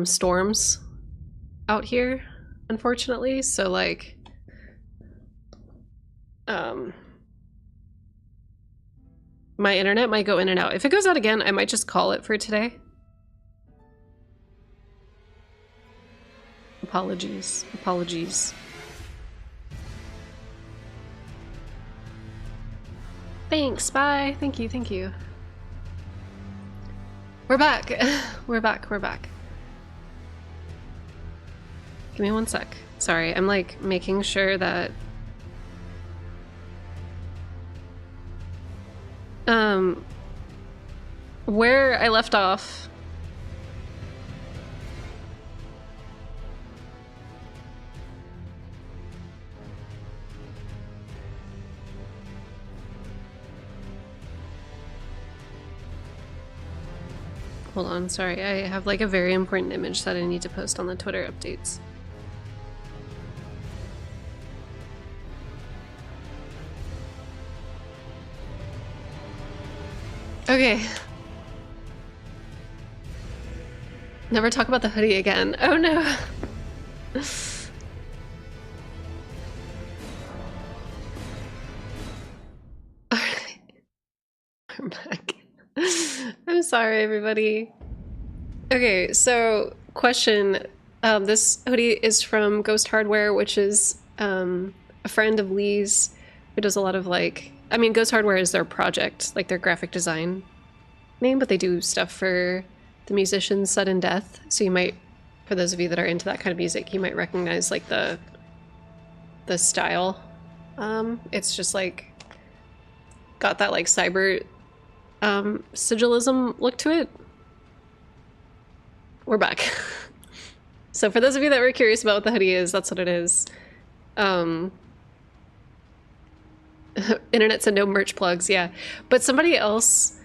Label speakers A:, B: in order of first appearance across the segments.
A: storms out here, unfortunately. So like my internet might go in and out. If it goes out again, I might just call it for today. Apologies. Apologies. Thanks, bye. Thank you, thank you. We're back. We're back, we're back. Give me one sec. Sorry, I'm like making sure that where I left off. Hold on, sorry, I have like a very important image that I need to post on the Twitter updates. Okay. Never talk about the hoodie again. Oh no. Alright. We're back. I'm sorry, everybody. Okay, so question. This hoodie is from Ghost Hardware, which is a friend of Lee's who does a lot of like... I mean, Ghost Hardware is their project, like their graphic design name, but they do stuff for the musicians Sudden Death. So you might, for those of you that are into that kind of music, you might recognize like the style. It's just like got that like cyber sigilism look to it. We're back. So for those of you that were curious about what the hoodie is, that's what it is. Internet said no merch plugs, yeah. But somebody else...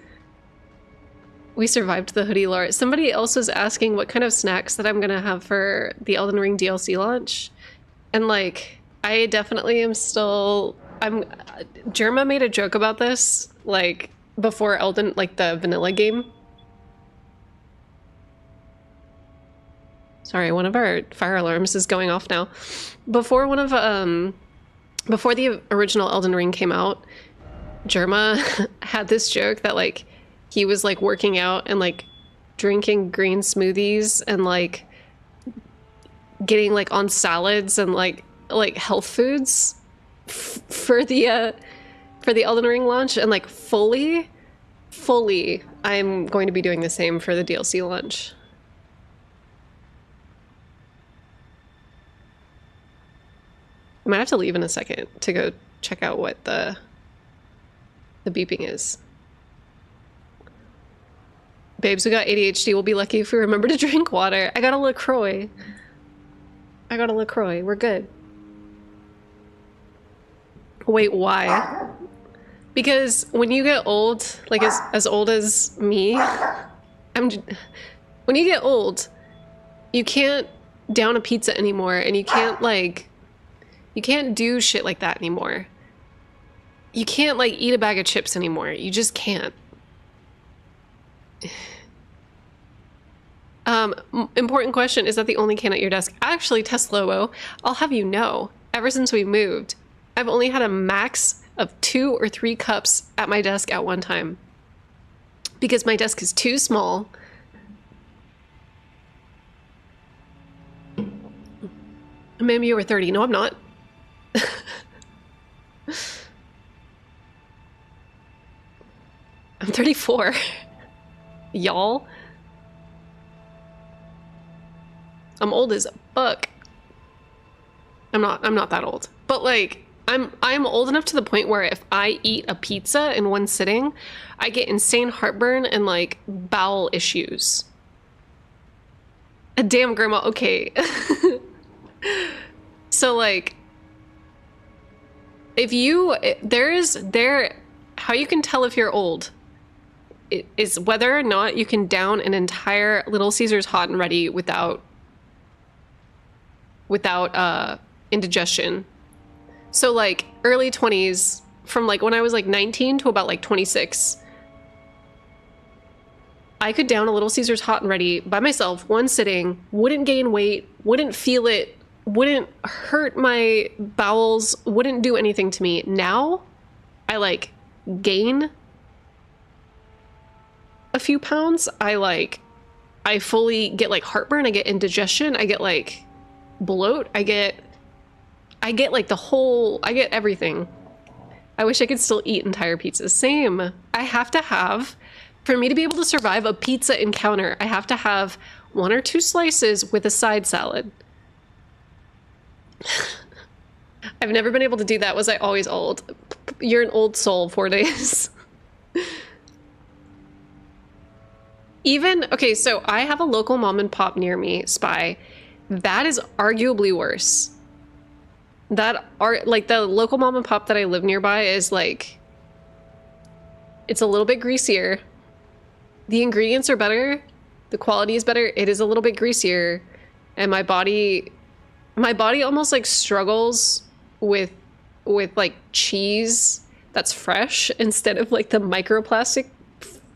A: We survived the hoodie lore. Somebody else was asking what kind of snacks that I'm gonna have for the Elden Ring DLC launch. And like, I definitely am still... Jerma made a joke about this, like, before Elden, like the vanilla game. Sorry, one of our fire alarms is going off now. Before before the original Elden Ring came out, Jerma had this joke that like he was like working out and like drinking green smoothies and like getting like on salads and like health foods for the Elden Ring launch, and like fully I'm going to be doing the same for the DLC launch. I might have to leave in a second to go check out what the beeping is. Babes, we got ADHD. We'll be lucky if we remember to drink water. I got a LaCroix. We're good. Wait, why? Because when you get old, like as old as me, when you get old, you can't down a pizza anymore, and you can't like... You can't do shit like that anymore. You can't like eat a bag of chips anymore. You just can't. Important question, is that the only can at your desk? Actually, Teslobo, I'll have you know, ever since we moved, I've only had a max of 2 or 3 cups at my desk at one time. Because my desk is too small. Maybe you were 30. No, I'm not. I'm 34. Y'all. I'm old as fuck. I'm not that old. But like I'm old enough to the point where if I eat a pizza in one sitting, I get insane heartburn and like bowel issues. Damn, grandma, okay. So like if you how you can tell if you're old is whether or not you can down an entire Little Caesars hot and ready without indigestion. So like early 20s, from like when I was like 19 to about like 26, I could down a Little Caesars hot and ready by myself, one sitting, wouldn't gain weight, wouldn't feel it, wouldn't hurt my bowels, wouldn't do anything to me. Now, I like gain a few pounds. I fully get like heartburn, I get indigestion, I get like bloat, I get like I get everything. I wish I could still eat entire pizzas. Same. I have to have, for me to be able to survive a pizza encounter, I have to have 1 or 2 slices with a side salad. I've never been able to do that. Was I always old? You're an old soul, 4 days. Even, okay, so I have a local mom and pop near me, Spy. That is arguably worse. Like the local mom and pop that I live nearby is like, it's a little bit greasier. The ingredients are better. The quality is better. It is a little bit greasier. And my body almost like struggles with like cheese that's fresh instead of like the microplastic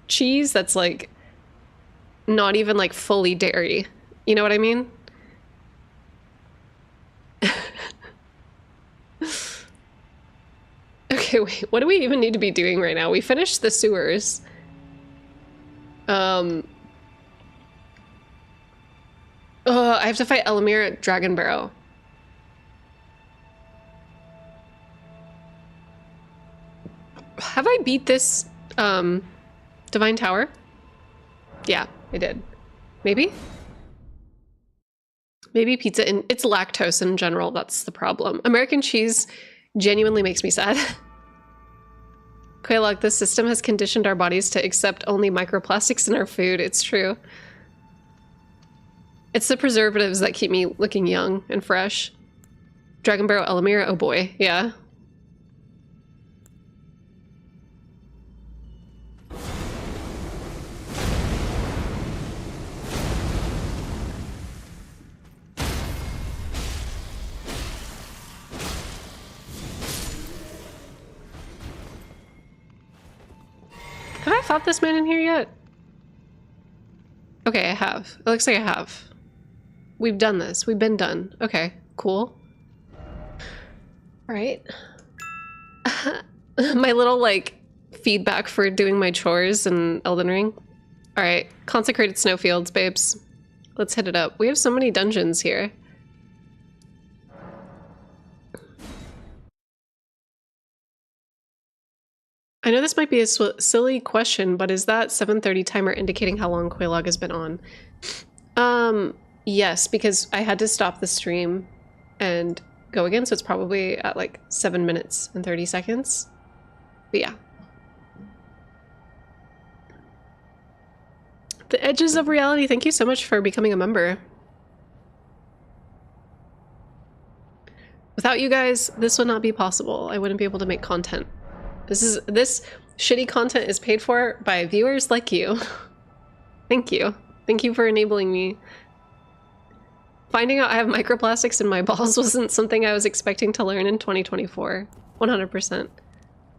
A: cheese that's like not even like fully dairy. You know what I mean? Okay, wait, what do we even need to be doing right now? We finished the sewers. I have to fight Elamir at Dragon Barrow. Have I beat this Divine Tower? Yeah, I did. Maybe? Maybe pizza, and it's lactose in general, that's the problem. American cheese genuinely makes me sad. Quaylog, this system has conditioned our bodies to accept only microplastics in our food. It's true. It's the preservatives that keep me looking young and fresh. Dragon Barrow Elamir, oh boy, yeah. Have I fought this man in here yet? Okay, I have. It looks like I have. We've done this. We've been done. Okay, cool. All right. My little, like, feedback for doing my chores in Elden Ring. All right, consecrated snowfields, babes. Let's hit it up. We have so many dungeons here. I know this might be a silly question, but is that 7:30 timer indicating how long Quaylog has been on? Yes, because I had to stop the stream and go again, so it's probably at like 7 minutes and 30 seconds. But yeah. The Edges of Reality, thank you so much for becoming a member. Without you guys, this would not be possible. I wouldn't be able to make content. This shitty content is paid for by viewers like you. Thank you. Thank you for enabling me. Finding out I have microplastics in my balls wasn't something I was expecting to learn in 2024. 100%.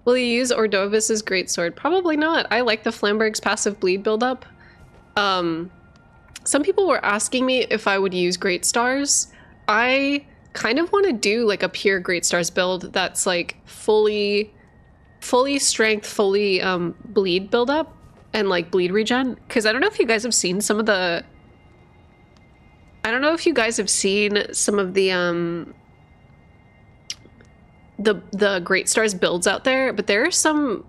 A: Will you use Ordovis's greatsword? Probably not. I like the Flamberg's passive bleed buildup. Some people were asking me if I would use Great Stars. I kind of want to do like a pure Great Stars build that's like fully strength, fully bleed buildup and like bleed regen. Because I don't know if you guys have seen some of the... I don't know if you guys have seen some of the Great Stars builds out there, but there are some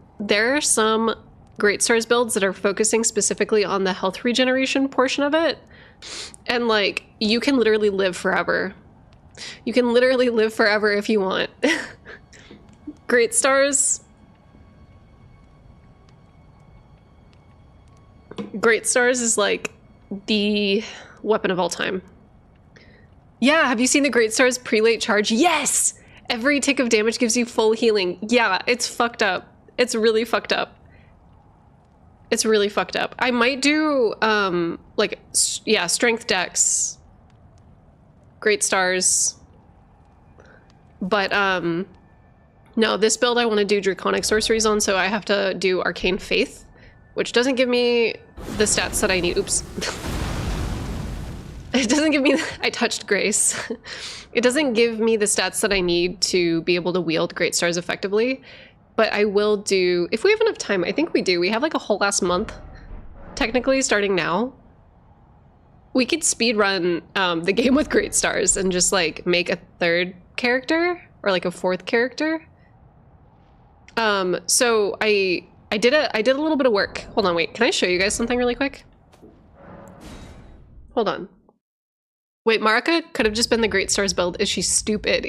A: Great Stars builds that are focusing specifically on the health regeneration portion of it. And like, you can literally live forever. You can literally live forever if you want. Great Stars... Great Stars is like the weapon of all time. Yeah, have you seen the Great Stars prelate charge? Yes! Every tick of damage gives you full healing. Yeah, it's fucked up. It's really fucked up. It's really fucked up. I might do, like, yeah, Strength Dex. Great Stars. But, no, this build I want to do Draconic Sorceries on, so I have to do Arcane Faith, which doesn't give me the stats that I need. Oops. It doesn't give me, I touched Grace. It doesn't give me the stats that I need to be able to wield Great Stars effectively, but I will do, if we have enough time. I think we do. We have like a whole last month, technically, starting now. We could speedrun the game with Great Stars and just like make a third character or like a fourth character. So I did a little bit of work. Hold on, wait, can I show you guys something really quick? Hold on. Wait, Marika could have just been the Great Stars build. Is she stupid?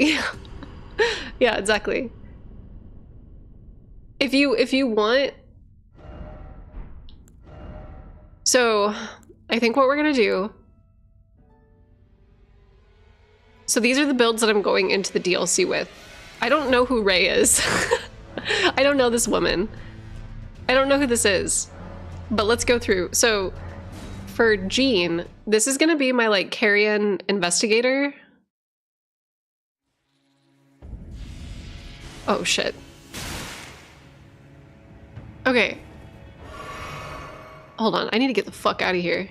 A: Yeah, exactly. If you want... So, I think what we're gonna do... So these are the builds that I'm going into the DLC with. I don't know who Ray is. I don't know this woman. I don't know who this is. But let's go through. So... For Jean, this is gonna be my like carrion investigator. Oh shit. Okay. Hold on, I need to get the fuck out of here.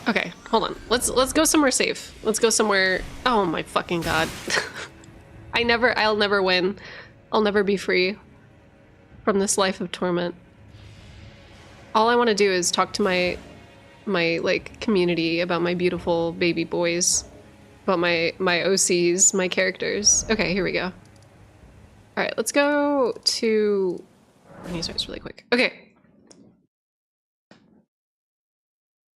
A: Okay, hold on. Let's go somewhere safe. Let's go somewhere. Oh my fucking god. I'll never win. I'll never be free from this life of torment. All I want to do is talk to my like community about my beautiful baby boys, about my OCs, my characters. Okay, here we go. All right, let's go to. I need to start this really quick. Okay.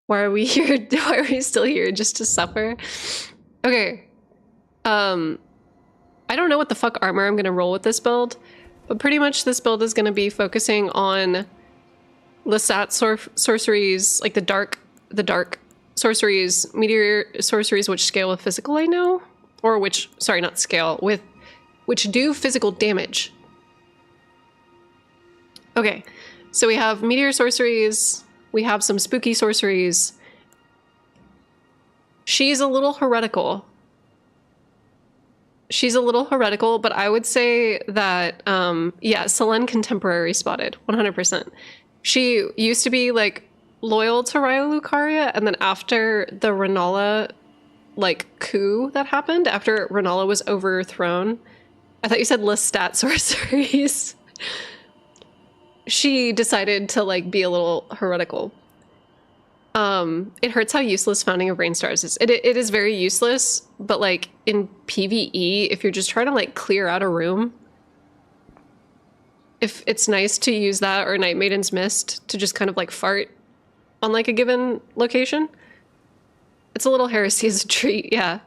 A: Why are we here? Why are we still here? Just to suffer? Okay. I don't know what the fuck armor I'm gonna roll with this build, but pretty much this build is gonna be focusing on Lestat sorceries, like the dark sorceries, meteor sorceries, which scale with physical, I know, or which, sorry, not scale, with which do physical damage. Okay, so we have meteor sorceries. We have some spooky sorceries. She's a little heretical. But I would say that, yeah, Selene Contemporary spotted, 100%. She used to be, like, loyal to Raya Lucaria, and then after the Renala, like, coup that happened, after Renala was overthrown, I thought you said Lestat sorceries. She decided to like be a little heretical. It hurts how useless Founding of Brain Stars is. It is very useless, but like in PvE, if you're just trying to like clear out a room, if it's nice to use that or Night Maiden's Mist to just kind of like fart on like a given location, it's a little heresy as a treat, yeah.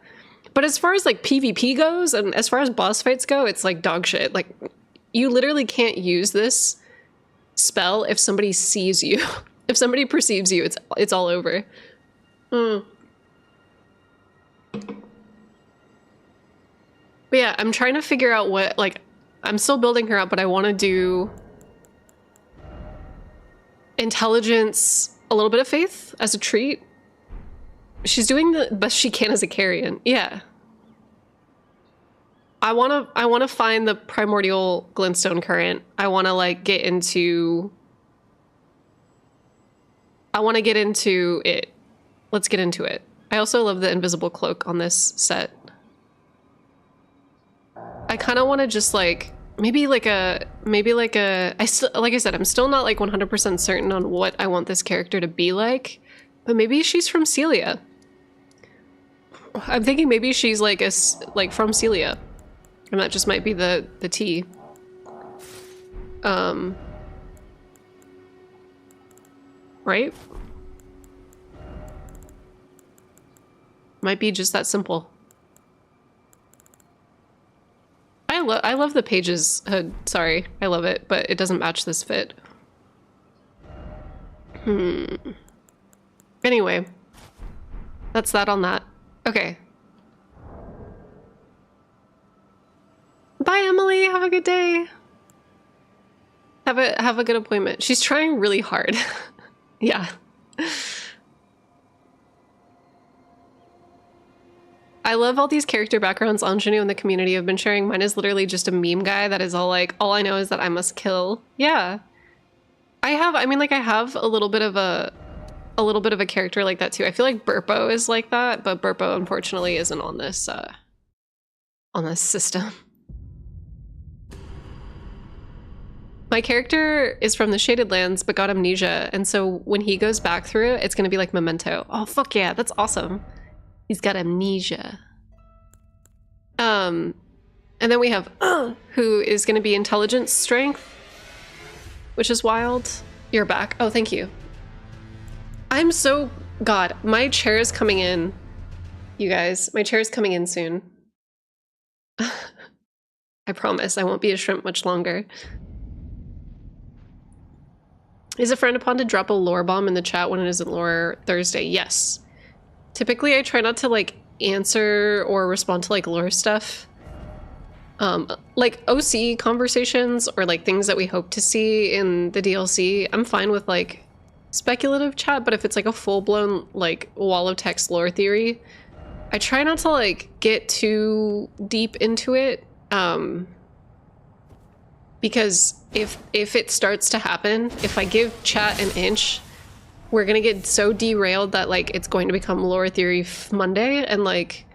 A: But as far as like PvP goes and as far as boss fights go, it's like dog shit. Like you literally can't use this spell if somebody sees you. If somebody perceives you, it's all over. But yeah, I'm trying to figure out what, like, I'm still building her up, but I want to do intelligence, a little bit of faith as a treat. She's doing the best she can as a carrion. Yeah. I want to find the primordial glintstone current. I want to like get into it. Let's get into it. I also love the invisible cloak on this set. I kind of want to just like like I said, I'm still not like 100% certain on what I want this character to be like, but maybe she's from Celia. I'm thinking maybe she's like from Celia. And that just might be the tea. Right? Might be just that simple. I love the pages hood. Sorry, I love it, but it doesn't match this fit. Anyway, that's that on that. Okay. Bye, Emily. Have a good day. Have a good appointment. She's trying really hard. Yeah. I love all these character backgrounds Ingenue and the community have been sharing. Mine is literally just a meme guy that is all like, all I know is that I must kill. Yeah. I have a little bit of a character like that too. I feel like Burpo is like that, but Burpo unfortunately isn't on this system. My character is from the Shaded Lands, but got amnesia, and so when he goes back through it, it's gonna be like Memento. Oh, fuck yeah, that's awesome. He's got amnesia. And then we have who is gonna be Intelligence Strength, which is wild. You're back. Oh, thank you. I'm so... God, my chair is coming in. You guys, my chair is coming in soon. I promise I won't be a shrimp much longer. Is a friend upon to drop a lore bomb in the chat when it isn't lore Thursday? Yes. Typically, I try not to like answer or respond to like lore stuff. Like OC conversations or like things that we hope to see in the DLC. I'm fine with like speculative chat, but if it's like a full-blown like wall of text lore theory, I try not to like get too deep into it. Because if it starts to happen, if I give chat an inch, we're gonna get so derailed that like it's going to become lore theory Monday, and like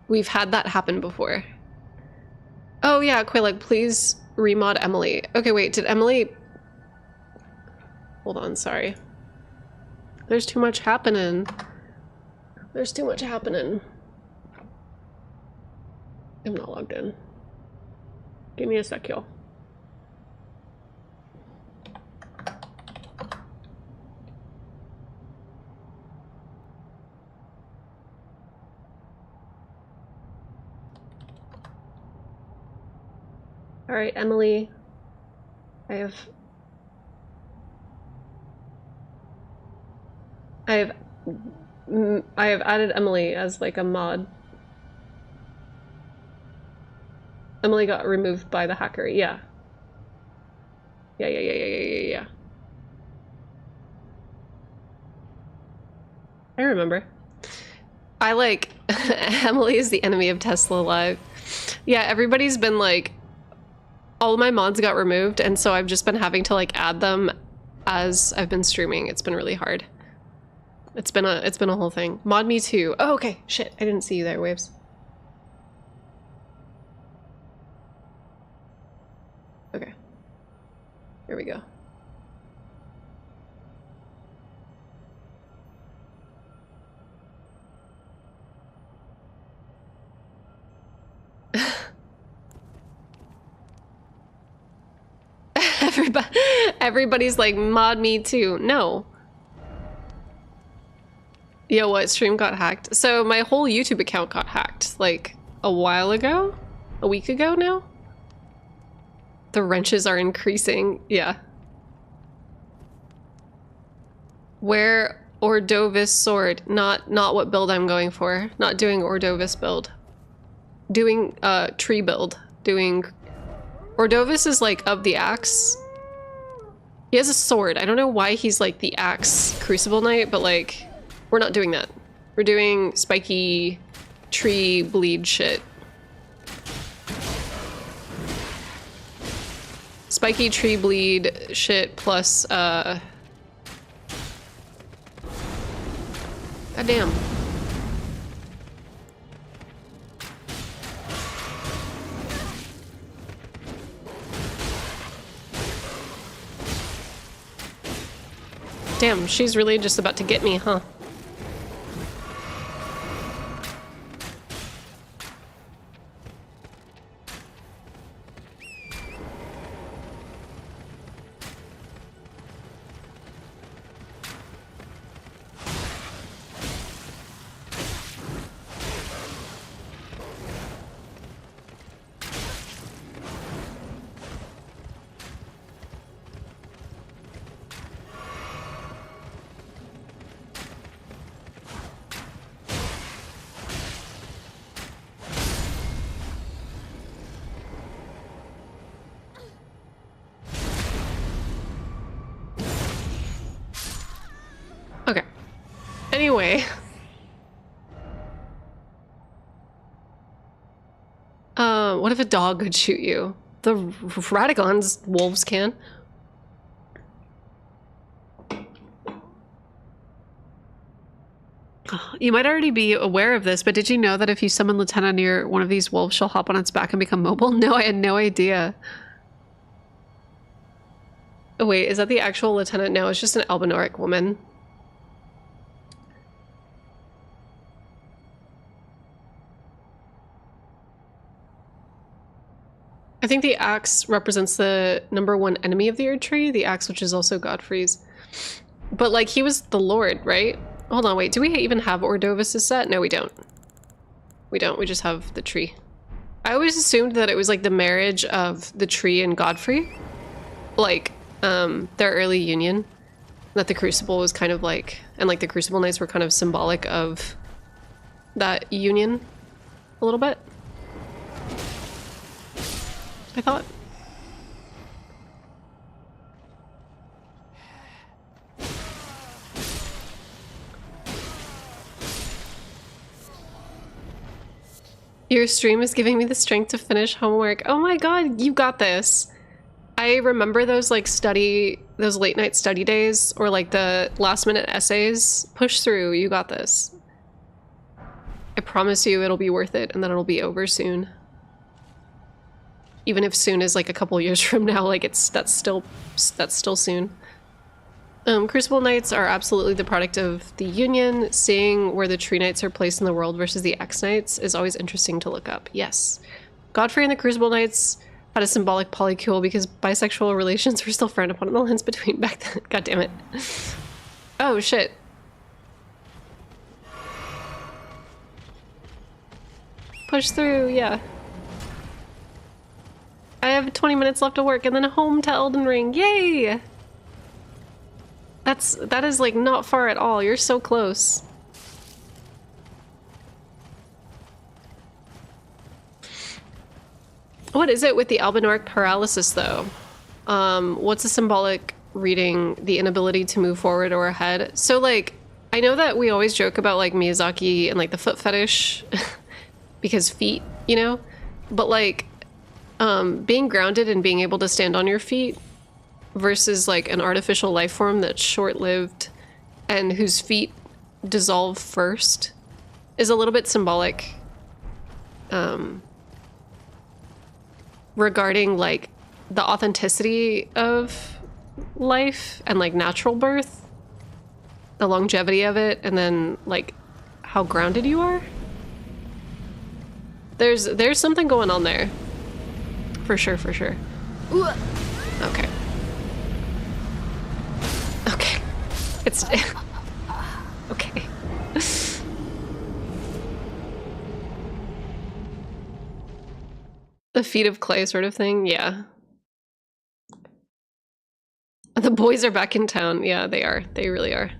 A: we've had that happen before. Oh yeah, Quayleg, please remod Emily. Okay, wait, did Emily... Hold on, sorry. There's too much happening. There's too much happening. I'm not logged in. Give me a sec, y'all. All right, Emily. I have added Emily as like a mod. Emily got removed by the hacker. Yeah. Yeah. I remember. I like Emily is the enemy of Tesla Live. Yeah, everybody's been like, all my mods got removed, and so I've just been having to like add them as I've been streaming. It's been really hard. It's been a whole thing. Mod me too. Oh, okay. Shit, I didn't see you there, Waves. Okay. Here we go. Everybody's like, mod me too. No. Yo, what? Stream got hacked? So my whole YouTube account got hacked, like, a while ago? A week ago now? The wrenches are increasing. Yeah. Where Ordovis sword? Not what build I'm going for. Not doing Ordovis build. Doing tree build. Doing Ordovis is like of the axe. He has a sword. I don't know why he's like the axe Crucible Knight, but like we're not doing that. We're doing spiky tree bleed shit. Spiky tree bleed shit plus God damn. Damn, she's really just about to get me, huh? Okay. Anyway. What if a dog could shoot you? The Radagons wolves can.
B: You might already be aware of this, but did you know that if you summon Lieutenant near one of these wolves, she'll hop on its back and become mobile? No, I had no idea.
A: Oh wait, is that the actual lieutenant? No, it's just an Albinoric woman. I think the axe represents the #1 enemy of the Erd Tree, the axe which is also Godfrey's. But like, he was the lord, right? Hold on, wait, do we even have Ordovis' set? No, we don't. We don't, we just have the tree. I always assumed that it was like the marriage of the tree and Godfrey. Like, their early union. That the Crucible was kind of like, and like the Crucible Knights were kind of symbolic of that union a little bit. I thought. Your stream is giving me the strength to finish homework. Oh my god, you got this. I remember those like those late night study days or like the last minute essays. Push through, you got this. I promise you it'll be worth it and then it'll be over soon. Even if soon is like a couple years from now, like that's still soon. Crucible Knights are absolutely the product of the Union. Seeing where the Tree Knights are placed in the world versus the X Knights is always interesting to look up. Yes. Godfrey and the Crucible Knights had a symbolic polycule because bisexual relations were still frowned upon in the lands between back then. God damn it. Oh shit. Push through, yeah. I have 20 minutes left of work and then home to Elden Ring. Yay! That is like not far at all. You're so close. What is it with the Albinoric paralysis though? What's a symbolic reading? The inability to move forward or ahead? So like, I know that we always joke about like Miyazaki and like the foot fetish because feet, you know? But like, being grounded and being able to stand on your feet versus like an artificial life form that's short-lived and whose feet dissolve first is a little bit symbolic regarding like the authenticity of life and like natural birth, the longevity of it, and then like how grounded you are. There's something going on there. For sure, for sure. Okay. Okay. It's... okay. The feet of clay sort of thing? Yeah. The boys are back in town. Yeah, they are. They really are.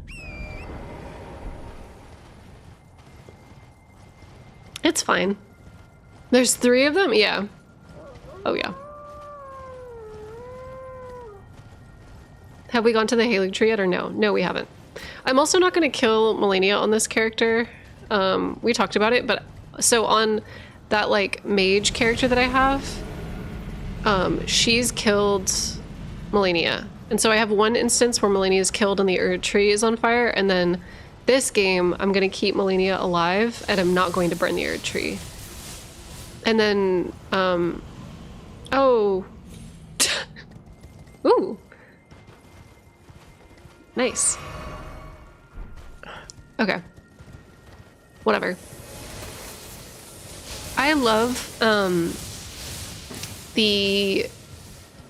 A: It's fine. There's 3 of them? Yeah. Oh, yeah. Have we gone to the Halig Tree yet or no? No, we haven't. I'm also not going to kill Melania on this character. We talked about it, but so on that like mage character that I have, she's killed Melania. And so I have one instance where Melania is killed and the Erd Tree is on fire, and then this game I'm going to keep Melania alive and I'm not going to burn the Erd Tree. And then, oh. Ooh. Nice. Okay. Whatever. I love, the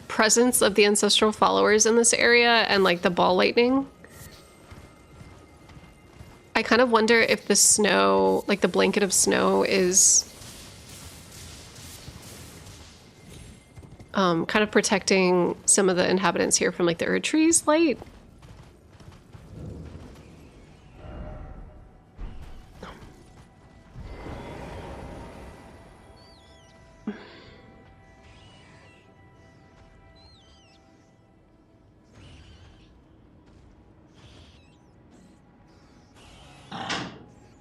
A: presence of the ancestral followers in this area and like the ball lightning. I kind of wonder if the snow, like the blanket of snow, is kind of protecting some of the inhabitants here from like the Erd Tree's light.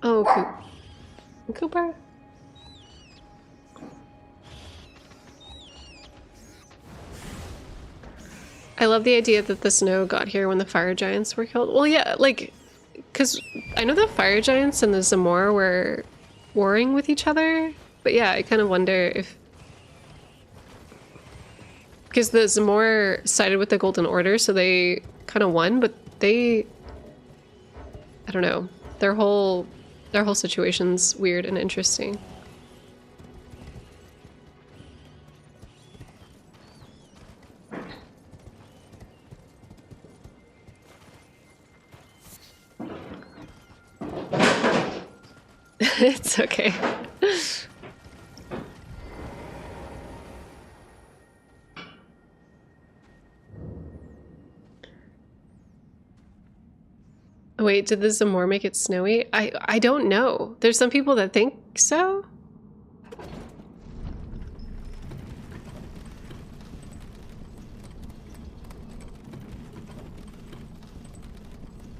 A: Oh, Cooper. I love the idea that the snow got here when the fire giants were killed. Well, yeah, like, because I know the fire giants and the Zamor were warring with each other, but yeah, I kind of wonder if... Because the Zamor sided with the Golden Order, so they kind of won, but they... I don't know. Their whole situation's weird and interesting. It's okay. Wait, did the Zamor make it snowy? I don't know. There's some people that think so.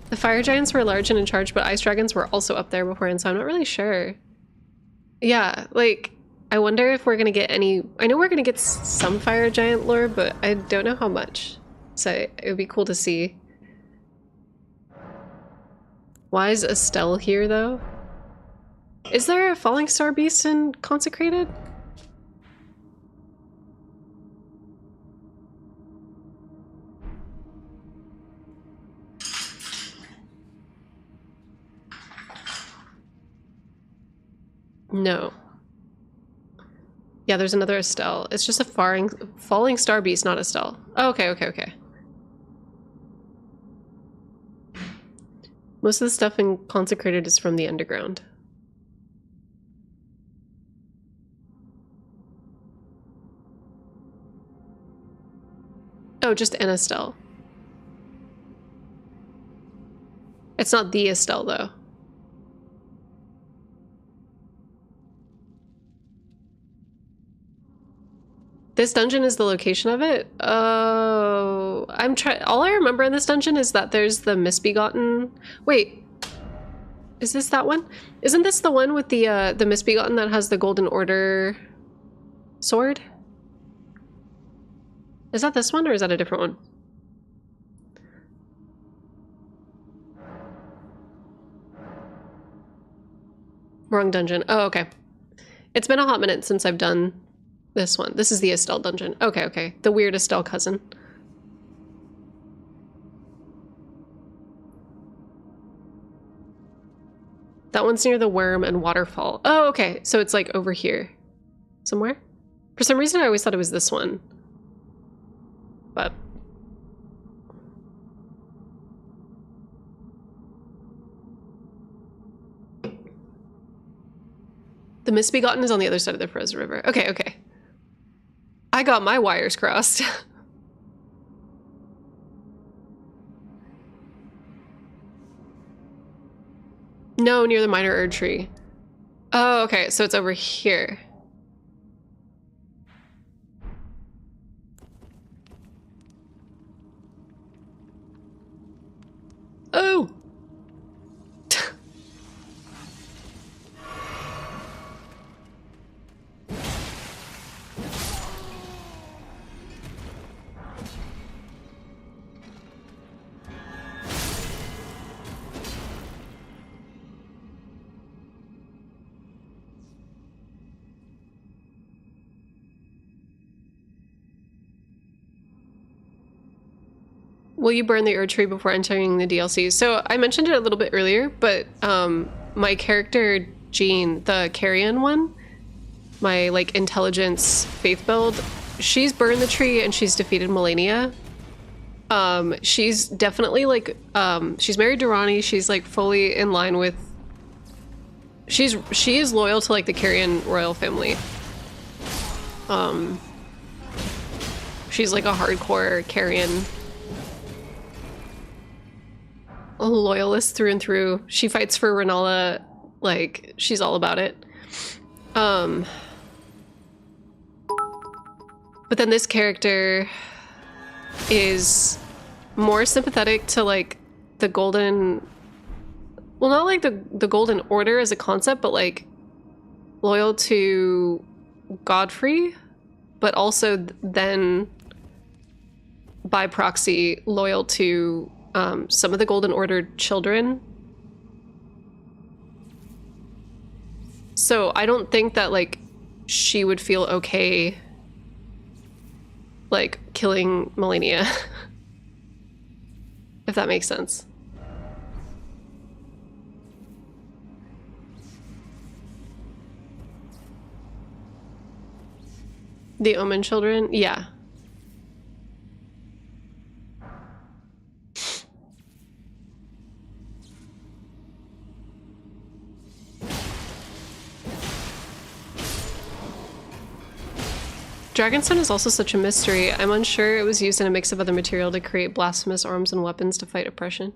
A: The fire giants were large and in charge, but ice dragons were also up there before, and so I'm not really sure. Yeah, like, I wonder if we're gonna get any... I know we're gonna get some fire giant lore, but I don't know how much. So it would be cool to see. Why is Estelle here, though? Is there a falling star beast in Consecrated? No. Yeah, there's another Estelle. It's just a falling star beast, not Estelle. Oh, okay, okay, okay. Most of the stuff in Consecrated is from the underground. Oh, just an Estelle. It's not the Estelle, though. This dungeon is the location of it? Oh, all I remember in this dungeon is that there's the Misbegotten. Wait, is this that one? Isn't this the one with the Misbegotten that has the Golden Order sword? Is that this one or is that a different one? Wrong dungeon. Oh, okay. It's been a hot minute since I've done this one. This is the Estelle dungeon. Okay, okay. The weird Estelle cousin. That one's near the worm and waterfall. Oh, okay. So it's like over here somewhere. For some reason, I always thought it was this one. But... the Misbegotten is on the other side of the frozen river. Okay, okay. I got my wires crossed. No, near the minor Erd tree. Oh, okay, so it's over here. Oh! Will you burn the Erd tree before entering the DLC? So I mentioned it a little bit earlier, but my character Jean, the Carrion one, my like intelligence faith build, she's burned the tree and she's defeated Melania. She's definitely like she's married to Ronnie. She's like fully in line with. She is loyal to like the Carrion royal family. She's like a hardcore Carrion. A loyalist through and through. She fights for Renala, like she's all about it. But then this character is more sympathetic to like the golden, well, not like the Golden Order as a concept, but like loyal to Godfrey, but also then by proxy loyal to some of the Golden Order children. So I don't think that, like, she would feel okay, like, killing Melania. If that makes sense. The Omen children? Yeah. Dragonstone is also such a mystery. I'm unsure it was used in a mix of other material to create blasphemous arms and weapons to fight oppression.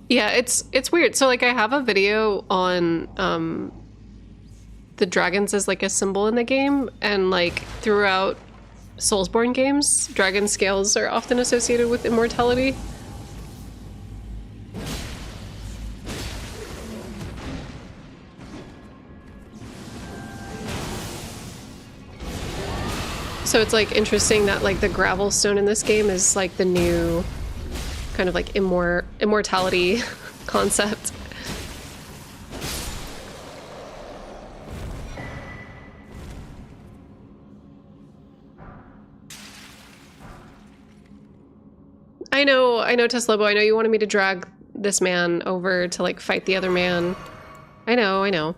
A: Yeah, it's weird. So, like, I have a video on the dragons as, like, a symbol in the game, and, like, throughout Soulsborne games, dragon scales are often associated with immortality. So it's, like, interesting that, like, the gravel stone in this game is, like, the new kind of, like, immortality concept. I know, Teslobo, I know you wanted me to drag this man over to, like, fight the other man. I know.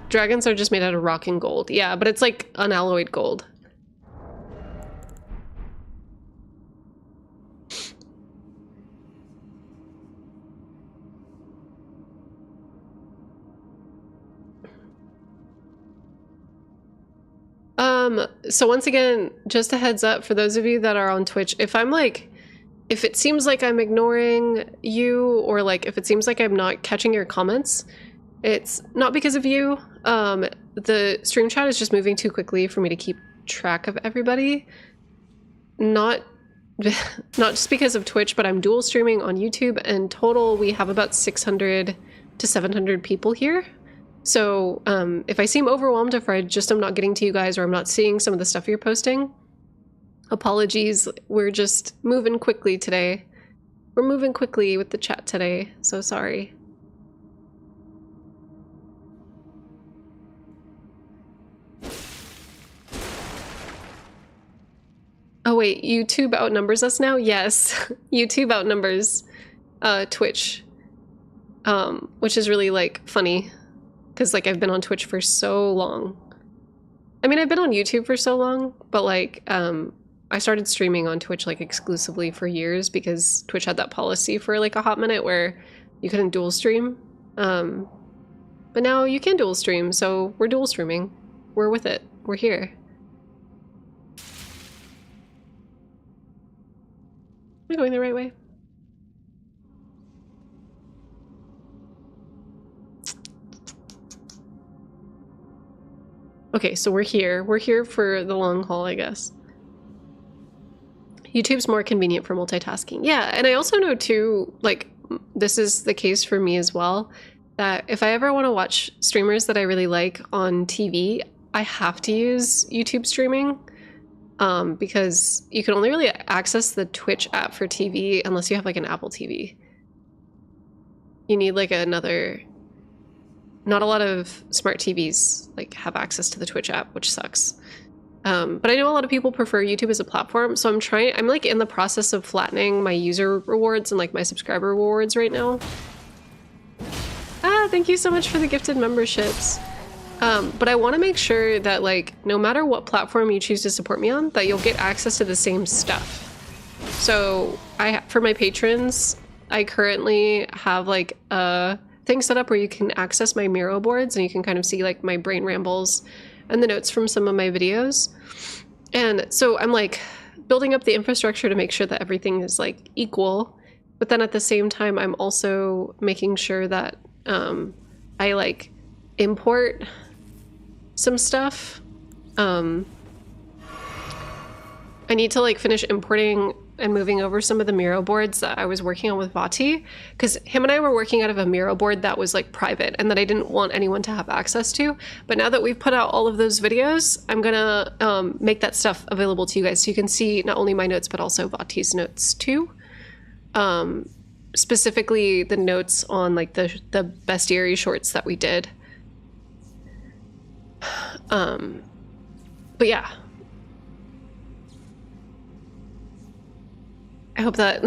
A: Dragons are just made out of rock and gold. Yeah, but it's, like, unalloyed gold. So once again, just a heads up for those of you that are on Twitch, if it seems like I'm ignoring you, or, like, if it seems like I'm not catching your comments, it's not because of you. The stream chat is just moving too quickly for me to keep track of everybody. Not just because of Twitch, but I'm dual streaming on YouTube, and total we have about 600 to 700 people here. So if I seem overwhelmed, if I just am not getting to you guys, or I'm not seeing some of the stuff you're posting, apologies. We're just moving quickly today. We're moving quickly with the chat today, so sorry. Oh wait, YouTube outnumbers us now? Yes, YouTube outnumbers Twitch, which is really, like, funny. Because, like, I've been on Twitch for so long. I mean, I've been on YouTube for so long, but, like, I started streaming on Twitch, like, exclusively for years because Twitch had that policy for, like, a hot minute where you couldn't dual stream. But now you can dual stream, so we're dual streaming. We're with it. We're here. Am I going the right way? Okay, so we're here. We're here for the long haul, I guess. YouTube's more convenient for multitasking. Yeah, and I also know too, like, this is the case for me as well, that if I ever want to watch streamers that I really like on TV, I have to use YouTube streaming, because you can only really access the Twitch app for TV unless you have, like, an Apple TV. You need, like, another... Not a lot of smart TVs, like, have access to the Twitch app, which sucks. But I know a lot of people prefer YouTube as a platform, so I'm, like, in the process of flattening my user rewards and, like, my subscriber rewards right now. Ah, thank you so much for the gifted memberships. But I want to make sure that, like, no matter what platform you choose to support me on, that you'll get access to the same stuff. So for my patrons, I currently have, like, a thing set up where you can access my Miro boards, and you can kind of see, like, my brain rambles and the notes from some of my videos. And so I'm, like, building up the infrastructure to make sure that everything is, like, equal. But then at the same time, I'm also making sure that I, like, import some stuff. I need to, like, finish importing and moving over some of the Miro boards that I was working on with Vati, because him and I were working out of a Miro board that was like private and that I didn't want anyone to have access to. But now that we've put out all of those videos, I'm gonna make that stuff available to you guys so you can see not only my notes but also Vati's notes too. Specifically the notes on like the bestiary shorts that we did. But yeah. I hope that...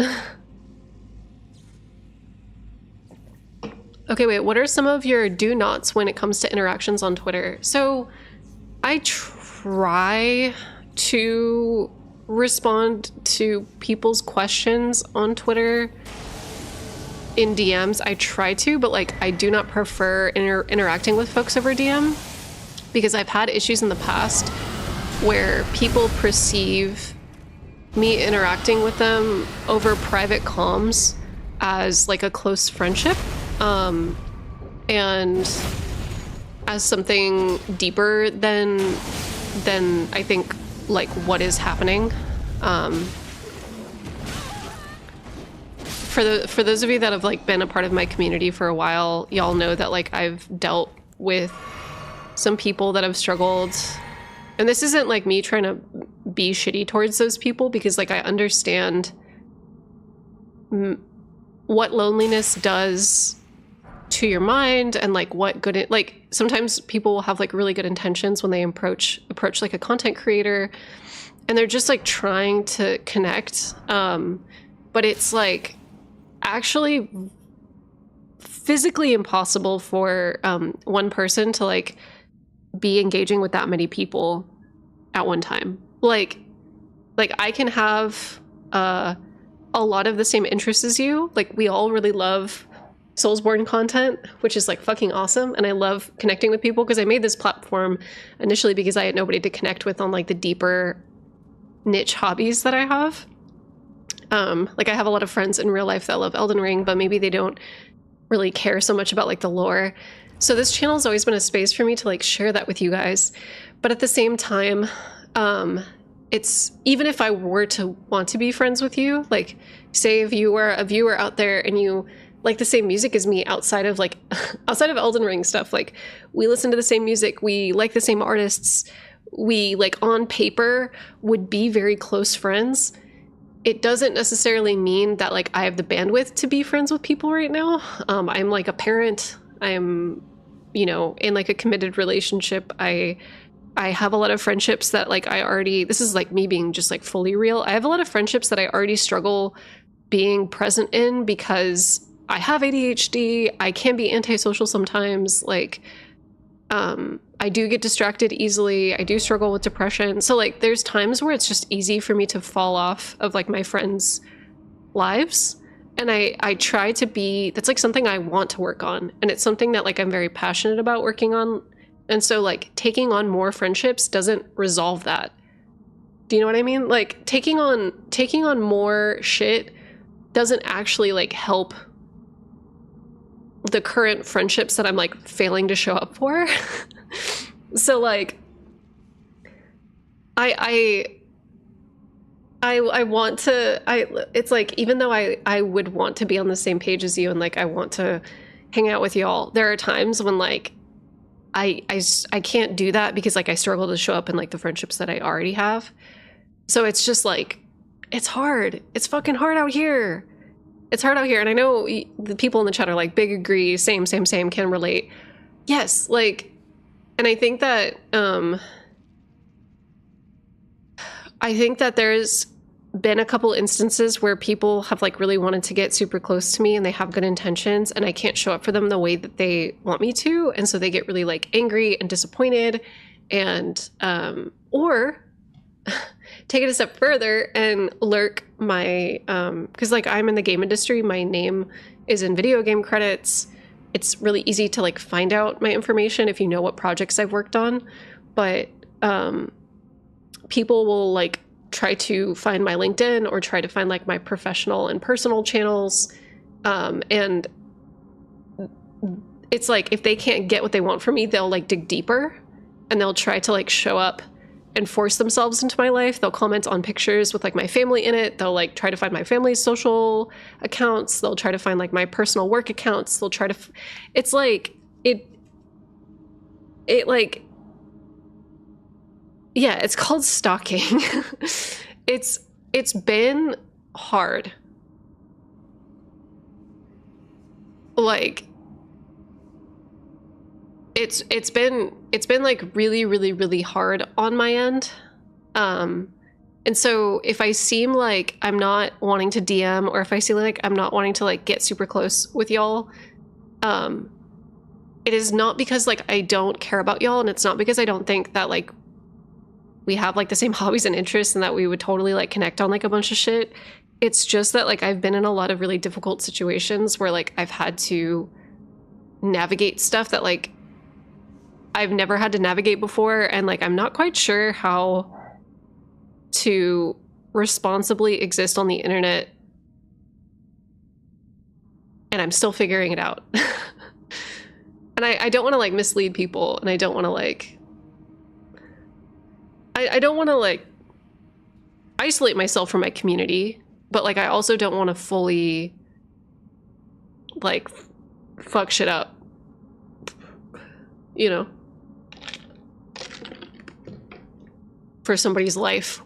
A: Okay, wait, what are some of your do-nots when it comes to interactions on Twitter? So, I try to respond to people's questions on Twitter in DMs. I try to, but like, I do not prefer interacting with folks over DM, because I've had issues in the past where people perceive me interacting with them over private comms as like a close friendship, and as something deeper than I think like what is happening. For those of you that have like been a part of my community for a while, y'all know that like I've dealt with some people that have struggled. And this isn't like me trying to be shitty towards those people, because like I understand what loneliness does to your mind, and like what good it, like sometimes people will have like really good intentions when they approach like a content creator, and they're just like trying to connect, but it's like actually physically impossible for one person to like be engaging with that many people at one time. Like I can have a lot of the same interests as you. Like we all really love Soulsborne content, which is like fucking awesome, and I love connecting with people, because I made this platform initially because I had nobody to connect with on like the deeper niche hobbies that I have. Like I have a lot of friends in real life that love Elden Ring, but maybe they don't really care so much about like the lore. So this channel has always been a space for me to like share that with you guys. But at the same time, it's, even if I were to want to be friends with you, like say if you were a viewer out there and you like the same music as me outside of like, outside of Elden Ring stuff, like we listen to the same music, we like the same artists, we like on paper would be very close friends. It doesn't necessarily mean that like I have the bandwidth to be friends with people right now. I'm like a parent. I'm, you know, in like a committed relationship. I have a lot of friendships that like I already, this is like me being just like fully real. I have a lot of friendships that I already struggle being present in because I have ADHD. I can be antisocial sometimes. Like, I do get distracted easily. I do struggle with depression. So like there's times where it's just easy for me to fall off of like my friends' lives. And I try to be, that's like something I want to work on. And it's something that like I'm very passionate about working on. And so like taking on more friendships doesn't resolve that. Do you know what I mean? Like taking on more shit doesn't actually like help the current friendships that I'm like failing to show up for. So like I want to, it's like, even though I would want to be on the same page as you and like I want to hang out with y'all, there are times when like I can't do that because like I struggle to show up in like the friendships that I already have. So it's just like, it's hard. It's fucking hard out here. It's hard out here. And I know the people in the chat are like, big agree, same, can relate. Yes, like, and I think that there's been a couple instances where people have like really wanted to get super close to me and they have good intentions and I can't show up for them the way that they want me to. And so they get really like angry and disappointed and, or take it a step further and lurk my, cause like I'm in the game industry, my name is in video game credits. It's really easy to like find out my information if you know what projects I've worked on, but, people will like try to find my LinkedIn or try to find like my professional and personal channels. And it's like, if they can't get what they want from me, they'll like dig deeper and they'll try to like show up and force themselves into my life. They'll comment on pictures with like my family in it. They'll like try to find my family's social accounts. They'll try to find like my personal work accounts. They'll try to it's like it like, yeah, it's called stalking. It's been hard. Like it's been like really, really, really hard on my end. And so if I seem like I'm not wanting to DM, or if I seem like I'm not wanting to like get super close with y'all, it is not because like I don't care about y'all, and it's not because I don't think that like we have like the same hobbies and interests and that we would totally like connect on like a bunch of shit. It's just that like I've been in a lot of really difficult situations where like I've had to navigate stuff that like I've never had to navigate before, and like I'm not quite sure how to responsibly exist on the internet, and I'm still figuring it out. And I don't want to like mislead people, and I don't want to like I don't want to like isolate myself from my community, but like I also don't want to fully like fuck shit up, you know, for somebody's life.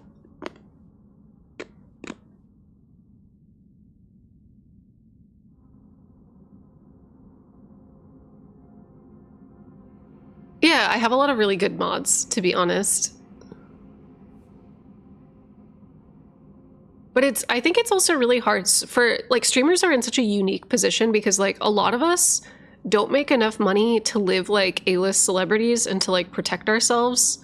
A: Yeah, I have a lot of really good mods, to be honest. But I think it's also really hard for, like, streamers are in such a unique position because, like, a lot of us don't make enough money to live like A-list celebrities and to, like, protect ourselves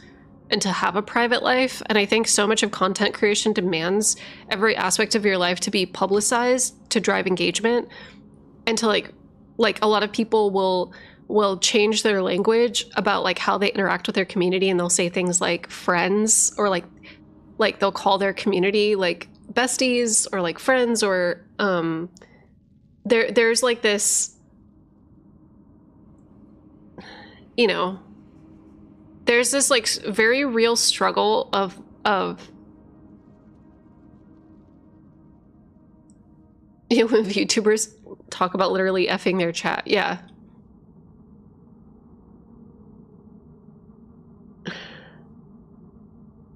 A: and to have a private life. And I think so much of content creation demands every aspect of your life to be publicized to drive engagement, and to, like a lot of people will change their language about, like, how they interact with their community, and they'll say things like friends, or, like they'll call their community, like, besties or like friends, or there's like this, you know, there's this like very real struggle of you know, when YouTubers talk about literally effing their chat. Yeah.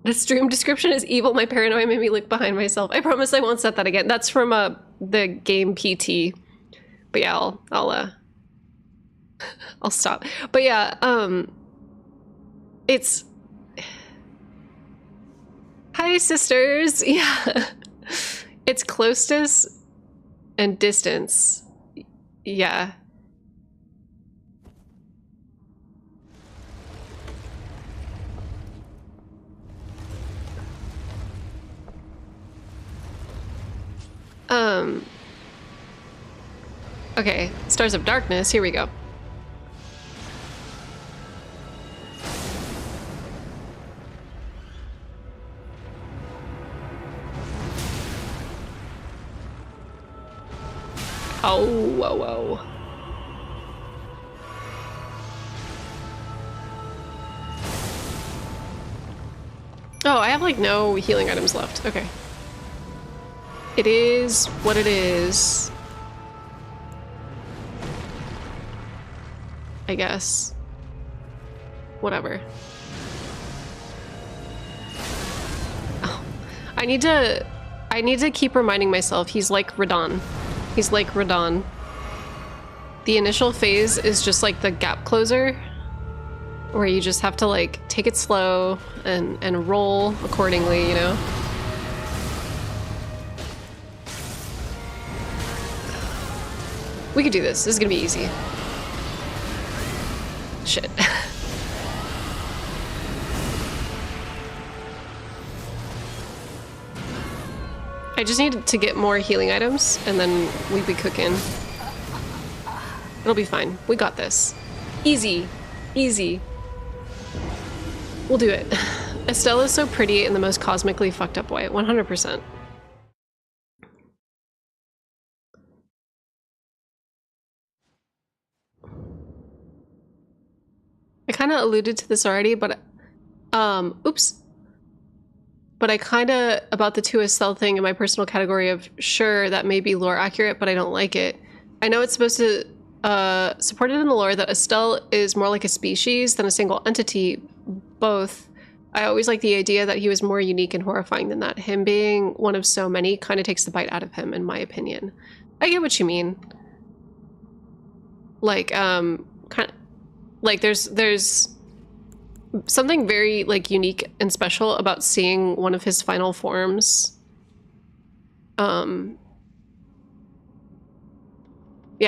A: The stream description is evil. My paranoia made me look behind myself. I promise I won't set that again. That's from the game PT. But yeah, I'll stop. But yeah, it's, hi sisters. Yeah. It's closeness and distance. Yeah. Okay, Stars of Darkness, here we go. Oh, whoa, whoa. Oh, I have like no healing items left. Okay. It is what it is, I guess. Whatever. Oh, I need to keep reminding myself he's like Radon. He's like Radon. The initial phase is just like the gap closer, where you just have to like take it slow and roll accordingly, you know? We could do this. This is gonna be easy. Shit. I just need to get more healing items, and then we'd be cooking. It'll be fine. We got this. Easy. Easy. We'll do it. Estella's so pretty in the most cosmically fucked up way. 100%. I kind of alluded to this already, but oops. but I kind of, about the 2 Estelle thing in my personal category of, sure, that may be lore accurate, but I don't like it. I know it's supposed to, supported in the lore that Estelle is more like a species than a single entity, both. I always like the idea that he was more unique and horrifying than that. Him being one of so many kind of takes the bite out of him, in my opinion. I get what you mean. Like, kind of, like there's something very like unique and special about seeing one of his final forms. Yeah,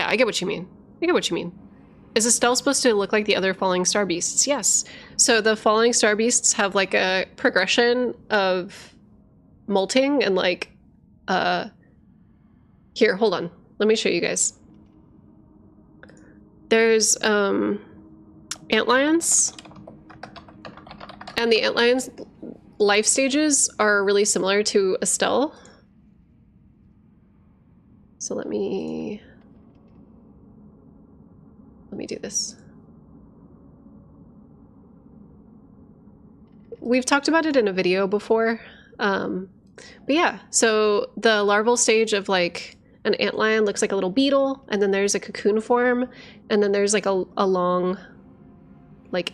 A: I get what you mean. I get what you mean. Is Estelle supposed to look like the other falling star beasts? Yes. So the falling star beasts have like a progression of molting and like, here, hold on. Let me show you guys. There's, antlions. And the antlions' life stages are really similar to Estelle. So let me do this. We've talked about it in a video before. But yeah, so the larval stage of like an antlion looks like a little beetle, and then there's a cocoon form, and then there's like a long, like,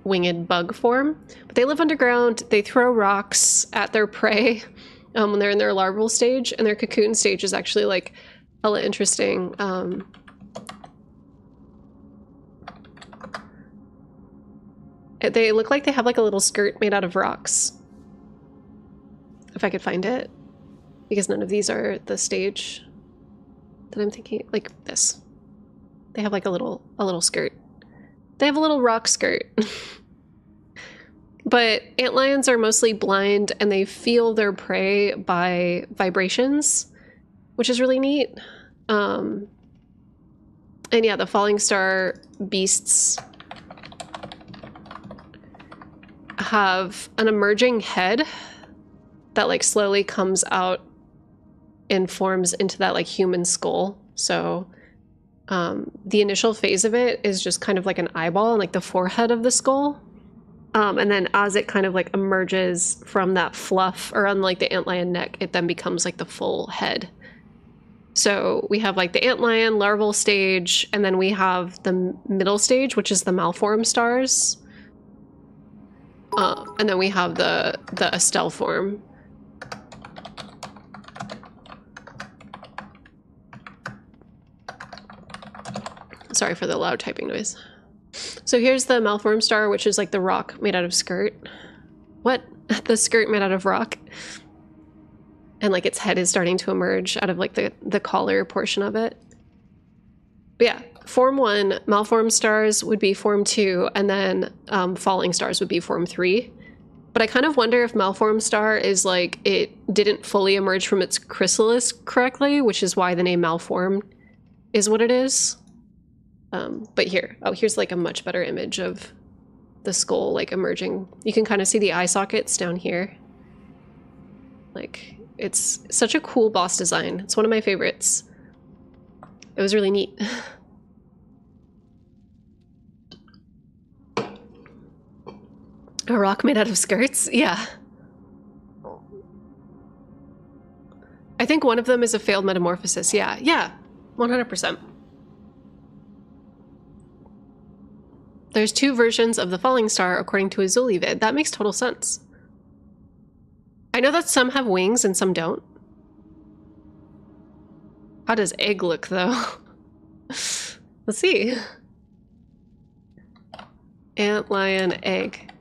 A: winged bug form. But they live underground. They throw rocks at their prey when they're in their larval stage, and their cocoon stage is actually like hella interesting. They look like they have like a little skirt made out of rocks. If I could find it. Because none of these are the stage that I'm thinking, like this. They have like a little skirt. They have a little rock skirt. But antlions are mostly blind and they feel their prey by vibrations, which is really neat. And yeah, the falling star beasts have an emerging head that like slowly comes out and forms into that like human skull. So the initial phase of it is just kind of like an eyeball and like the forehead of the skull. And then as it kind of like emerges from that fluff around like the antlion neck, it then becomes like the full head. So we have like the antlion larval stage, and then we have the middle stage, which is the malformed stars. And then we have the Estelle form. Sorry for the loud typing noise. So here's the malformed star, which is like the rock made out of skirt. What? The skirt made out of rock. And like its head is starting to emerge out of like the collar portion of it. But yeah, form 1, malformed stars would be form 2, and then falling stars would be form 3. But I kind of wonder if malformed star is like it didn't fully emerge from its chrysalis correctly, which is why the name malformed is what it is. But here, here's like a much better image of the skull like emerging. You can kind of see the eye sockets down here. Like, it's such a cool boss design. It's one of my favorites. It was really neat. A rock made out of skirts? Yeah. I think one of them is a failed metamorphosis. Yeah, 100%. There's 2 versions of the falling star according to Azuli vid. That makes total sense. I know that some have wings and some don't. How does egg look though? Let's see. Antlion egg.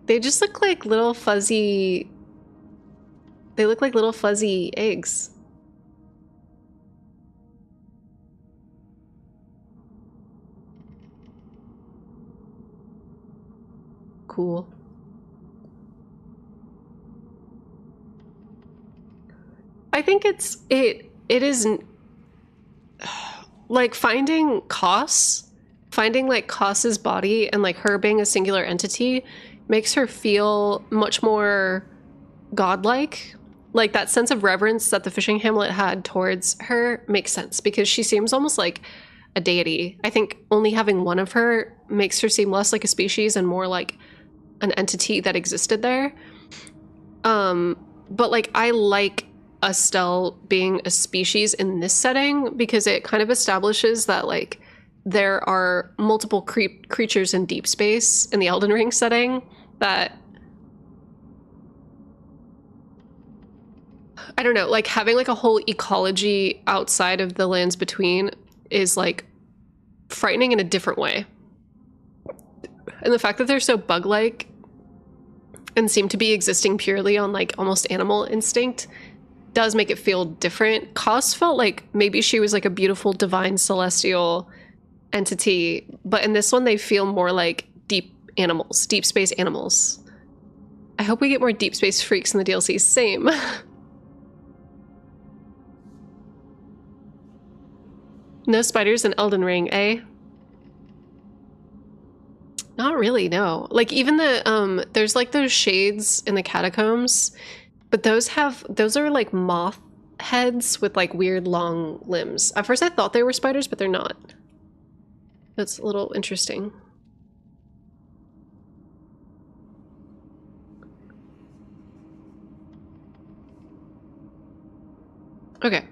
A: They just look like little fuzzy... They look like little fuzzy eggs. Cool. I think it is like finding like Koss's body and like her being a singular entity makes her feel much more godlike. Like that sense of reverence that the fishing hamlet had towards her makes sense because she seems almost like a deity. I think only having one of her makes her seem less like a species and more like an entity that existed there. But like I like Estelle being a species in this setting because it kind of establishes that like there are multiple creatures in deep space in the Elden Ring setting that, I don't know, like having like a whole ecology outside of the lands between is like frightening in a different way. And the fact that they're so bug-like and seem to be existing purely on like almost animal instinct does make it feel different. Kos felt like maybe she was like a beautiful divine celestial entity, but in this one they feel more like deep animals, deep space animals. I hope we get more deep space freaks in the DLC. Same. No spiders in Elden Ring, eh? Not really, no. Like even the there's like those shades in the catacombs, but those are like moth heads with like weird long limbs. At first I thought they were spiders, but they're not. That's a little interesting. Okay.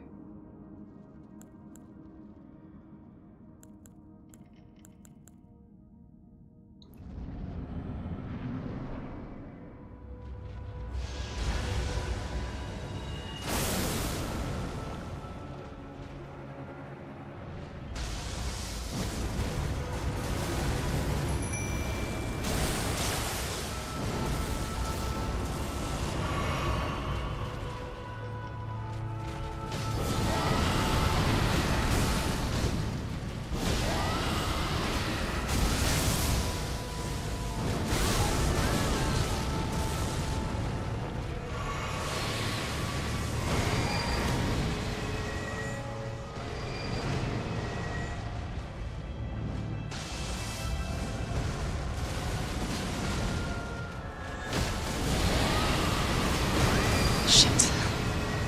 A: Shit.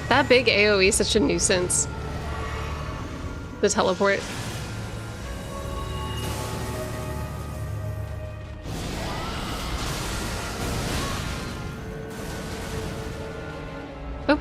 A: That big AoE is such a nuisance. The teleport. Oh.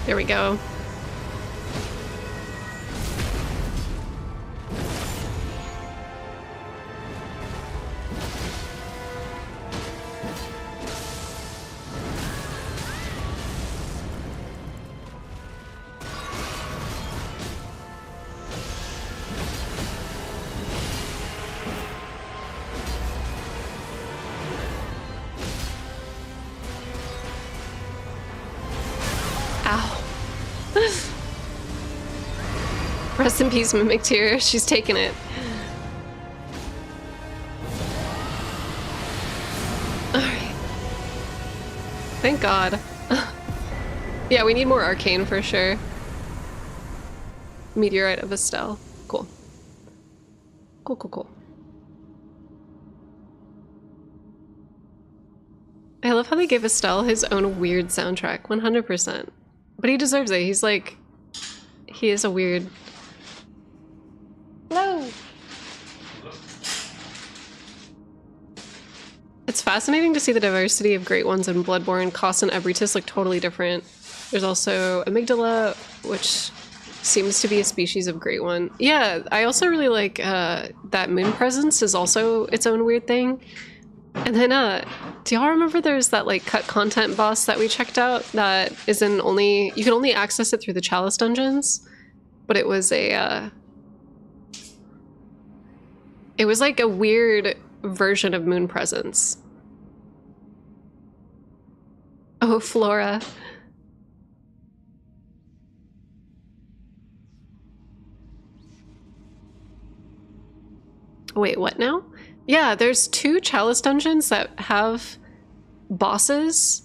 A: There we go. Ow. Rest in peace, Mimic Tear. She's taken it. Alright. Thank God. Yeah, we need more arcane for sure. Meteorite of Estelle. Cool. Cool, cool, cool. I love how they gave Estelle his own weird soundtrack. 100%. But he deserves it. He's like... He is a weird... Hello! It's fascinating to see the diversity of Great Ones in Bloodborne. Kos and Ebritus look totally different. There's also Amygdala, which seems to be a species of Great One. Yeah, I also really like that Moon Presence is also its own weird thing. And then, do y'all remember there's that like cut content boss that we checked out that is in only, you can only access it through the Chalice dungeons, but it was a, it was like a weird version of Moon Presence. Oh, Flora. Wait, what now? Yeah, there's 2 chalice dungeons that have bosses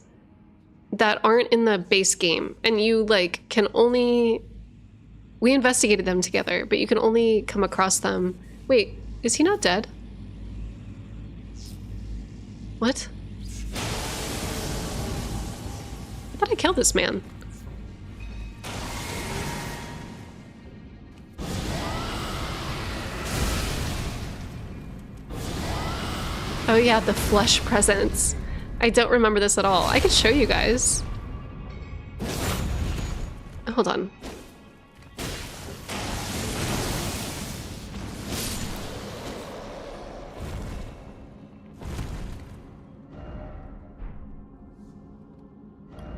A: that aren't in the base game, and you like can only... We investigated them together, but you can only come across them. Wait, is he not dead? What? I thought I killed this man. Oh yeah, the flesh presence. I don't remember this at all. I could show you guys. Hold on.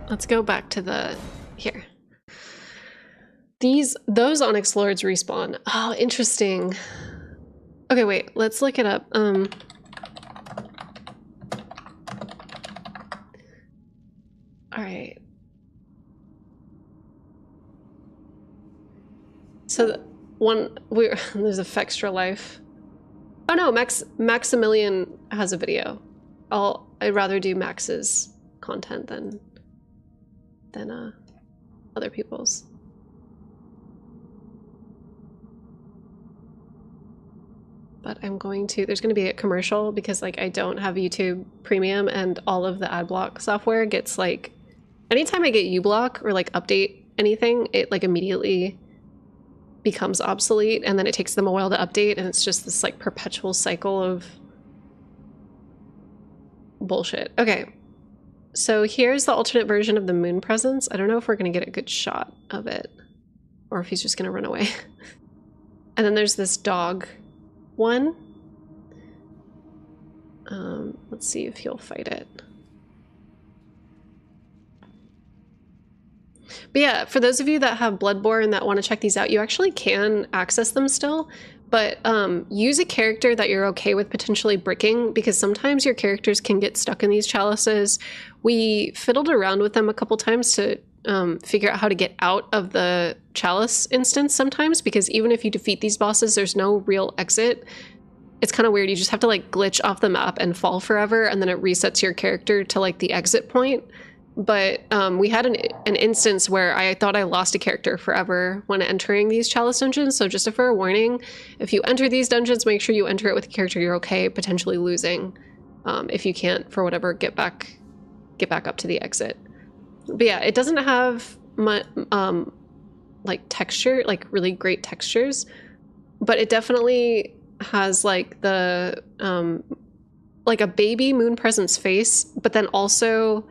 A: Let's go back to the... Here. Those Onyx Lords respawn. Oh, interesting. Okay, wait, let's look it up. Alright. So, there's a Fextra Life. Oh no, Maximilian has a video. I'd rather do Max's content than other people's. But I'm going to, there's going to be a commercial because like I don't have YouTube Premium and all of the ad block software gets like, anytime I get uBlock or like update anything, it like immediately becomes obsolete and then it takes them a while to update and it's just this like perpetual cycle of bullshit. Okay. So here's the alternate version of the moon presence. I don't know if we're going to get a good shot of it or if he's just going to run away. And then there's this dog one. Let's see if he'll fight it. But yeah, for those of you that have Bloodborne that want to check these out, you actually can access them still. But use a character that you're okay with potentially bricking, because sometimes your characters can get stuck in these chalices. We fiddled around with them a couple times to figure out how to get out of the chalice instance sometimes, because even if you defeat these bosses, there's no real exit. It's kind of weird. You just have to like glitch off the map and fall forever, and then it resets your character to like the exit point. But we had an instance where I thought I lost a character forever when entering these chalice dungeons. So just a fair warning, if you enter these dungeons, make sure you enter it with a character you're okay potentially losing. If you can't, for whatever, get back up to the exit. But yeah, it doesn't have much like texture, like really great textures, but it definitely has like the like a baby moon presence face, but then also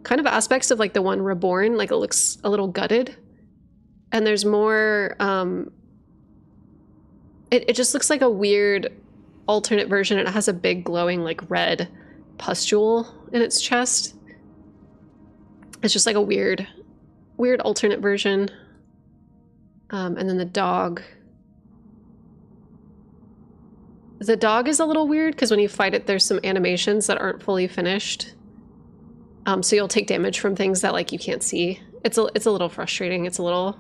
A: kind of aspects of like the one Reborn, like it looks a little gutted. And there's more, it just looks like a weird alternate version. It has a big glowing like red pustule in its chest. It's just like a weird alternate version. And then the dog. The dog is a little weird because when you fight it, there's some animations that aren't fully finished. So you'll take damage from things that like you can't see. It's a little frustrating. It's a little,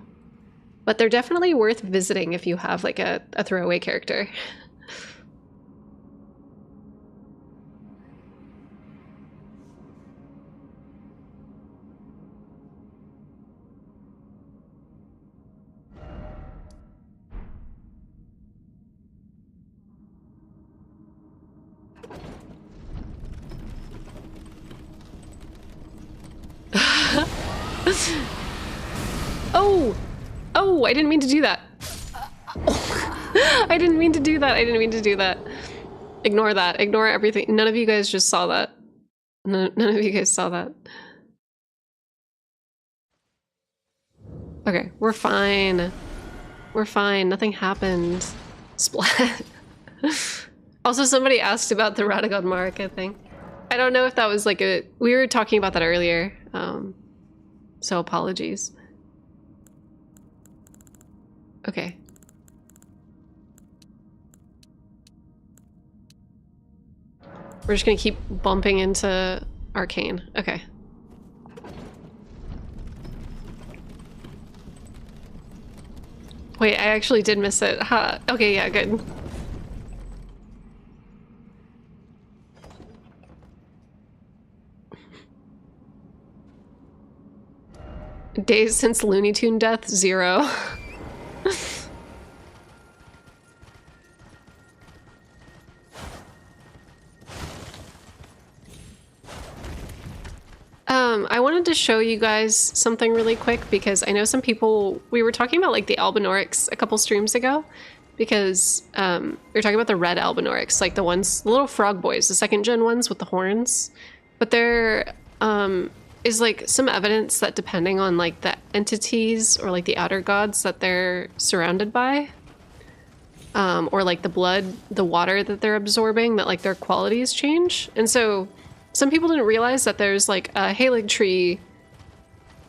A: but they're definitely worth visiting if you have like a throwaway character. Oh, I didn't mean to do that. I didn't mean to do that. I didn't mean to do that. Ignore that. Ignore everything. None of you guys just saw that. None of you guys saw that. Okay, we're fine. We're fine. Nothing happened. Splat. Also, somebody asked about the Radagon mark, I think. I don't know if that was like a... We were talking about that earlier. So apologies. Okay. We're just gonna keep bumping into Arcane. Okay. Wait, I actually did miss it. Huh. Okay, yeah, good. Days since Looney Tune death, 0. I wanted to show you guys something really quick because I know some people, we were talking about like the Albinaurics a couple streams ago because we were talking about the red Albinaurics, like the ones, the little frog boys, the second gen ones with the horns. But there is like some evidence that depending on like the entities or like the outer gods that they're surrounded by, or like the blood, the water that they're absorbing, that like their qualities change. And so some people didn't realize that there's like a Halig tree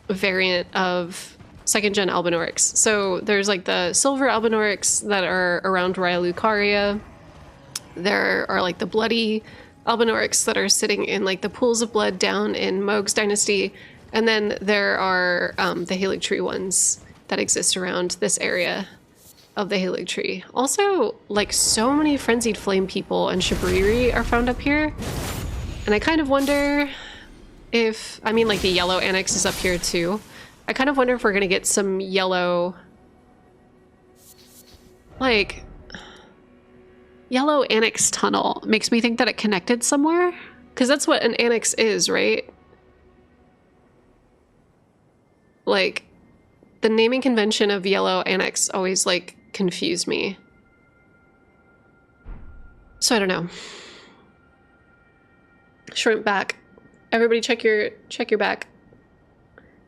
A: variant of second gen Albinaurics. So there's like the silver Albinaurics that are around Raya Lucaria. There are like the bloody Albinaurics that are sitting in like the pools of blood down in Mohg's dynasty. And then there are the Halig tree ones that exist around this area of the Halig tree. Also, like so many frenzied flame people and Shabriri are found up here. And I kind of wonder if, I mean, like the yellow annex is up here too. I kind of wonder if we're gonna get some yellow, like, yellow annex tunnel. Makes me think that it connected somewhere. Because that's what an annex is, right? Like, the naming convention of yellow annex always, like, confused me. So I don't know. Shrimp back. Everybody check your back.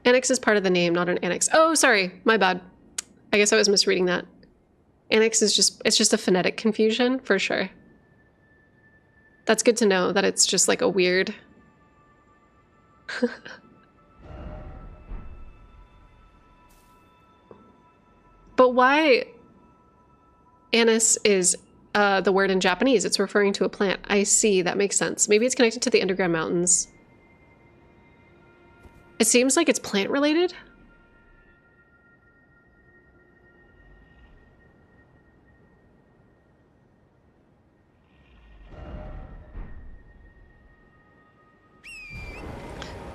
A: Annex is part of the name, not an annex. Oh, sorry. My bad. I guess I was misreading that. Annex is just, it's just a phonetic confusion, for sure. That's good to know that it's just like a weird... But why anise is the word in Japanese? It's referring to a plant. I see, that makes sense. Maybe it's connected to the underground mountains. It seems like it's plant related.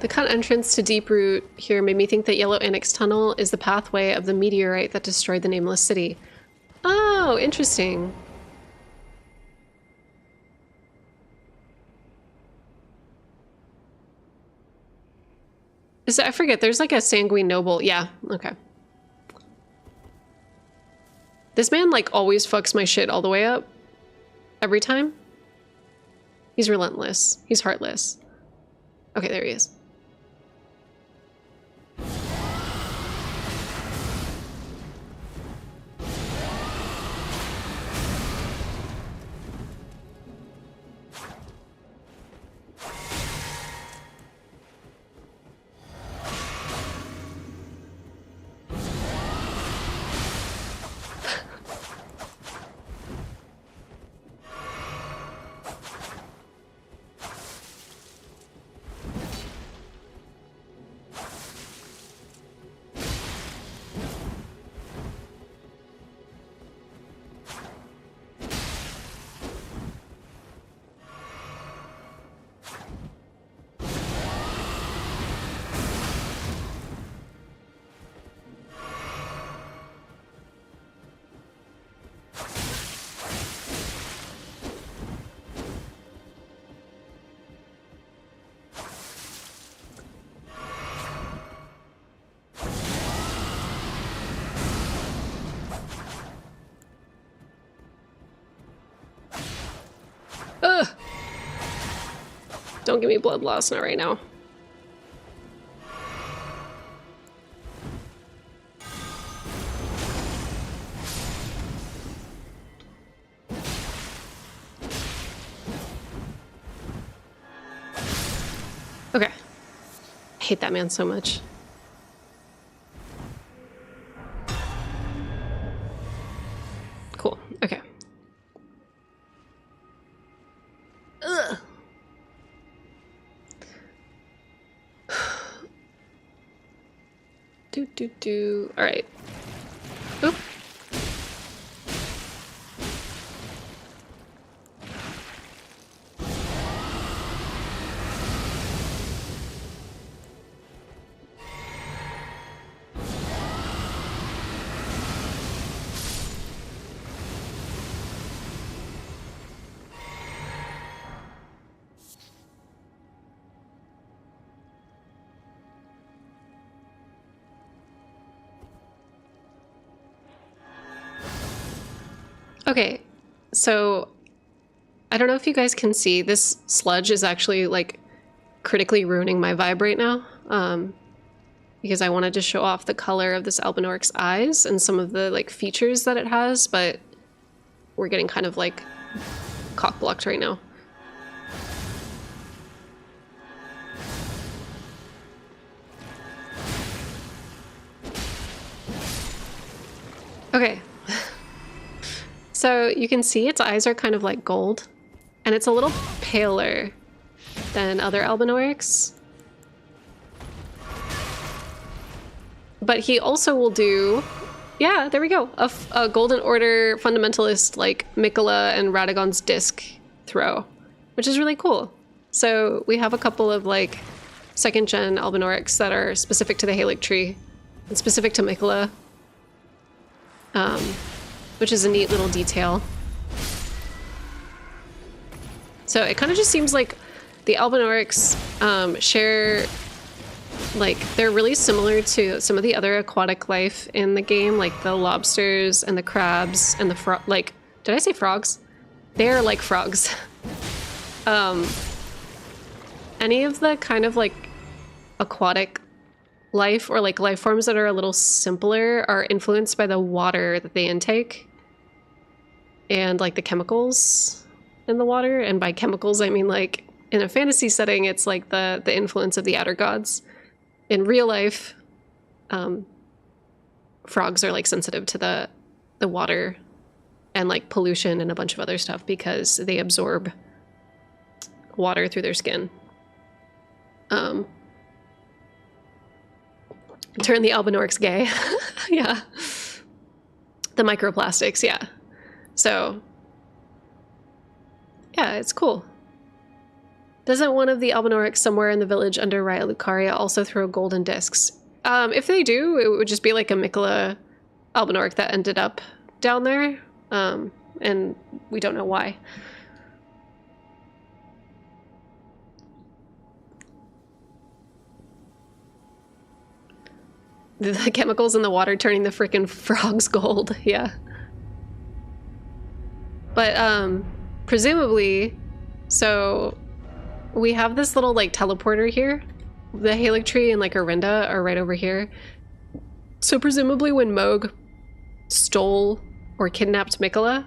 A: The cut entrance to Deep Root here made me think that Yellow Annex Tunnel is the pathway of the meteorite that destroyed the Nameless City. Oh, interesting. Is that, I forget, there's like a Sanguine Noble. Yeah, okay. This man like always fucks my shit all the way up. Every time. He's relentless. He's heartless. Okay, there he is. Ugh. Don't give me blood loss, not right now. Okay. I hate that man so much. Cool. Okay. Ugh. Do. All right. Oop. Okay, so I don't know if you guys can see, this sludge is actually like critically ruining my vibe right now. Because I wanted to show off the color of this Albinoric's eyes and some of the like features that it has, but we're getting kind of like cock-blocked right now. Okay. So you can see its eyes are kind of like gold, and it's a little paler than other Albinorics. But he also will do, yeah, there we go, a Golden Order fundamentalist like Mikola and Radagon's disc throw, which is really cool. So we have a couple of like second gen Albinorics that are specific to the Halic tree and specific to Mikola, which is a neat little detail. So it kind of just seems like the Albinorics share, like, they're really similar to some of the other aquatic life in the game, like the lobsters and the crabs and the like, did I say frogs? They're like frogs. Any of the kind of like aquatic life or like life forms that are a little simpler are influenced by the water that they intake and like the chemicals in the water. And by chemicals, I mean like in a fantasy setting, it's like the influence of the outer gods. In real life, frogs are like sensitive to the water and like pollution and a bunch of other stuff because they absorb water through their skin. Turn the Albinorics gay. Yeah. The microplastics, yeah. So, yeah, it's cool. Doesn't one of the Albinorics somewhere in the village under Raya Lucaria also throw golden discs? If they do, it would just be like a Mikola Albinoric that ended up down there, and we don't know why. The chemicals in the water turning the freaking frogs gold, yeah. But, presumably, so we have this little, like, teleporter here. The Halic tree and, like, Orinda are right over here. So presumably when Moog stole or kidnapped Mikola,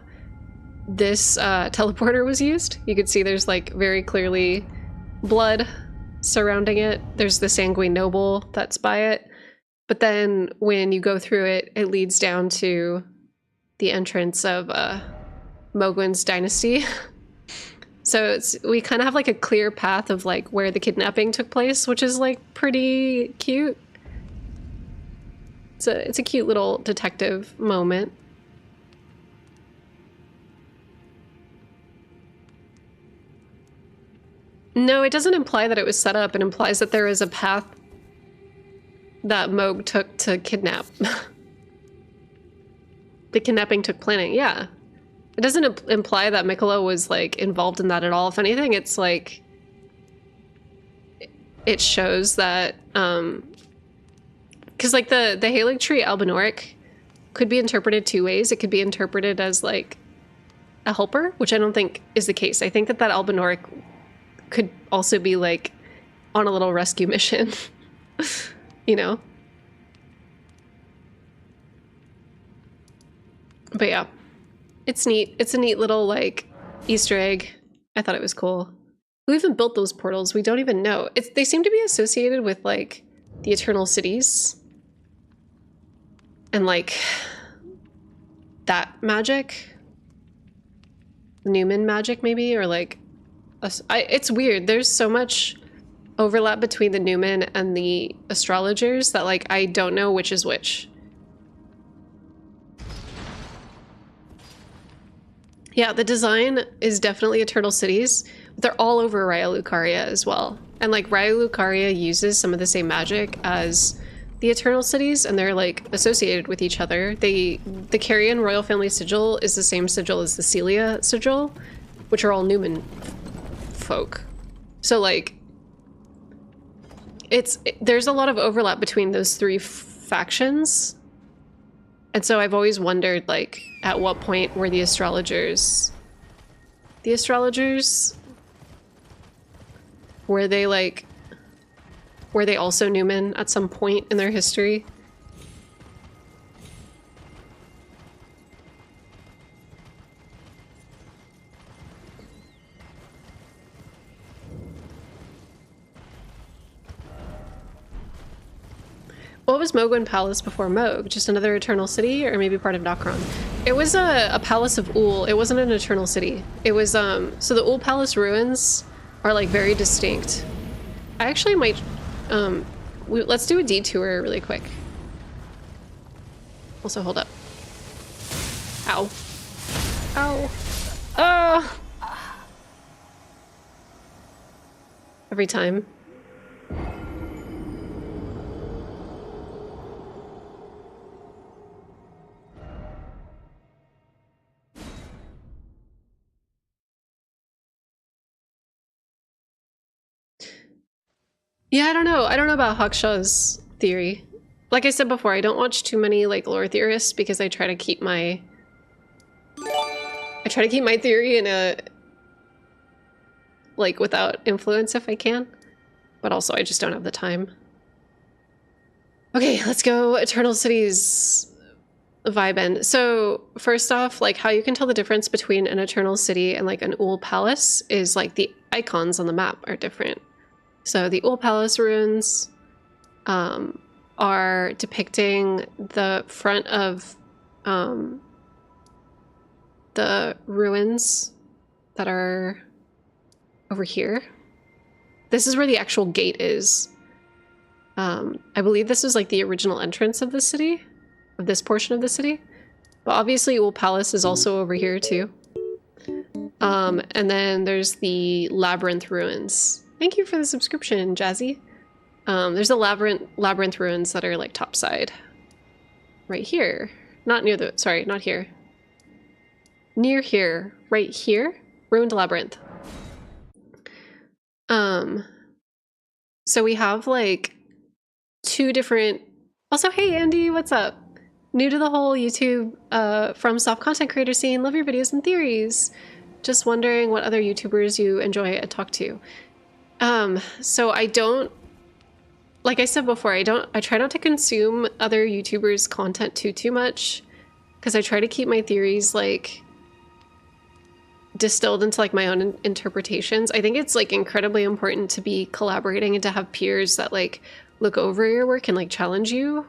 A: this teleporter was used. You could see there's, like, very clearly blood surrounding it. There's the Sanguine Noble that's by it. But then when you go through it, it leads down to the entrance of Mogwin's dynasty. So we kind of have like a clear path of like where the kidnapping took place, which is like pretty cute. It's a cute little detective moment. No, it doesn't imply that it was set up. It implies that there is a path that Moog took to kidnap. The kidnapping took planning, yeah. It doesn't imply that Mikola was like involved in that at all. If anything, it's like it shows that because like the Halic tree Albinoric could be interpreted two ways. It could be interpreted as like a helper, which I don't think is the case. I think that Albinoric could also be like on a little rescue mission. You know? But yeah, it's neat. It's a neat little like Easter egg. I thought it was cool. Who even built those portals? We don't even know. They seem to be associated with like the Eternal Cities and like that magic, Newman magic maybe, or like it's weird. There's so much overlap between the Newman and the astrologers that like I don't know which is which. Yeah, the design is definitely Eternal Cities, but they're all over Raya Lucaria as well. And like Raya Lucaria uses some of the same magic as the Eternal Cities, and they're like associated with each other. The Carrion Royal Family Sigil is the same sigil as the Celia Sigil, which are all Newman folk. So like there's a lot of overlap between those three factions, And so I've always wondered, like, at what point were the astrologers... The astrologers? Were they, like... Were they also Newman at some point in their history? What was Mogwin Palace before Moog? Just another eternal city, or maybe part of Nokron? It was a palace of Ul. It wasn't an eternal city. It was, so the Ul Palace ruins are, like, very distinct. I actually might, let's do a detour really quick. Also, hold up. Ow. Ow. Oh! Every time. Yeah, I don't know. I don't know about Hawkshaw's theory. Like I said before, I don't watch too many like lore theorists because I try to keep my theory in a like without influence if I can. But also I just don't have the time. Okay, let's go Eternal Cities vibe in. So first off, like how you can tell the difference between an Eternal City and like an Ul Palace is like the icons on the map are different. So the Ul Palace ruins are depicting the front of the ruins that are over here. This is where the actual gate is. I believe this is like the original entrance of the city, of this portion of the city. But obviously Ul Palace is also over here too. And then there's the Labyrinth ruins. Thank you for the subscription, Jazzy. There's a labyrinth ruins that are like topside. Right here. Not near the, sorry, not here. Near here. Right here. Ruined labyrinth. So we have like two different, also, hey Andy, what's up? New to the whole YouTube from soft content creator scene. Love your videos and theories. Just wondering what other YouTubers you enjoy and talk to. So I don't, like I said before, I try not to consume other YouTubers' content too much, because I try to keep my theories like distilled into like my own interpretations. I think it's like incredibly important to be collaborating and to have peers that like look over your work and like challenge you,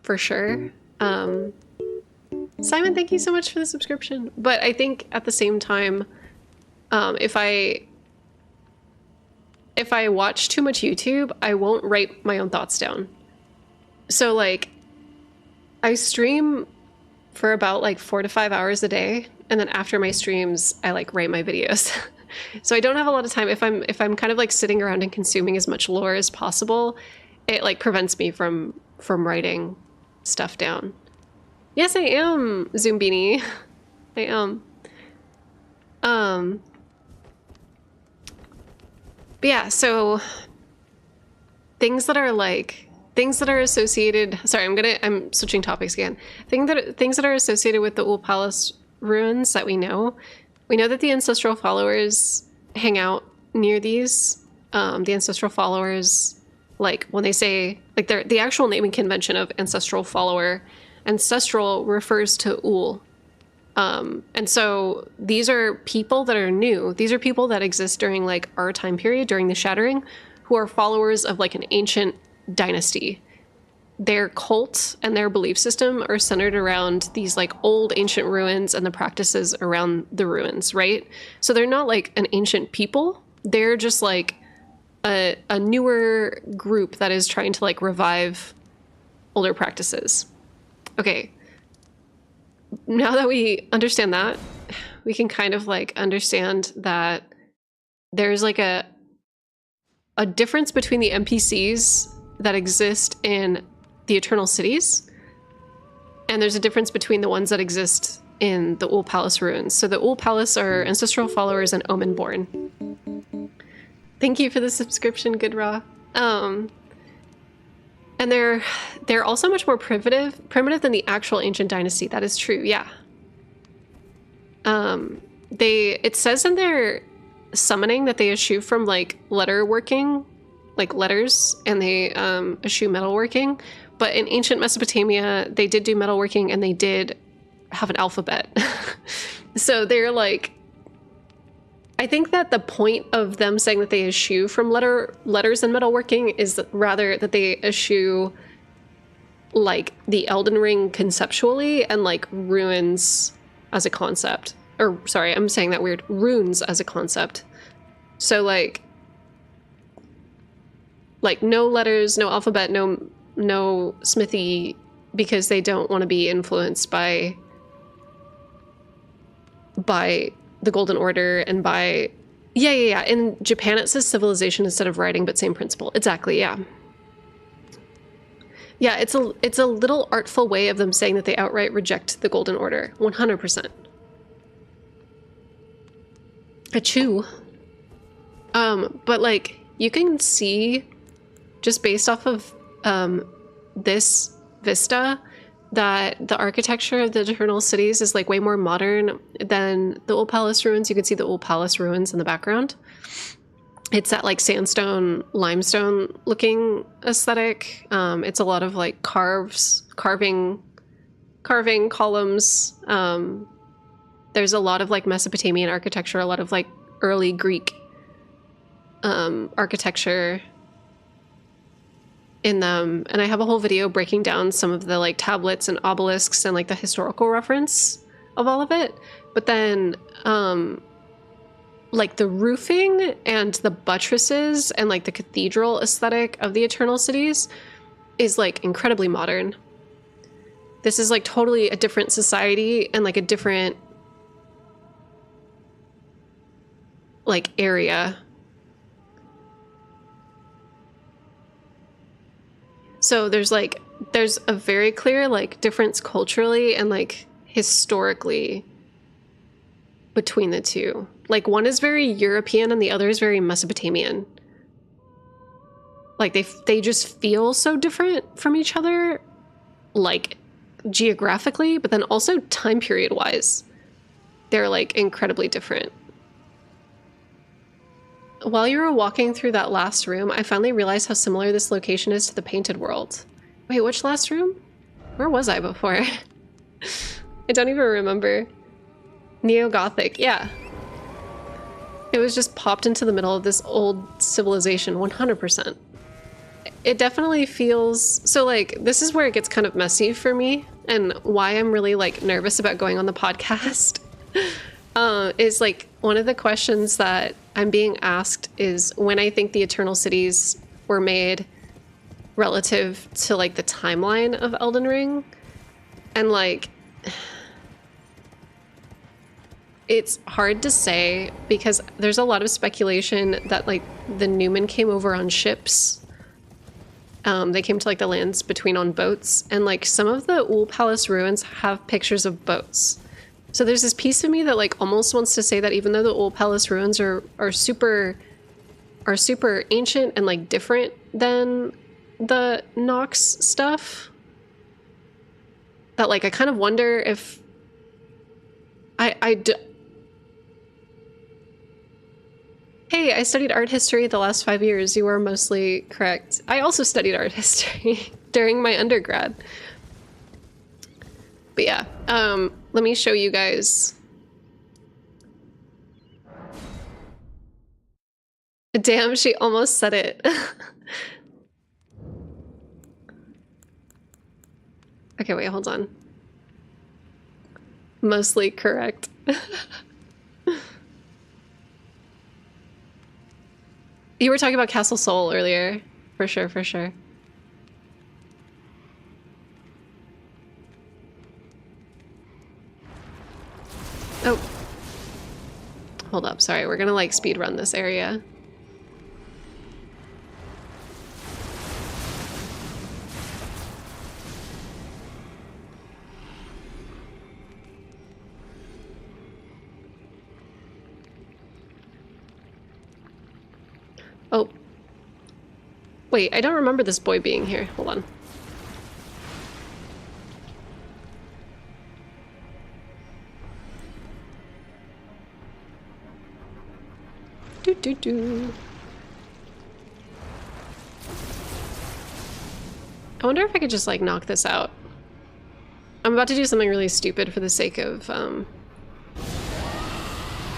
A: for sure. Simon, thank you so much for the subscription. But I think at the same time, if I watch too much YouTube, I won't write my own thoughts down. So like, I stream for about like 4 to 5 hours a day, and then after my streams, I like write my videos. So I don't have a lot of time. If I'm kind of like sitting around and consuming as much lore as possible, it like prevents me from writing stuff down. Yes, I am, Zoombini. I am. But yeah, so things that are associated, sorry, I'm switching topics again. Things that are associated with the Ul Palace ruins that we know that the ancestral followers hang out near these. The ancestral followers, like when they say, like the actual naming convention of ancestral follower, ancestral refers to Ul. And so these are people that are new. These are people that exist during like our time period, during the Shattering, who are followers of like an ancient dynasty. Their cult and their belief system are centered around these like old ancient ruins and the practices around the ruins, right? So they're not like an ancient people. They're just like a newer group that is trying to like revive older practices. Okay. Now that we understand that, we can kind of like understand that there's like a difference between the NPCs that exist in the Eternal Cities, and there's a difference between the ones that exist in the Ul Palace ruins. So the Ul Palace are ancestral followers and Omenborn. Thank you for the subscription, Good Raw. And And they're also much more primitive than the actual ancient dynasty. That is true, yeah. It says in their summoning that they eschew from like letter working, like letters, and they eschew metalworking. But in ancient Mesopotamia, they did do metalworking and they did have an alphabet. So they're like, I think that the point of them saying that they eschew from letters and metalworking is rather that they eschew like the Elden Ring conceptually and like runes as a concept. Or sorry, I'm saying that weird. Runes as a concept. So like no letters, no alphabet, no smithy, because they don't want to be influenced by the Golden Order and by yeah. In Japan it says civilization instead of writing, but same principle. Exactly, yeah. Yeah, it's a little artful way of them saying that they outright reject the Golden Order. 100%. Achoo. But like you can see just based off of this vista that the architecture of the Eternal Cities is like way more modern than the Old Palace ruins. You can see the Old Palace ruins in the background. It's that like sandstone, limestone looking aesthetic. It's a lot of like carving columns. There's a lot of like Mesopotamian architecture, a lot of like early Greek architecture in them. And I have a whole video breaking down some of the like tablets and obelisks and like the historical reference of all of it. But then like the roofing and the buttresses and like the cathedral aesthetic of the Eternal Cities is like incredibly modern. This is like totally a different society and like a different like area. So there's a very clear like difference culturally and like historically between the two. Like one is very European and the other is very Mesopotamian. Like they just feel so different from each other, like geographically, but then also time period wise. They're like incredibly different. While you were walking through that last room, I finally realized how similar this location is to the Painted World. Wait, which last room? Where was I before? I don't even remember. Neo-Gothic, yeah. It was just popped into the middle of this old civilization, 100%. It definitely feels... So, like, this is where it gets kind of messy for me, and why I'm really, like, nervous about going on the podcast. Is, like, one of the questions that I'm being asked is when I think the Eternal Cities were made relative to, like, the timeline of Elden Ring. And, like... It's hard to say because there's a lot of speculation that like the Newman came over on ships. They came to like the lands between on boats, and like some of the Ool Palace ruins have pictures of boats. So there's this piece of me that like almost wants to say that even though the Ool Palace ruins are super ancient and like different than the Nox stuff, that like I kind of wonder if Hey, I studied art history the last 5 years. You were mostly correct. I also studied art history during my undergrad. But yeah, let me show you guys. Damn, she almost said it. Okay, wait, hold on. Mostly correct. You were talking about Castle Sol earlier. For sure, for sure. Oh. Hold up, sorry. We're gonna like speed run this area. Oh. Wait, I don't remember this boy being here. Hold on. Do. I wonder if I could just like knock this out. I'm about to do something really stupid for the sake of for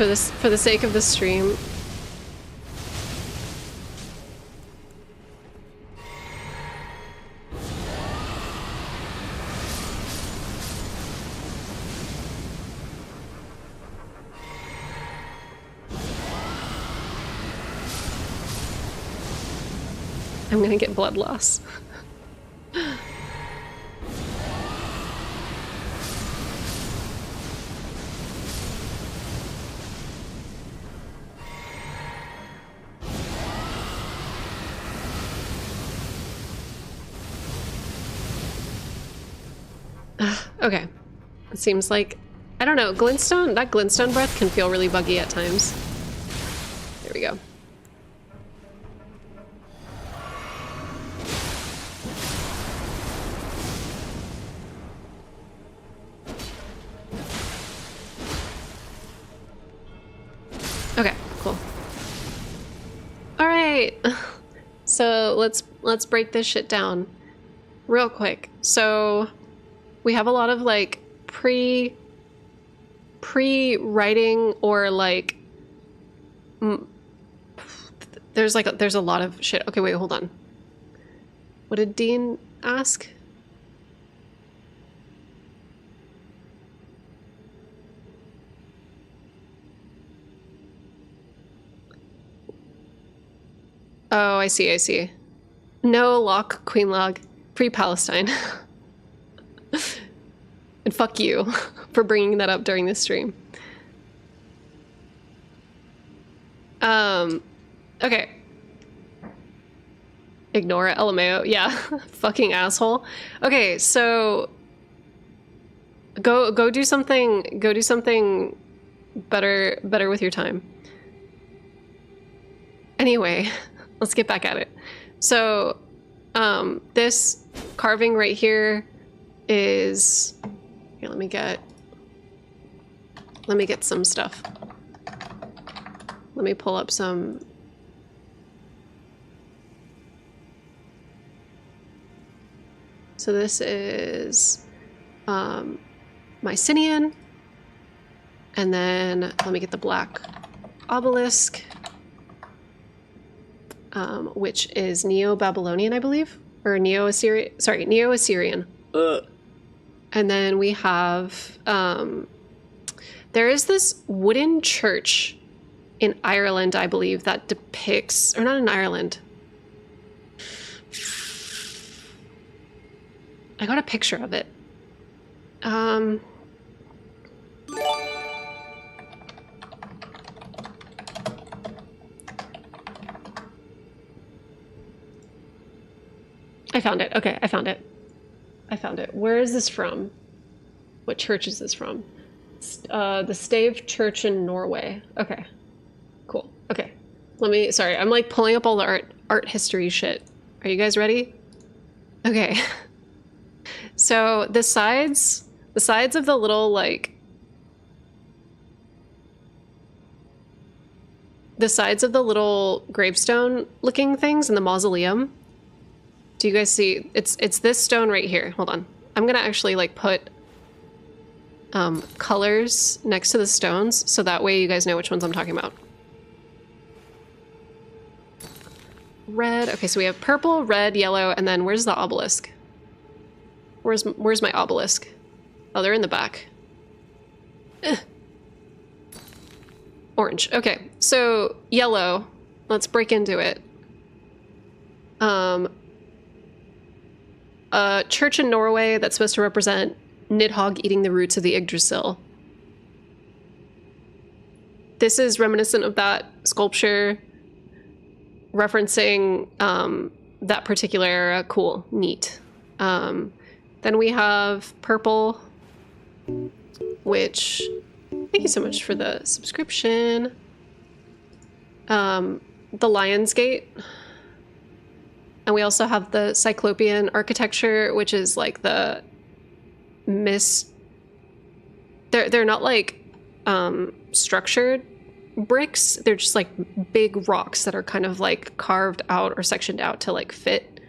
A: the sake of the stream. I'm gonna get blood loss. Okay. It seems like, I don't know, glintstone, that glintstone breath can feel really buggy at times. There we go. Okay, cool. All right. So let's break this shit down real quick. So we have a lot of like pre-writing or like there's a lot of shit. Okay, wait, hold on. What did Dean ask? Oh, I see. No lock, Queen Log, pre-Palestine. And fuck you for bringing that up during this stream. Okay. Ignore it, LMAO. Yeah, fucking asshole. Okay, so go do something. Go do something better with your time. Anyway, let's get back at it. So, this carving right here is. Here, let me get some stuff. Let me pull up some. So this is Mycenian, and then let me get the black obelisk, which is Neo-Babylonian, I believe, or Neo-Assyrian. Sorry, Neo-Assyrian. And then we have there is this wooden church in Ireland, I believe, that depicts, or not in Ireland. I got a picture of it. I found it. Okay, I found it. Where is this from? What church is this from? The Stave Church in Norway. Okay, cool. Okay, sorry, I'm like pulling up all the art history shit. Are you guys ready? Okay. So the sides of the little like gravestone looking things in the mausoleum. Do you guys see? It's this stone right here. Hold on. I'm gonna actually like put colors next to the stones so that way you guys know which ones I'm talking about. Red. Okay, so we have purple, red, yellow, and then where's the obelisk? Where's my obelisk? Oh, they're in the back. Orange. Okay, so yellow. Let's break into it. A church in Norway that's supposed to represent Nidhogg eating the roots of the Yggdrasil. This is reminiscent of that sculpture, referencing that particular era. Cool, neat. Then we have purple, which, thank you so much for the subscription. The Lion's Gate. And we also have the Cyclopean architecture, which is like the they're not like structured bricks. They're just like big rocks that are kind of like carved out or sectioned out to like fit.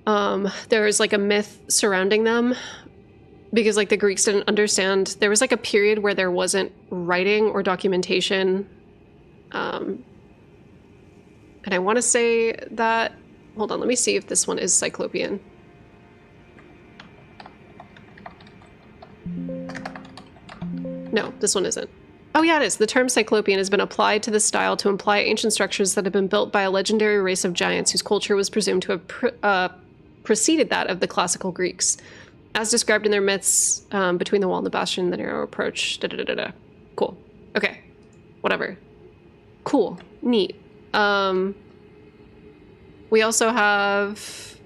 A: There's like a myth surrounding them because like the Greeks didn't understand. There was like a period where there wasn't writing or documentation. And I want to say that, hold on, let me see if this one is Cyclopean. No, this one isn't. Oh yeah, it is. The term Cyclopean has been applied to the style to imply ancient structures that have been built by a legendary race of giants whose culture was presumed to have preceded that of the classical Greeks. As described in their myths, between the wall and the bastion, the narrow approach, da-da-da-da-da. Cool. Okay. Whatever. Cool. Neat. We also have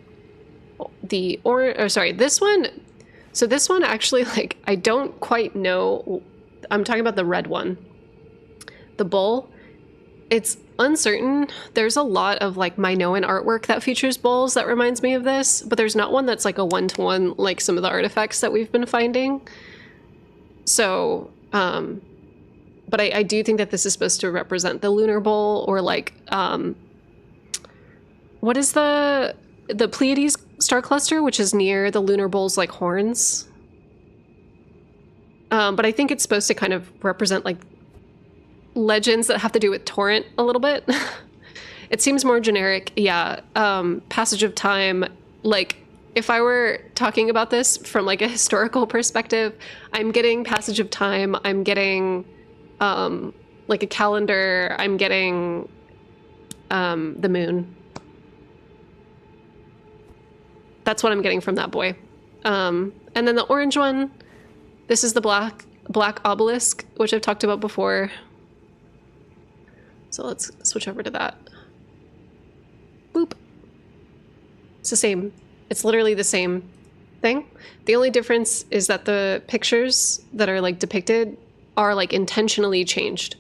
A: the this one. So this one actually, like, I don't quite know. I'm talking about the red one. The bull. It's uncertain. There's a lot of like Minoan artwork that features bulls that reminds me of this, but there's not one that's like a one-to-one like some of the artifacts that we've been finding. So, but I do think that this is supposed to represent the lunar bull, or like, what is the Pleiades star cluster, which is near the lunar bull's like horns. But I think it's supposed to kind of represent like legends that have to do with Torrent a little bit. It seems more generic. Yeah. Passage of time. Like, if I were talking about this from like a historical perspective, I'm getting passage of time. I'm getting like a calendar. I'm getting the moon. That's what I'm getting from that boy. And then the orange one, this is the black obelisk, which I've talked about before. So let's switch over to that. Boop. It's the same. It's literally the same thing. The only difference is that the pictures that are like depicted are like intentionally changed.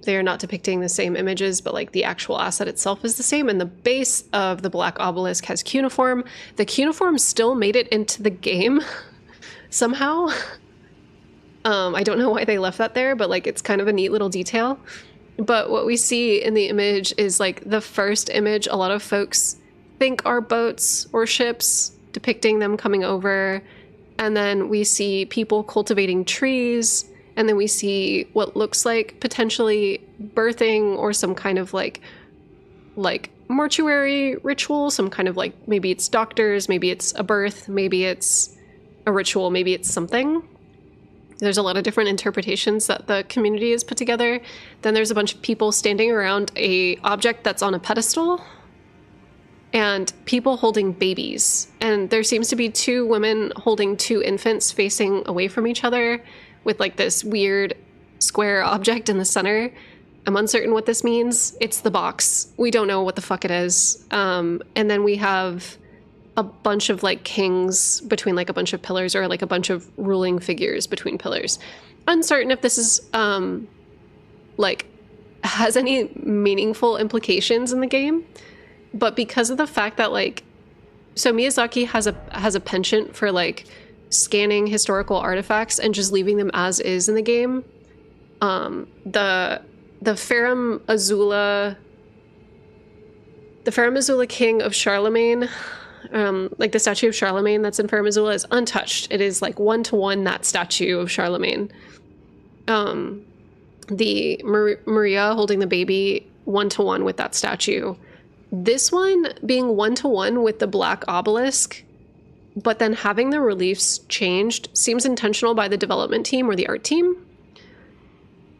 A: They are not depicting the same images, but like the actual asset itself is the same. And the base of the black obelisk has cuneiform. The cuneiform still made it into the game somehow. I don't know why they left that there, but like it's kind of a neat little detail. But what we see in the image is like the first image a lot of folks think are boats or ships, depicting them coming over. And then we see people cultivating trees. And then we see what looks like potentially birthing or some kind of like mortuary ritual, some kind of like, maybe it's doctors, maybe it's a birth, maybe it's a ritual, maybe it's something. There's a lot of different interpretations that the community has put together. Then there's a bunch of people standing around a object that's on a pedestal and people holding babies. And there seems to be two women holding two infants facing away from each other with like this weird square object in the center. I'm uncertain what this means. It's the box. We don't know what the fuck it is. And then we have a bunch of like kings between like a bunch of pillars, or like a bunch of ruling figures between pillars. Uncertain if this is like has any meaningful implications in the game, but because of the fact that like, so Miyazaki has a penchant for like scanning historical artifacts and just leaving them as is in the game. The Ferrum Azula king of Charlemagne, like the statue of Charlemagne that's in Ferrum Azula, is untouched. It is like one-to-one that statue of Charlemagne. The Maria holding the baby, one-to-one with that statue. This one being one-to-one with the black obelisk, but then having the reliefs changed seems intentional by the development team or the art team.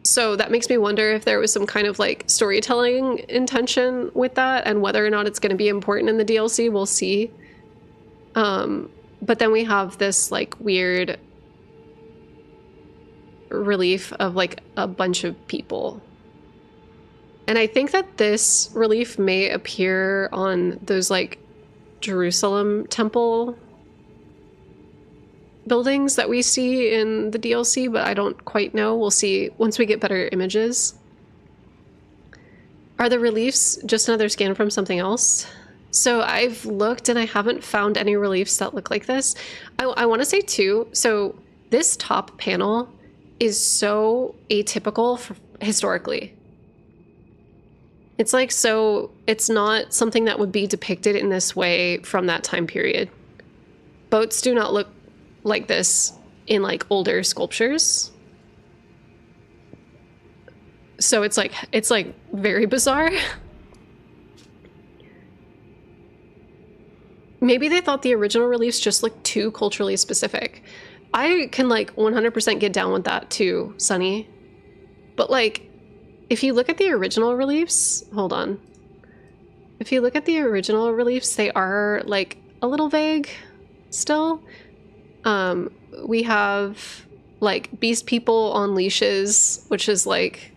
A: So that makes me wonder if there was some kind of like storytelling intention with that, and whether or not it's going to be important in the DLC, we'll see. But then we have this like weird relief of like a bunch of people. And I think that this relief may appear on those like Jerusalem temple buildings that we see in the DLC, but I don't quite know. We'll see once we get better images. Are the reliefs just another scan from something else? So I've looked and I haven't found any reliefs that look like this. I want to say too, so this top panel is so atypical historically. It's like, so it's not something that would be depicted in this way from that time period. Boats do not look like this in like older sculptures. So it's like very bizarre. Maybe they thought the original reliefs just looked too culturally specific. I can like 100% get down with that too, Sunny. But like, if you look at the original reliefs, hold on. If you look at the original reliefs, they are like a little vague still. We have like beast people on leashes, which is like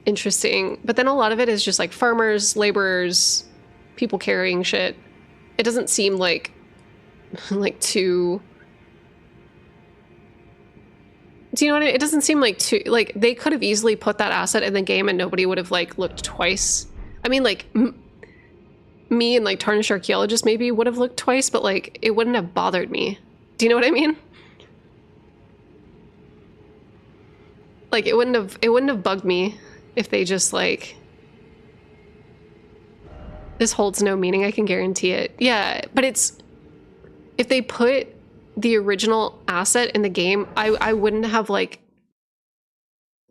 A: interesting. But then a lot of it is just like farmers, laborers, people carrying shit. It doesn't seem like too... Do you know what I mean? It doesn't seem like too... Like, they could have easily put that asset in the game and nobody would have, like, looked twice. I mean, like, me and, like, Tarnished Archaeologist maybe would have looked twice, but, like, it wouldn't have bothered me. Do you know what I mean? Like, it wouldn't have bugged me if they just, like... This holds no meaning, I can guarantee it. Yeah, but it's... If they put the original asset in the game, I wouldn't have, like...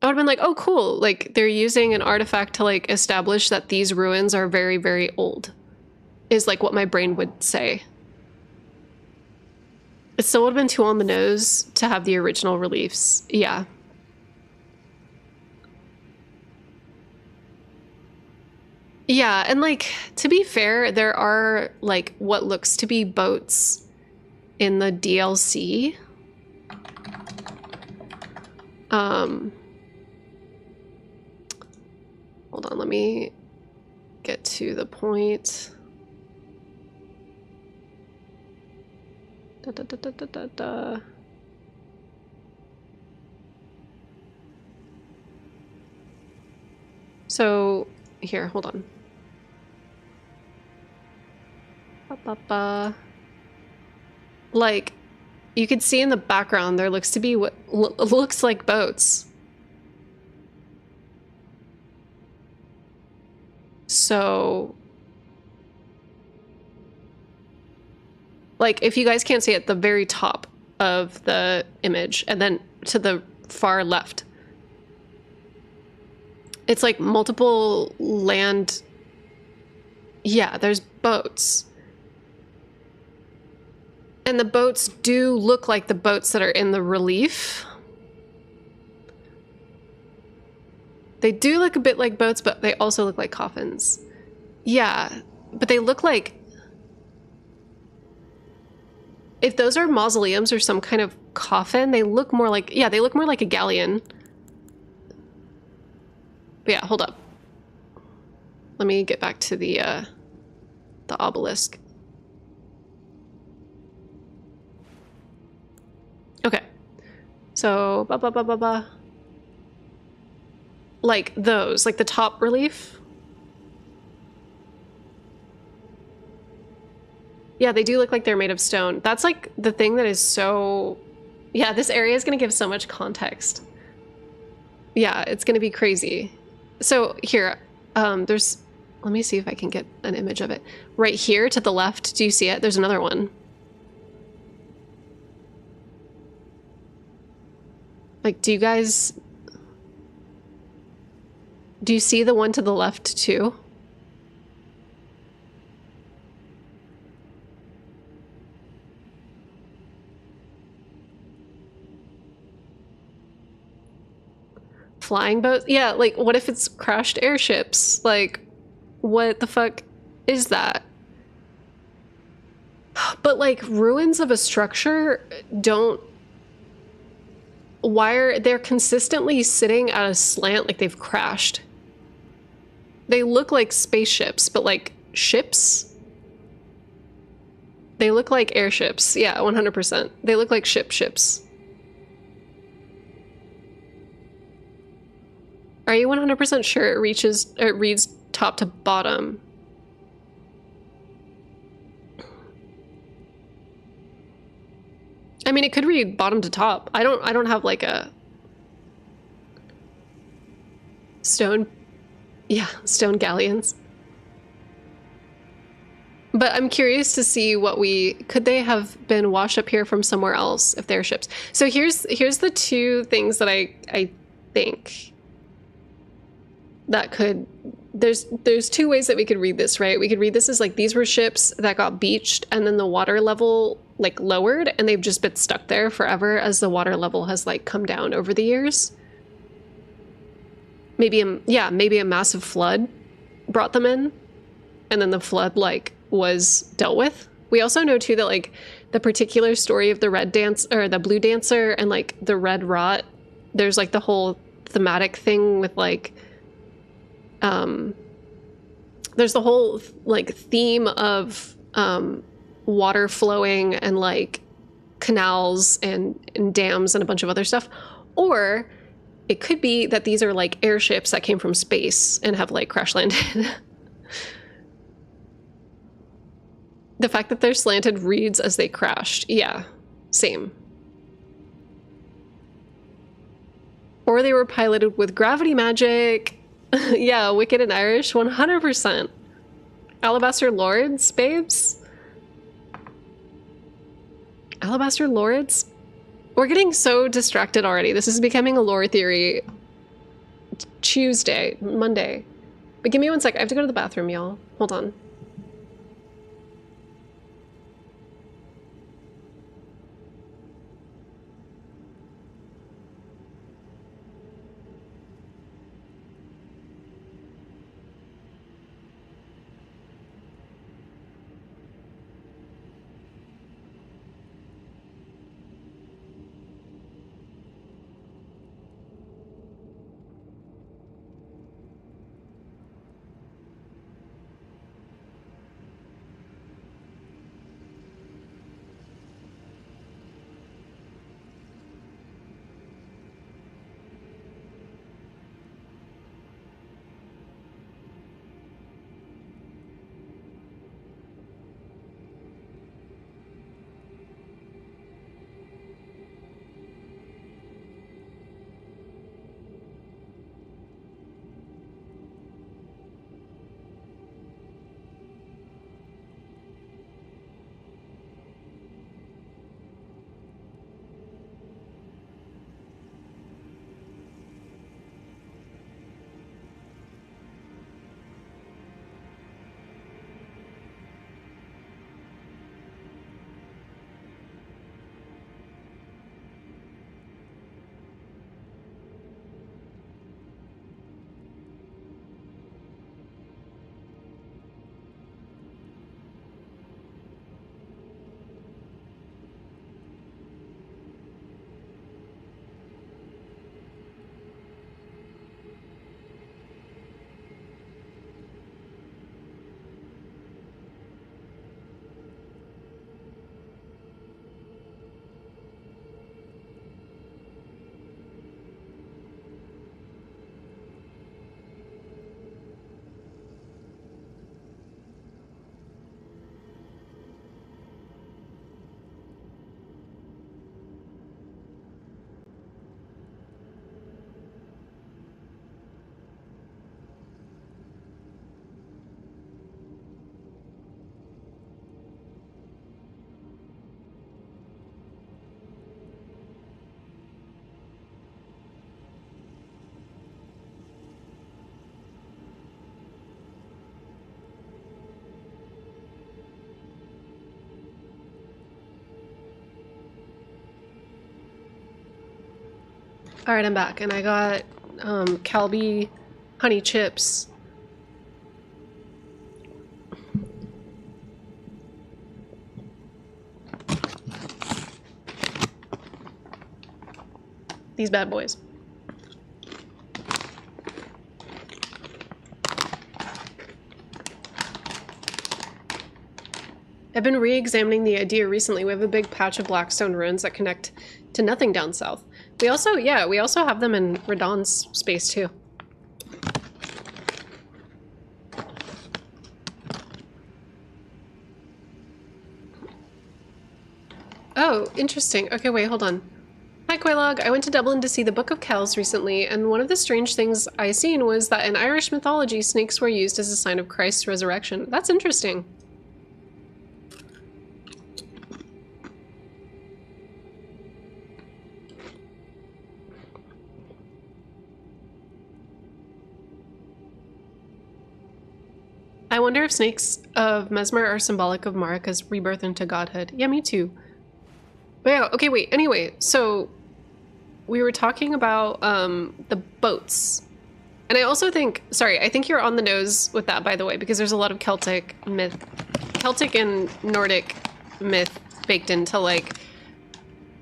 A: I would have been like, oh, cool. Like, they're using an artifact to, like, establish that these ruins are very, very old. Is, like, what my brain would say. It still would have been too on the nose to have the original reliefs. Yeah. Yeah, and like, to be fair, there are like what looks to be boats in the DLC. Hold on, let me get to the point. Da, da, da, da, da, da, da. So, here, hold on. Like, you could see in the background there looks to be what looks like boats. So, like, if you guys can't see it, the very top of the image, and then to the far left, it's like multiple land. Yeah, there's boats. And the boats do look like the boats that are in the relief. They do look a bit like boats, but they also look like coffins. Yeah, but they look like... If those are mausoleums or some kind of coffin, they look more like... Yeah, they look more like a galleon. But yeah, hold up. Let me get back to the obelisk. Okay. So, blah, blah, blah, blah, blah. Like those, like the top relief. Yeah, they do look like they're made of stone. That's like the thing that is so... Yeah, this area is going to give so much context. Yeah, it's going to be crazy. So here, there's... Let me see if I can get an image of it. Right here to the left, do you see it? There's another one. Like, do you guys... Do you see the one to the left too? Flying boats? Yeah, like, what if it's crashed airships? Like, what the fuck is that? But, like, ruins of a structure don't... They're consistently sitting at a slant like they've crashed. They look like spaceships, but, like, ships? They look like airships. Yeah, 100%. They look like ships. Are you 100% sure it reads top to bottom? I mean, it could read bottom to top. I don't have like a stone galleons. But I'm curious to see could they have been washed up here from somewhere else if they're ships. So here's the two things that I think that could, there's two ways that we could read this, right? We could read this as like these were ships that got beached and then the water level like lowered and they've just been stuck there forever as the water level has like come down over the years. Maybe a massive flood brought them in and then the flood like was dealt with. We also know too that like the particular story of the the blue dancer and like the red rot, there's like the whole thematic thing with like there's the whole like theme of water flowing and like canals and dams and a bunch of other stuff. Or it could be that these are like airships that came from space and have like crash landed. The fact that they're slanted reads as they crashed. Yeah, same. Or they were piloted with gravity magic. Yeah, Wicked and Irish, 100%. Alabaster Lords, babes? Alabaster Lords? We're getting so distracted already. This is becoming a lore theory Monday. But give me 1 sec. I have to go to the bathroom, y'all. Hold on. All right, I'm back, and I got Calbee honey chips. These bad boys. I've been re-examining the idea recently. We have a big patch of Blackstone ruins that connect to nothing down south. We also have them in Radon's space too. Oh, interesting. Okay, wait, hold on. Hi, Quaylog. I went to Dublin to see the Book of Kells recently, and one of the strange things I seen was that in Irish mythology, snakes were used as a sign of Christ's resurrection. That's interesting. I wonder if snakes of Mesmer are symbolic of Marika's rebirth into godhood. Yeah, me too. But yeah, okay, wait. Anyway, so we were talking about the boats. And I also think, sorry, I think you're on the nose with that, by the way, because there's a lot of Celtic and Nordic myth baked into like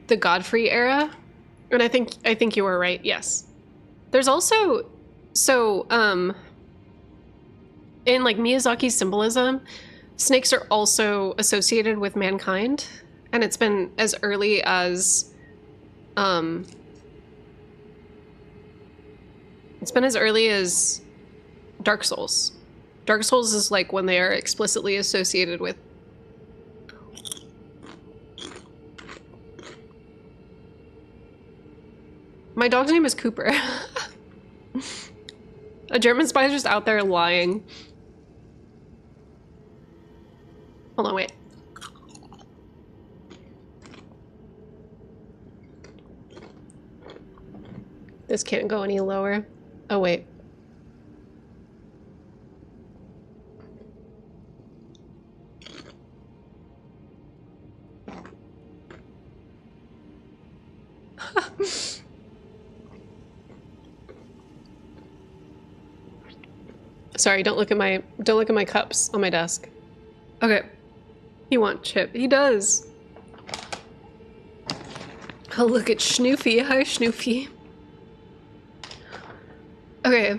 A: the Godfrey era. And I think you were right, yes. There's also, so, in like Miyazaki's symbolism, snakes are also associated with mankind. And it's been as early as, it's been as early as Dark Souls. Dark Souls is like when they are explicitly associated with. My dog's name is Cooper. A German spy's just out there lying. Hold on, wait. This can't go any lower. Oh, wait. Sorry, don't look at my cups on my desk. Okay. You want Chip. He does. Oh, look at Schnoofy. Hi, Schnoofy. Okay.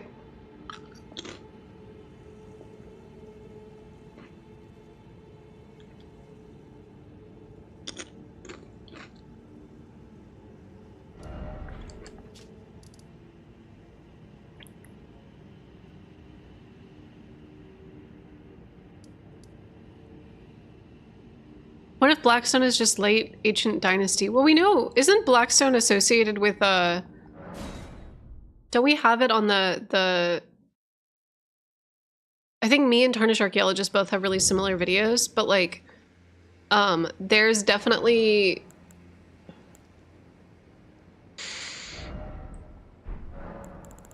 A: What if Blackstone is just late ancient dynasty? Well, we know, isn't Blackstone associated with don't we have it on the I think me and Tarnished Archaeologist both have really similar videos, but like there's definitely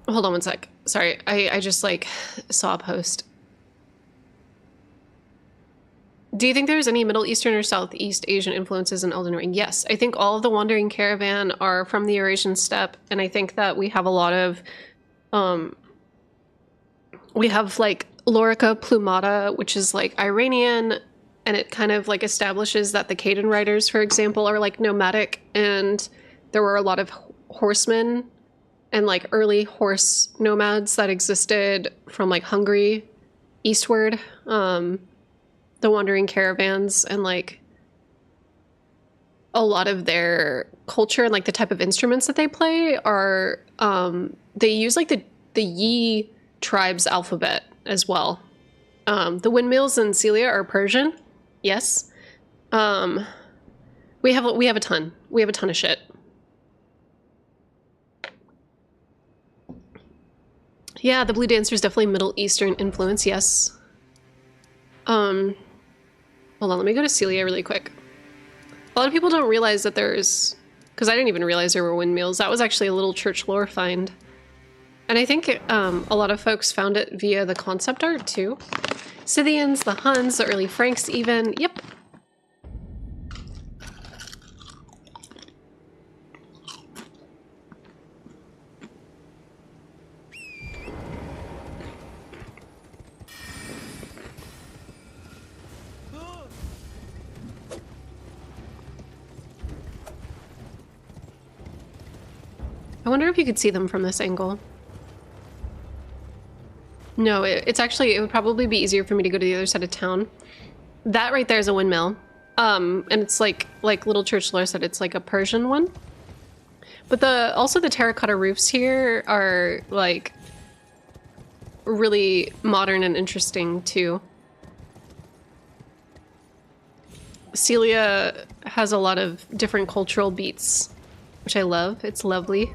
A: hold on one sec. Sorry, I just like saw a post. Do you think there's any Middle Eastern or Southeast Asian influences in Elden Ring? Yes, I think all of the Wandering Caravan are from the Eurasian Steppe, and I think that we have a lot of, we have like Lorica Plumata, which is like Iranian, and it kind of like establishes that the Khaden riders, for example, are like nomadic, and there were a lot of horsemen and like early horse nomads that existed from like Hungary eastward. The Wandering Caravans and like a lot of their culture and like the type of instruments that they play are they use like the Yi tribe's alphabet as well. The windmills in Celia are Persian. Yes. We have a ton. We have a ton of shit. Yeah, the Blue Dancer is definitely Middle Eastern influence, yes. Hold on, let me go to Celia really quick. A lot of people don't realize that there's... Because I didn't even realize there were windmills. That was actually a little church lore find. And I think a lot of folks found it via the concept art, too. Scythians, the Huns, the early Franks even. Yep. I wonder if you could see them from this angle. No, it's actually, it would probably be easier for me to go to the other side of town. That right there is a windmill. And it's like Little Church Lore said, it's like a Persian one. But also the terracotta roofs here are like really modern and interesting too. Celia has a lot of different cultural beats, which I love. It's lovely.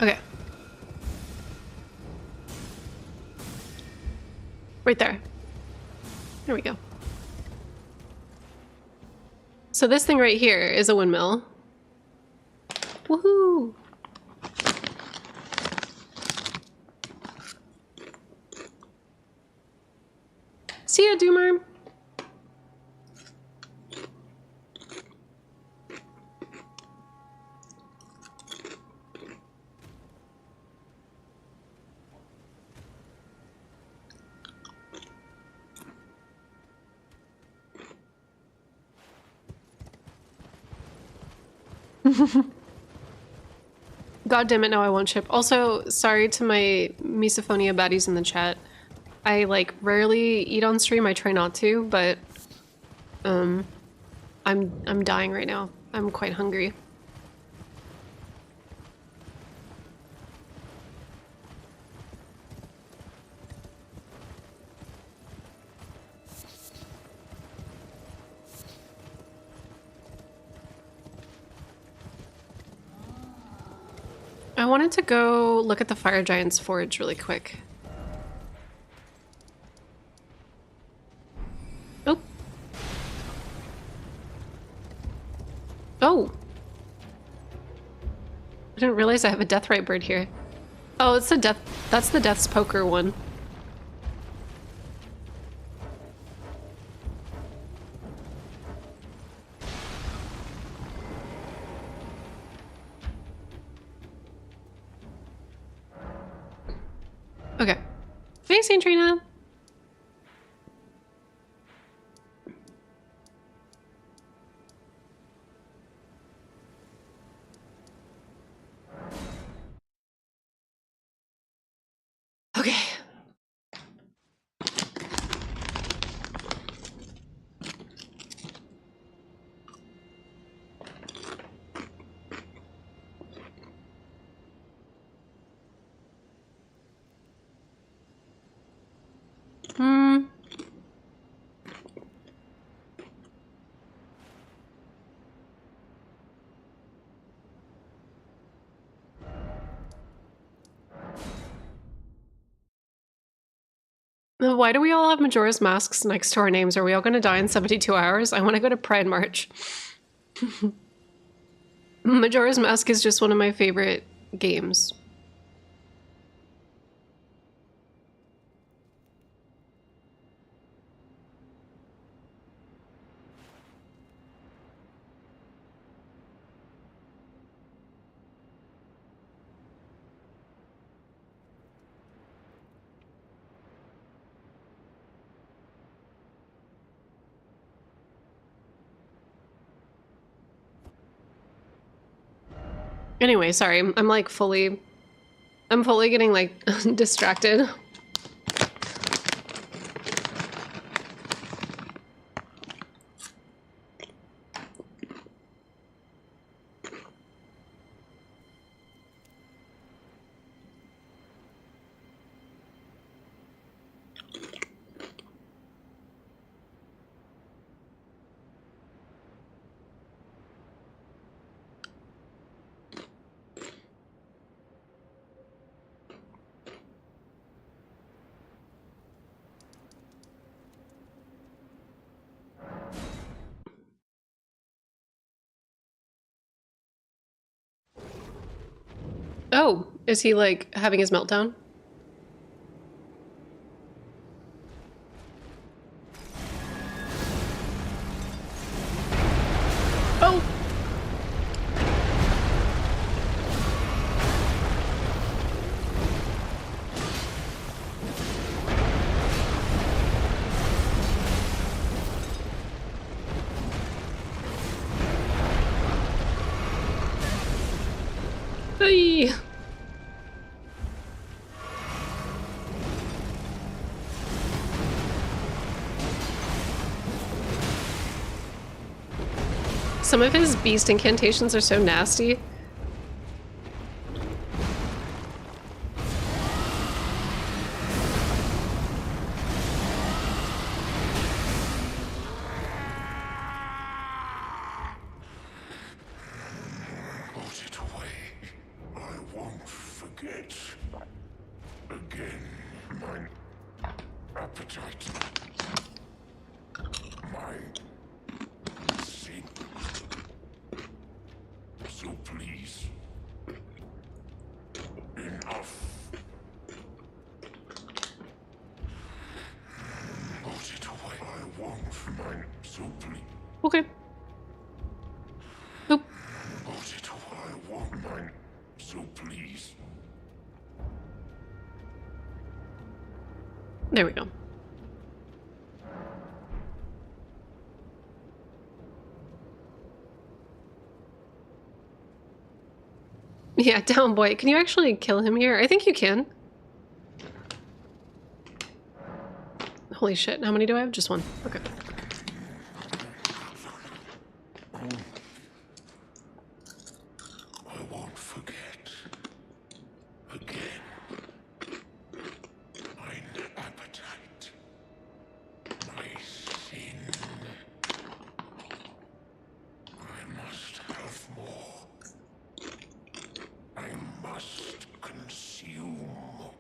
A: Okay. Right there. There we go. So this thing right here is a windmill. Woohoo! See ya, Doomer! God damn it, no, I won't ship. Also, sorry to my misophonia baddies in the chat. I, like, rarely eat on stream. I try not to, but, I'm dying right now. I'm quite hungry. I wanted to go look at the Fire Giant's Forge really quick. Oh. Oh. I didn't realize I have a Deathrite bird here. Oh, it's the death. That's the Death's Poker one. Okay. Hey, Saint Trina. Okay. Hmm. Why do we all have Majora's Masks next to our names? Are we all going to die in 72 hours? I want to go to Pride March. Majora's Mask is just one of my favorite games. Anyway, sorry. I'm like fully getting like distracted. Oh, is he like having his meltdown? Oh! Hey! Some of his beast incantations are so nasty.
C: forget again my appetite. My sin. So please. Enough. Put it away. I won't mind. So please.
B: Okay. Nope.
C: Put it away. I won't mind. So please.
B: There we go. Yeah, down boy. Can you actually kill him here? I think you can. Holy shit, how many do I have? Just one. Okay.
C: I won't forget again mine appetite, my sin. I must have more. I must consume more.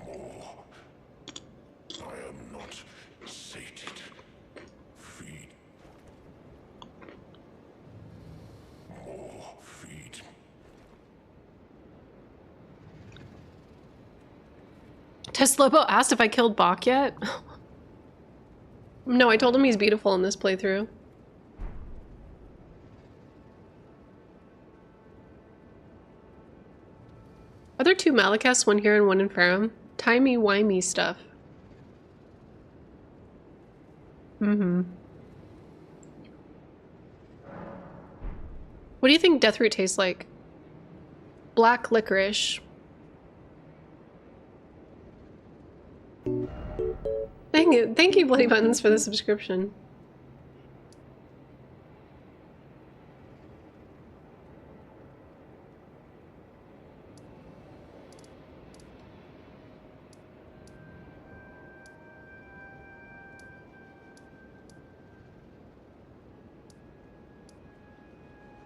C: More. I am not sated. Feed. More. Feed.
B: Teslobo asked if I killed Bach yet. No, I told him he's beautiful in this playthrough. Are there two Malakas, one here and one in Farum? Timey-wimey stuff. Mm-hmm. What do you think Deathroot tastes like? Black licorice. Thank you, Bloody Buttons, for the subscription.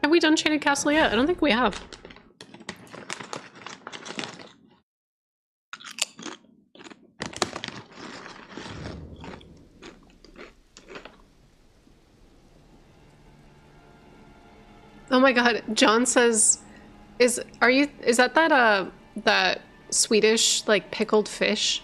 B: Have we done Shaded Castle yet? I don't think we have. Oh my god, John says, is that Swedish, like, pickled fish?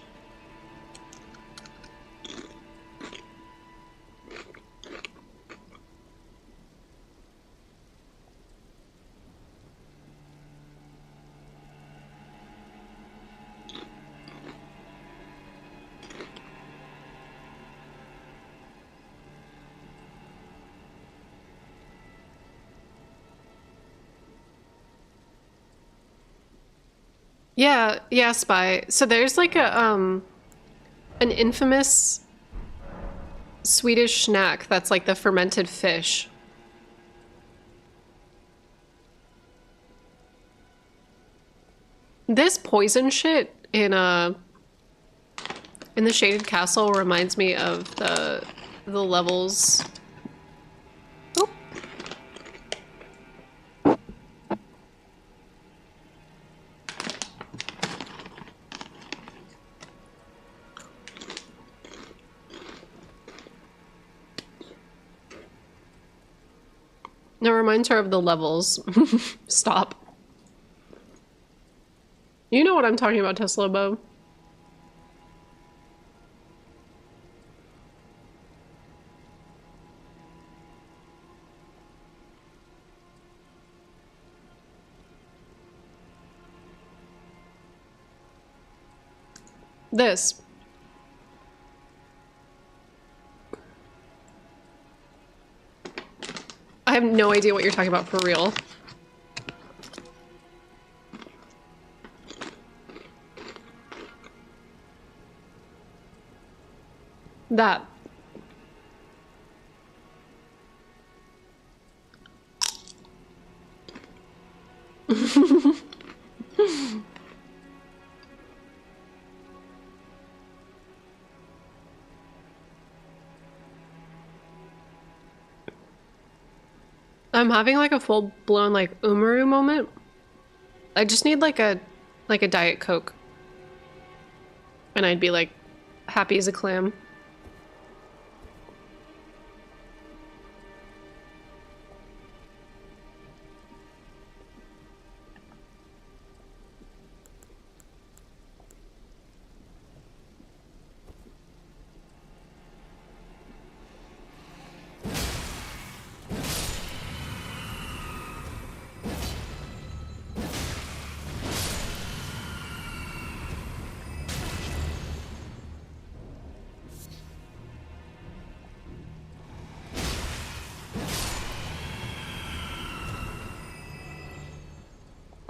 B: Yeah, Spy. So there's like an infamous Swedish snack that's like the fermented fish. This poison shit in the Shaded Castle reminds me of the levels. Oh. No, it reminds her of the levels. Stop. You know what I'm talking about, Tesla Bo. This. I have no idea what you're talking about for real. That. I'm having like a full-blown like Umaru moment. I just need like a Diet Coke. And I'd be like happy as a clam.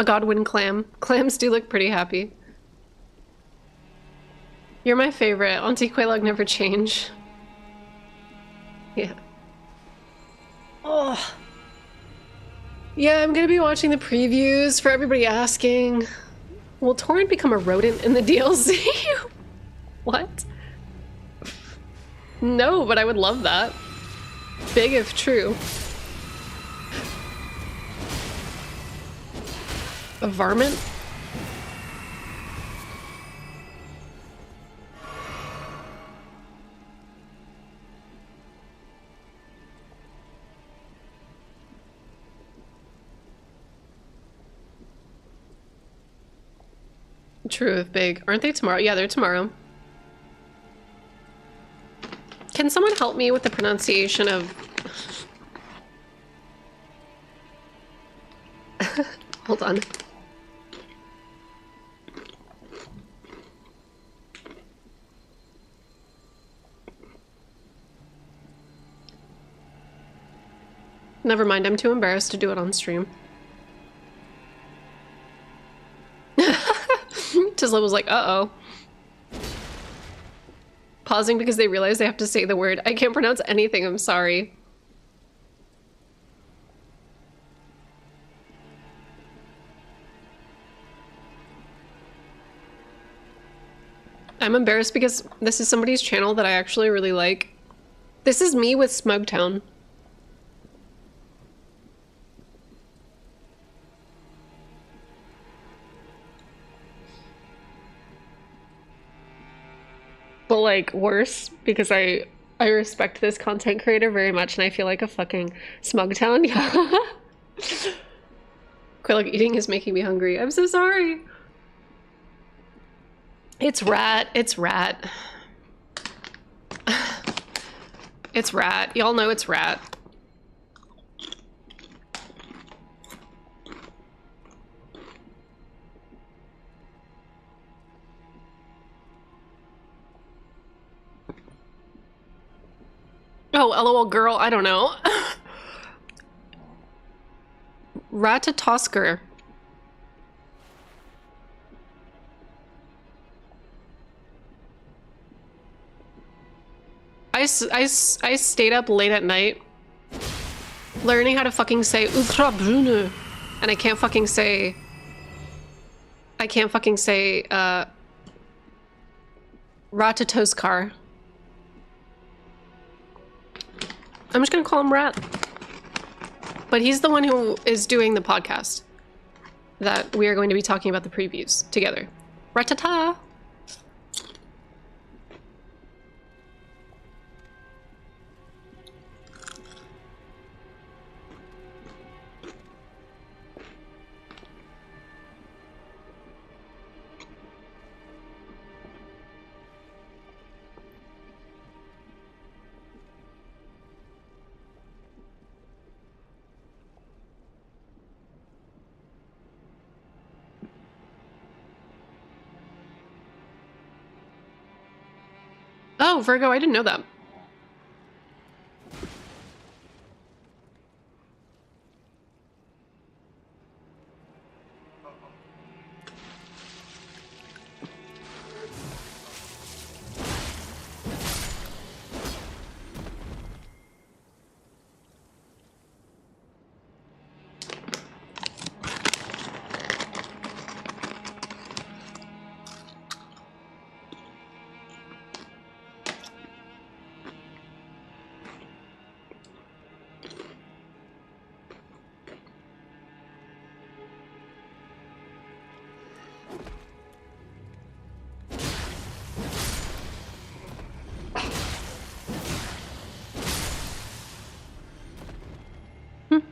B: A Godwin clam. Clams do look pretty happy. You're my favorite. Auntie Quaylog never change. Yeah. Oh. Yeah, I'm gonna be watching the previews for everybody asking. Will Torrent become a rodent in the DLC? What? No, but I would love that. Big if true. A varmint? True if big. Aren't they tomorrow? Yeah, they're tomorrow. Can someone help me with the pronunciation of... Hold on. Never mind, I'm too embarrassed to do it on stream. Tisla was like, uh-oh. Pausing because they realize they have to say the word. I can't pronounce anything, I'm sorry. I'm embarrassed because this is somebody's channel that I actually really like. This is me with Smugtown. But like worse because I respect this content creator very much and I feel like a fucking Smugtown. Yeah. Quite like eating is making me hungry. I'm so sorry. It's rat. It's rat. It's rat. Y'all know it's rat. Oh, LOL girl, I don't know. Ratatosker. I stayed up late at night learning how to fucking say Ultra Brune. And I can't fucking say Ratatoskar. I'm just gonna call him Rat. But he's the one who is doing the podcast that we are going to be talking about the previews together. Ratata! Oh, Virgo, I didn't know that.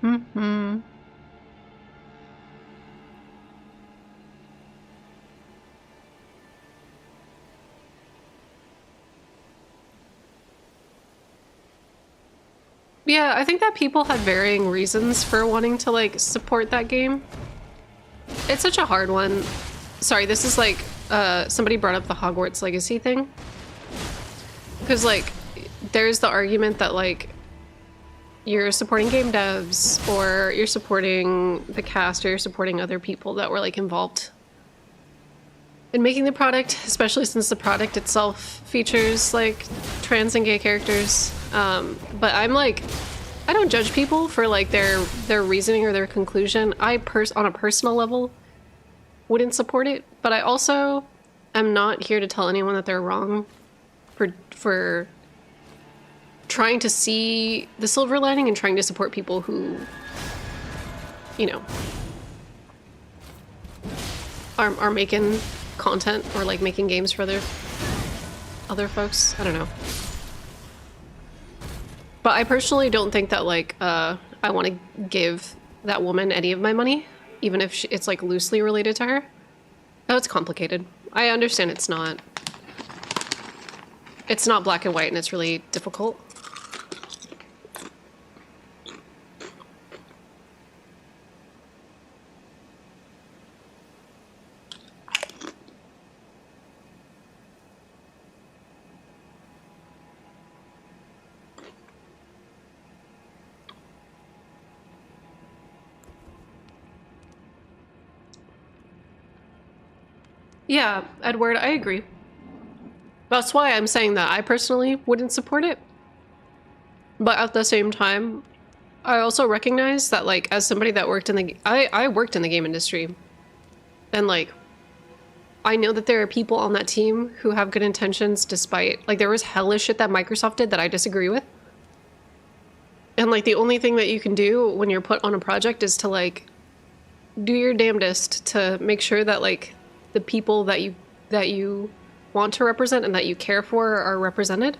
A: Mm-hmm. Yeah, I think that people had varying reasons for wanting to like support that game. It's such a hard one. Sorry, this is like somebody brought up the Hogwarts Legacy thing. Because like there's the argument that like you're supporting game devs or you're supporting the cast or you're supporting other people that were like involved in making the product, especially since the product itself features like trans and gay characters. But I'm like, I don't judge people for like their reasoning or their conclusion. On a personal level wouldn't support it, but I also am not here to tell anyone that they're wrong for trying to see the silver lining and trying to support people who, you know, are making content or like making games for other folks. I don't know. But I personally don't think that like I want to give that woman any of my money, even if it's like loosely related to her. Oh, it's complicated. I understand it's not black and white and it's really difficult. Yeah, Edward, I agree. That's why I'm saying that I personally wouldn't support it. But at the same time, I also recognize that like as somebody that worked in the I worked in the game industry. And like I know that there are people on that team who have good intentions despite like there was hellish shit that Microsoft did that I disagree with. And like the only thing that you can do when you're put on a project is to like do your damnedest to make sure that like the people that you want to represent and that you care for are represented,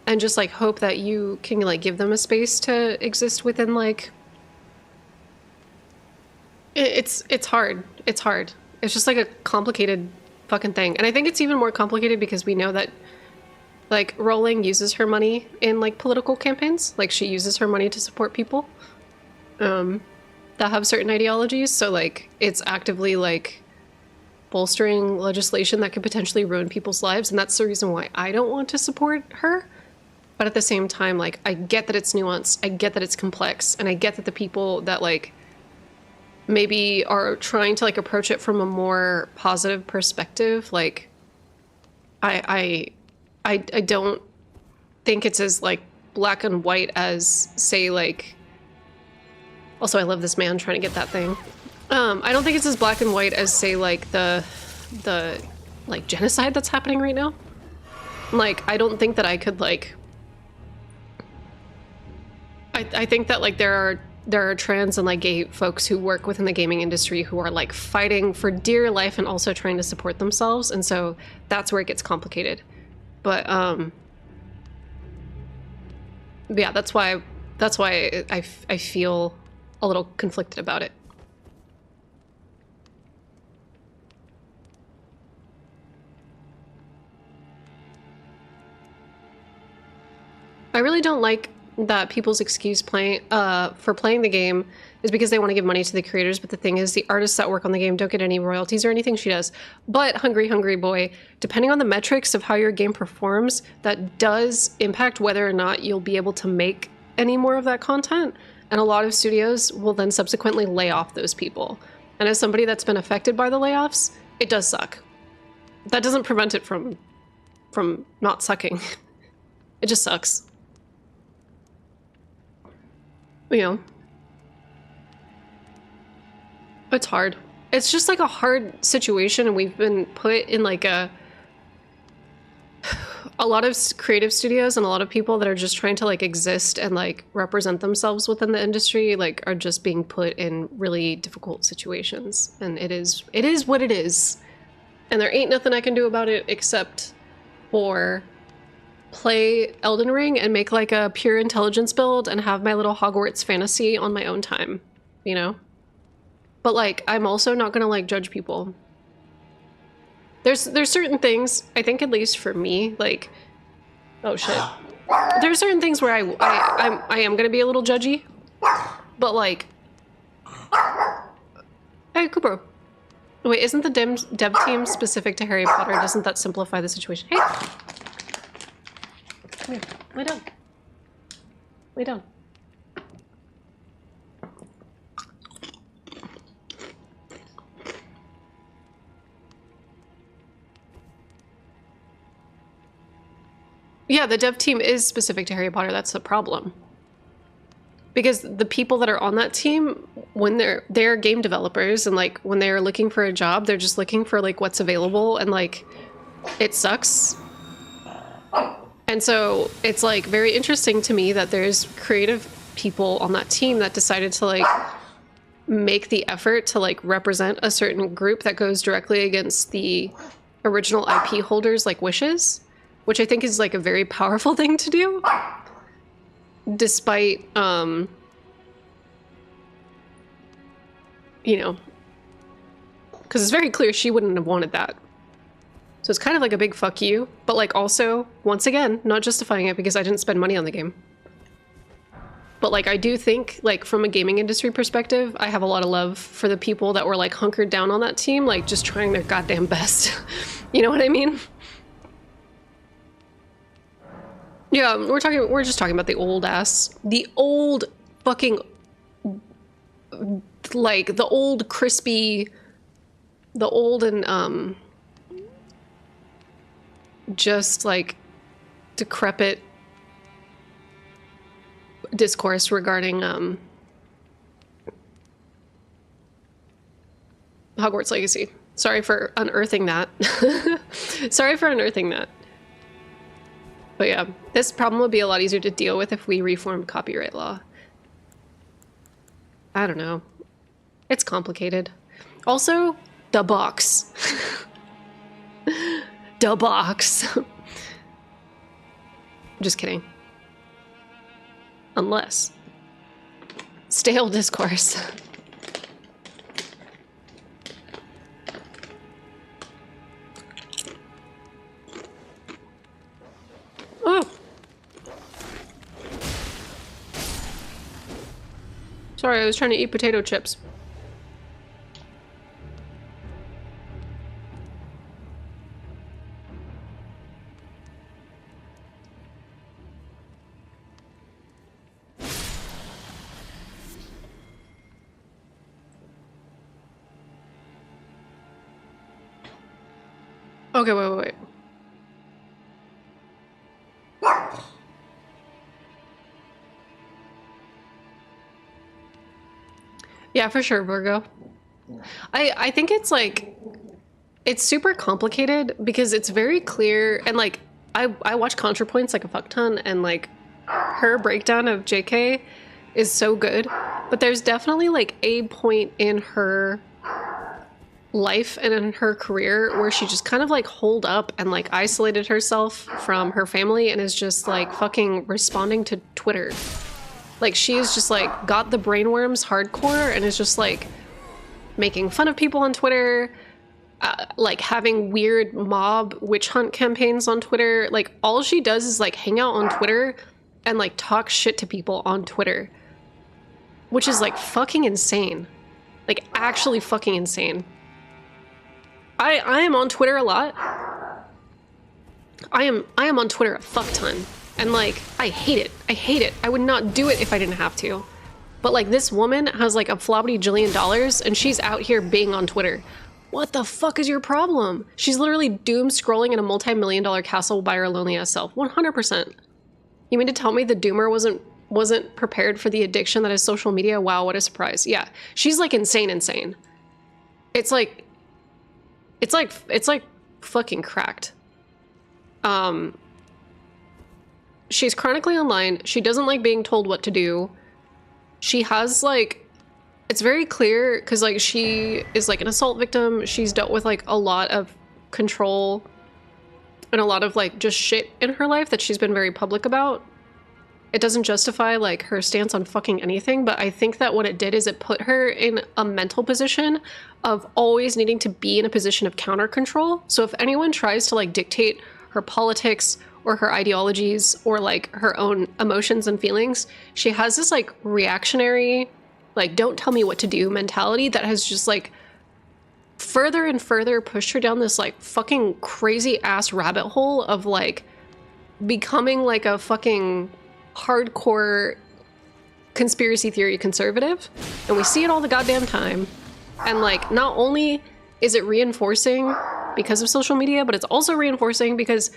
A: and just like hope that you can like give them a space to exist within like it's hard. It's just like a complicated fucking thing. And I think it's even more complicated because we know that like Rowling uses her money in like political campaigns. Like she uses her money to support people that have certain ideologies, so like it's actively like bolstering legislation that could potentially ruin people's lives, and that's the reason why I don't want to support her. But at the same time, like I get that it's nuanced, I get that it's complex, and I get that the people that like maybe are trying to like approach it from a more positive perspective, like I don't think it's as like black and white as say like also I love this man trying to get that thing. I don't think it's as black and white as say like the like genocide that's happening right now. Like I don't think that I could like I think that like there are trans and like gay folks who work within the gaming industry who are like fighting for dear life and also trying to support themselves, and so that's where it gets complicated. But yeah, that's why I feel a little conflicted about it. I really don't like that people's excuse for playing the game is because they want to give money to the creators, but the thing is the artists that work on the game don't get any royalties or anything she does. But Hungry Boy, depending on the metrics of how your game performs, that does impact whether or not you'll be able to make any more of that content, and a lot of studios will then subsequently lay off those people. And as somebody that's been affected by the layoffs, it does suck. That doesn't prevent it from not sucking. It just sucks. You know, it's hard. It's just like a hard situation, and we've been put in like a lot of creative studios and a lot of people that are just trying to like exist and like represent themselves within the industry like are just being put in really difficult situations, and it is what it is, and there ain't nothing I can do about it except for play Elden Ring and make like a pure intelligence build and have my little Hogwarts fantasy on my own time, you know? But like, I'm also not gonna like judge people. There's certain things, I think at least for me, like, oh shit. There's certain things where I am gonna be a little judgy, but like, hey, Cooper. Wait, isn't the dev team specific to Harry Potter? Doesn't that simplify the situation? Hey! Come here, lay down. Lay down. Yeah, the dev team is specific to Harry Potter, that's the problem. Because the people that are on that team, when they're game developers and like when they're looking for a job, they're just looking for like what's available and like it sucks. And so it's like very interesting to me that there's creative people on that team that decided to like make the effort to like represent a certain group that goes directly against the original IP holders like wishes, which I think is like a very powerful thing to do. Despite, you know, because it's very clear she wouldn't have wanted that. So it's kind of like a big fuck you, but like also, once again, not justifying it because I didn't spend money on the game. But like, I do think, like, from a gaming industry perspective, I have a lot of love for the people that were like hunkered down on that team, like just trying their goddamn best. You know what I mean? Yeah, we're just talking about the old fucking, like, the old crispy, the old and, just, like, decrepit discourse regarding, Hogwarts Legacy. Sorry for unearthing that. Sorry for unearthing that. But yeah, this problem would be a lot easier to deal with if we reformed copyright law. I don't know. It's complicated. Also, the box. The box. Just kidding. Unless. Stale discourse. Oh! Sorry, I was trying to eat potato chips. Okay, wait. Yeah, for sure, Virgo. I think it's like, it's super complicated because it's very clear, and like, I watch ContraPoints like a fuck ton, and like, her breakdown of JK is so good, but there's definitely like a point in her life and in her career where she just kind of like holed up and like isolated herself from her family and is just like fucking responding to Twitter. Like, she's just like got the brainworms hardcore and is just like making fun of people on Twitter, like having weird mob witch hunt campaigns on Twitter. Like, all she does is like hang out on Twitter and like talk shit to people on Twitter, which is like fucking insane. Like, actually fucking insane. I am on Twitter a lot. I am on Twitter a fuck ton. And like, I hate it. I hate it. I would not do it if I didn't have to. But like, this woman has like a flobbity jillion dollars and she's out here being on Twitter. What the fuck is your problem? She's literally doom scrolling in a multi-million-dollar castle by her lonely ass self. 100%. You mean to tell me the doomer wasn't prepared for the addiction that is social media? Wow, what a surprise. Yeah, she's like insane. It's like fucking cracked. She's chronically online. She doesn't like being told what to do. She has like, it's very clear because like she is like an assault victim. She's dealt with like a lot of control and a lot of like just shit in her life that she's been very public about. It doesn't justify like her stance on fucking anything, but I think that what it did is it put her in a mental position of always needing to be in a position of counter control. So if anyone tries to like dictate her politics or her ideologies or like her own emotions and feelings, she has this like reactionary, like don't tell me what to do mentality that has just like further and further pushed her down this like fucking crazy ass rabbit hole of like becoming like a fucking hardcore conspiracy theory conservative. And we see it all the goddamn time. And like not only is it reinforcing because of social media, but it's also reinforcing because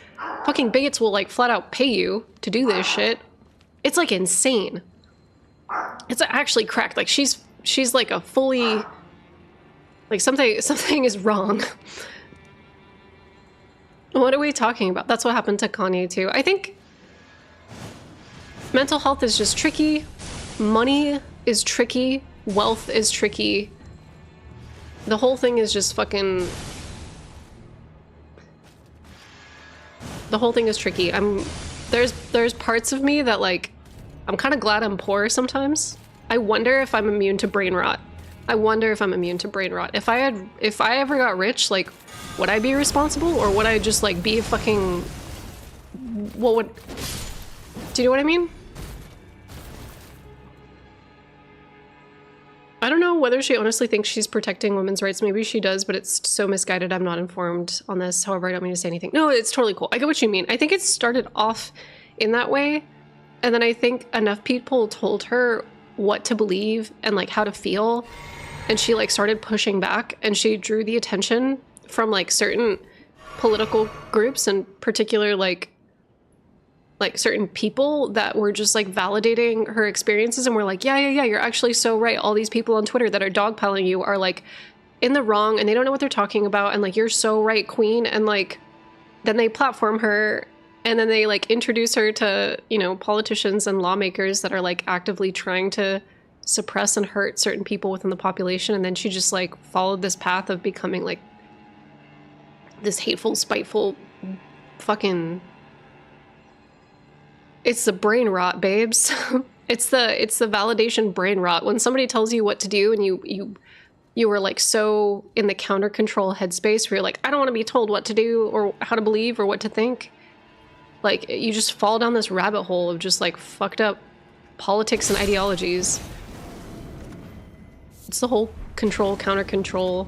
A: fucking bigots will like flat out pay you to do this shit. It's like insane. It's actually cracked. Like she's like a fully like something is wrong. What are we talking about? That's what happened to Kanye too. I think mental health is just tricky. Money is tricky. Wealth is tricky. The whole thing is just fucking... The whole thing is tricky. There's parts of me that like, I'm kind of glad I'm poor sometimes. I wonder if I'm immune to brain rot. I wonder if I'm immune to brain rot. If I ever got rich, like, would I be responsible or would I just like be a fucking... What would... Do you know what I mean? I don't know whether she honestly thinks she's protecting women's rights. Maybe she does, but it's so misguided. I'm not informed on this. However, I don't mean to say anything. No, it's totally cool. I get what you mean. I think it started off in that way. And then I think enough people told her what to believe and like how to feel. And she like started pushing back and she drew the attention from like certain political groups and particular like certain people that were just like validating her experiences and were like, yeah, you're actually so right. All these people on Twitter that are dogpiling you are like in the wrong and they don't know what they're talking about. And like, you're so right, queen. And like, then they platform her and then they like introduce her to, you know, politicians and lawmakers that are like actively trying to suppress and hurt certain people within the population. And then she just like followed this path of becoming like this hateful, spiteful fucking... It's the brain rot, babes. It's the validation brain rot. When somebody tells you what to do and you were like so in the counter control headspace where you're like, I don't want to be told what to do or how to believe or what to think. Like you just fall down this rabbit hole of just like fucked up politics and ideologies. It's the whole control, counter control.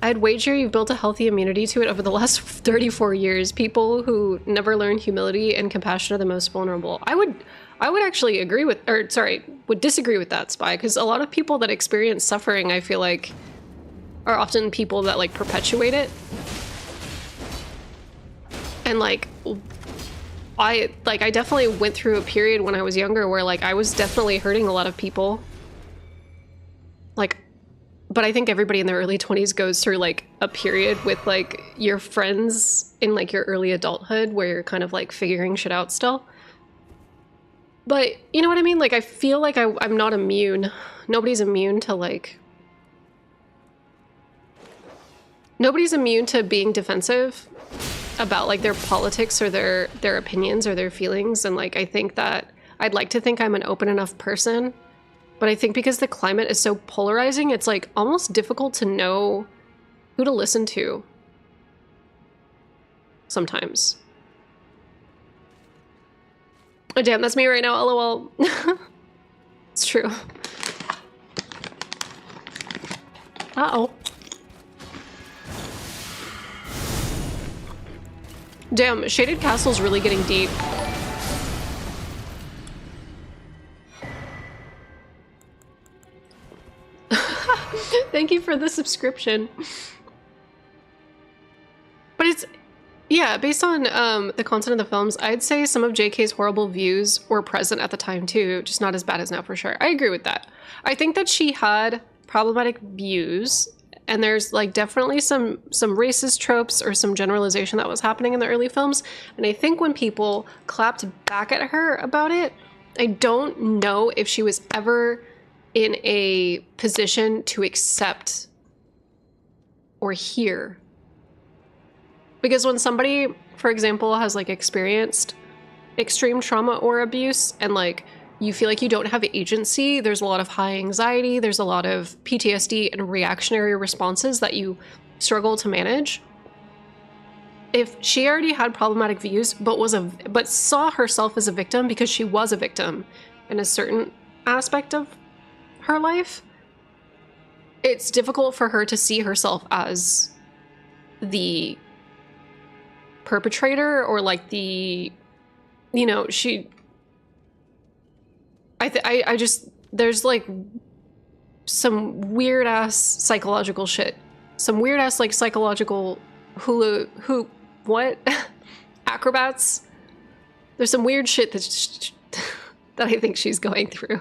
A: I'd wager you've built a healthy immunity to it over the last 34 years. People who never learn humility and compassion are the most vulnerable. I would actually agree with, or sorry, would disagree with that, Spy, because a lot of people that experience suffering, I feel like, are often people that like perpetuate it. And like, I definitely went through a period when I was younger where like I was definitely hurting a lot of people. Like, but I think everybody in their early 20s goes through like a period with like your friends in like your early adulthood where you're kind of like figuring shit out still. But you know what I mean? Like I feel like I'm not immune. Nobody's immune to like... Nobody's immune to being defensive about like their politics or their opinions or their feelings. And like I think that I'd like to think I'm an open enough person. But I think because the climate is so polarizing, it's like almost difficult to know who to listen to sometimes. Oh damn, that's me right now, lol. It's true. Uh-oh. Damn, Shaded Castle's really getting deep. Thank you for the subscription. But it's, yeah, based on the content of the films, I'd say some of JK's horrible views were present at the time too, just not as bad as now for sure. I agree with that. I think that she had problematic views, and there's like definitely some racist tropes or some generalization that was happening in the early films. And I think when people clapped back at her about it, I don't know if she was ever in a position to accept or hear Because when somebody, for example, has like experienced extreme trauma or abuse and like you feel like you don't have agency, there's a lot of high anxiety, there's a lot of PTSD and reactionary responses that you struggle to manage. If she already had problematic views but saw herself as a victim because she was a victim in a certain aspect of her life, it's difficult for her to see herself as the perpetrator or like the, you know, she, I just, there's like some weird ass psychological shit, some weird ass like psychological what acrobats. There's some weird shit that I think she's going through.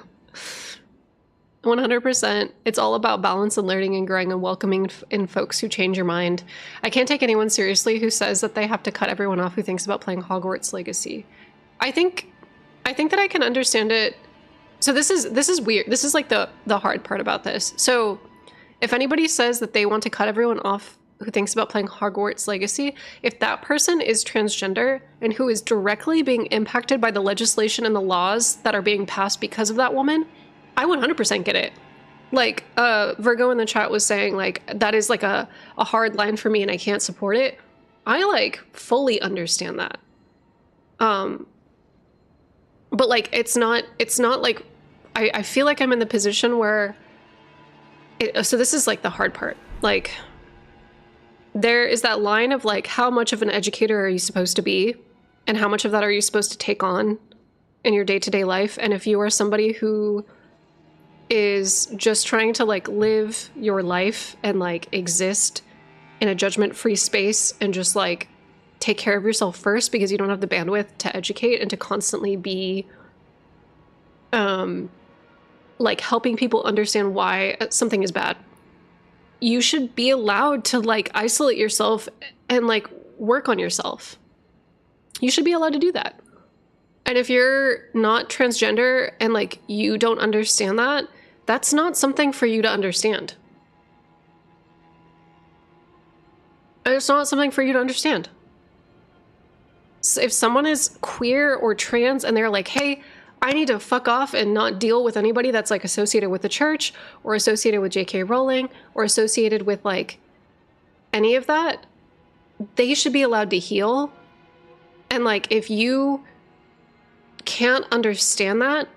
A: 100%. It's all about balance and learning and growing and welcoming in folks who change your mind. I can't take anyone seriously who says that they have to cut everyone off who thinks about playing Hogwarts Legacy. I think that I can understand it. So this is weird. This is like the hard part about this. So if anybody says that they want to cut everyone off who thinks about playing Hogwarts Legacy, if that person is transgender and who is directly being impacted by the legislation and the laws that are being passed because of that woman, I 100% get it. Like, Virgo in the chat was saying, like, that is like a hard line for me and I can't support it. I, like, fully understand that. But, like, it's not like, I feel like I'm in the position where, so this is, like, the hard part. Like, there is that line of, like, how much of an educator are you supposed to be? And how much of that are you supposed to take on in your day-to-day life? And if you are somebody who is just trying to like live your life and like exist in a judgment-free space and just like take care of yourself first because you don't have the bandwidth to educate and to constantly be like helping people understand why something is bad, you should be allowed to like isolate yourself and like work on yourself. You should be allowed to do that. And if you're not transgender and like you don't understand that, that's not something for you to understand. It's not something for you to understand. So if someone is queer or trans and they're like, hey, I need to fuck off and not deal with anybody that's like associated with the church or associated with J.K. Rowling or associated with like any of that, they should be allowed to heal. And like, if you can't understand that,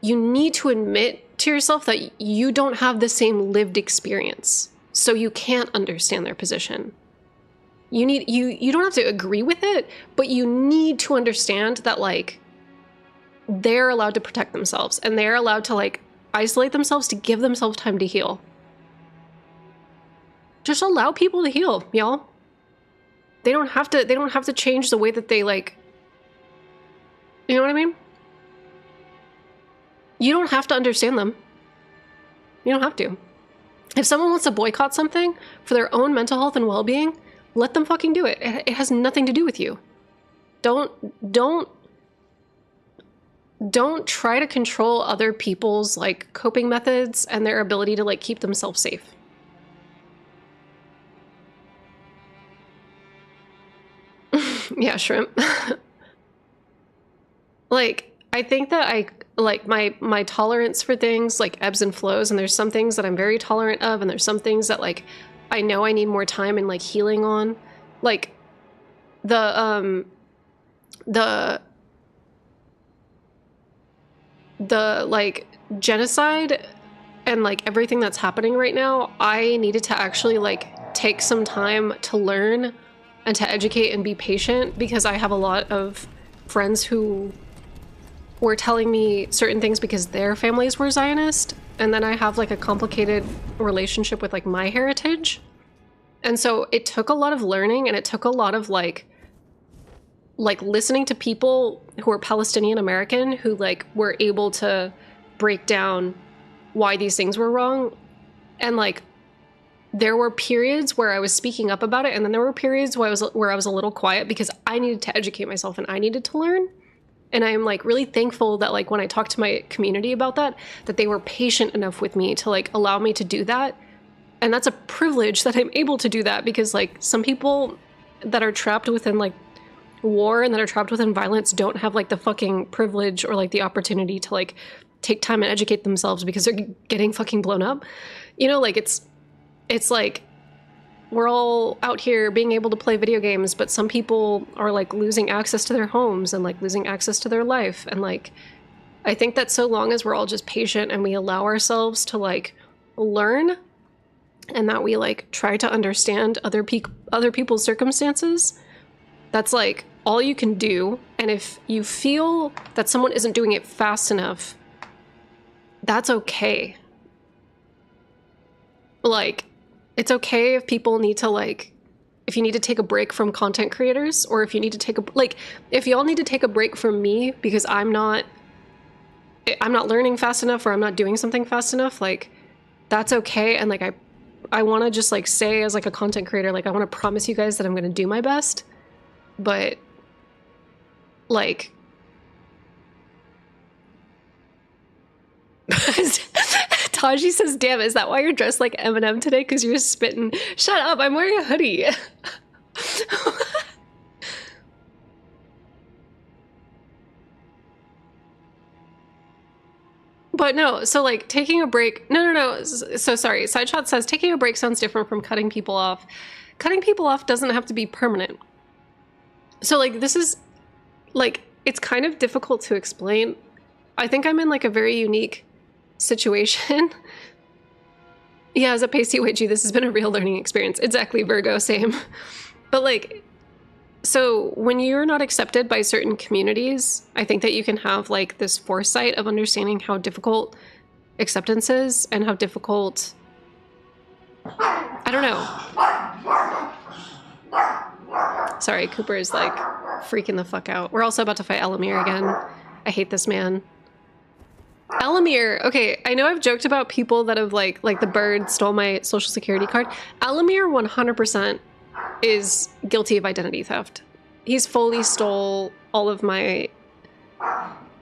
A: you need to admit to yourself that you don't have the same lived experience, so you can't understand their position. You don't have to agree with it, but you need to understand that like they're allowed to protect themselves and they're allowed to like isolate themselves to give themselves time to heal. Just allow people to heal, y'all. They don't have to change the way that they like, you know what I mean? You don't have to understand them. You don't have to. If someone wants to boycott something for their own mental health and well-being, let them fucking do it. It has nothing to do with you. Don't try to control other people's like coping methods and their ability to like keep themselves safe. Yeah, shrimp. Like, I think that I like my tolerance for things like ebbs and flows, and there's some things that I'm very tolerant of, and there's some things that like I know I need more time and like healing on. Like the like genocide and like everything that's happening right now, I needed to actually like take some time to learn and to educate and be patient, because I have a lot of friends who were telling me certain things because their families were Zionist, and then I have like a complicated relationship with like my heritage. And so it took a lot of learning, and it took a lot of like listening to people who are Palestinian American who like were able to break down why these things were wrong. And like there were periods where I was speaking up about it, and then there were periods where I was a little quiet because I needed to educate myself and I needed to learn. And I'm like really thankful that like when I talked to my community about that they were patient enough with me to like allow me to do that. And that's a privilege that I'm able to do that, because like some people that are trapped within like war and that are trapped within violence don't have like the fucking privilege or like the opportunity to like take time and educate themselves because they're getting fucking blown up. You know, like it's like we're all out here being able to play video games, but some people are like losing access to their homes and like losing access to their life. And like, I think that so long as we're all just patient and we allow ourselves to like learn and that we like try to understand other people's circumstances, that's like all you can do. And if you feel that someone isn't doing it fast enough, that's okay. Like, it's okay if people need to like, if you need to take a break from content creators, or if you need to take a, like, if y'all need to take a break from me because I'm not learning fast enough or I'm not doing something fast enough, like, that's okay. And like, I want to just like say as like a content creator, like, I want to promise you guys that I'm going to do my best, but like, Taji says, damn, is that why you're dressed like Eminem today? Because you're spitting. Shut up, I'm wearing a hoodie. But no, so like taking a break. No. So sorry. Sideshot says taking a break sounds different from cutting people off. Cutting people off doesn't have to be permanent. So like this is like, it's kind of difficult to explain. I think I'm in like a very unique situation. Yeah, as a pasty witchy, this has been a real learning experience. Exactly, Virgo, same. But like, so when you're not accepted by certain communities, I think that you can have like this foresight of understanding how difficult acceptance is and how difficult, I don't know. Sorry, Cooper is like freaking the fuck out. We're also about to fight Elamir again. I hate this man. Elamir, okay, I know I've joked about people that have like the bird stole my social security card. Elamir 100% is guilty of identity theft. He's fully stole all of my,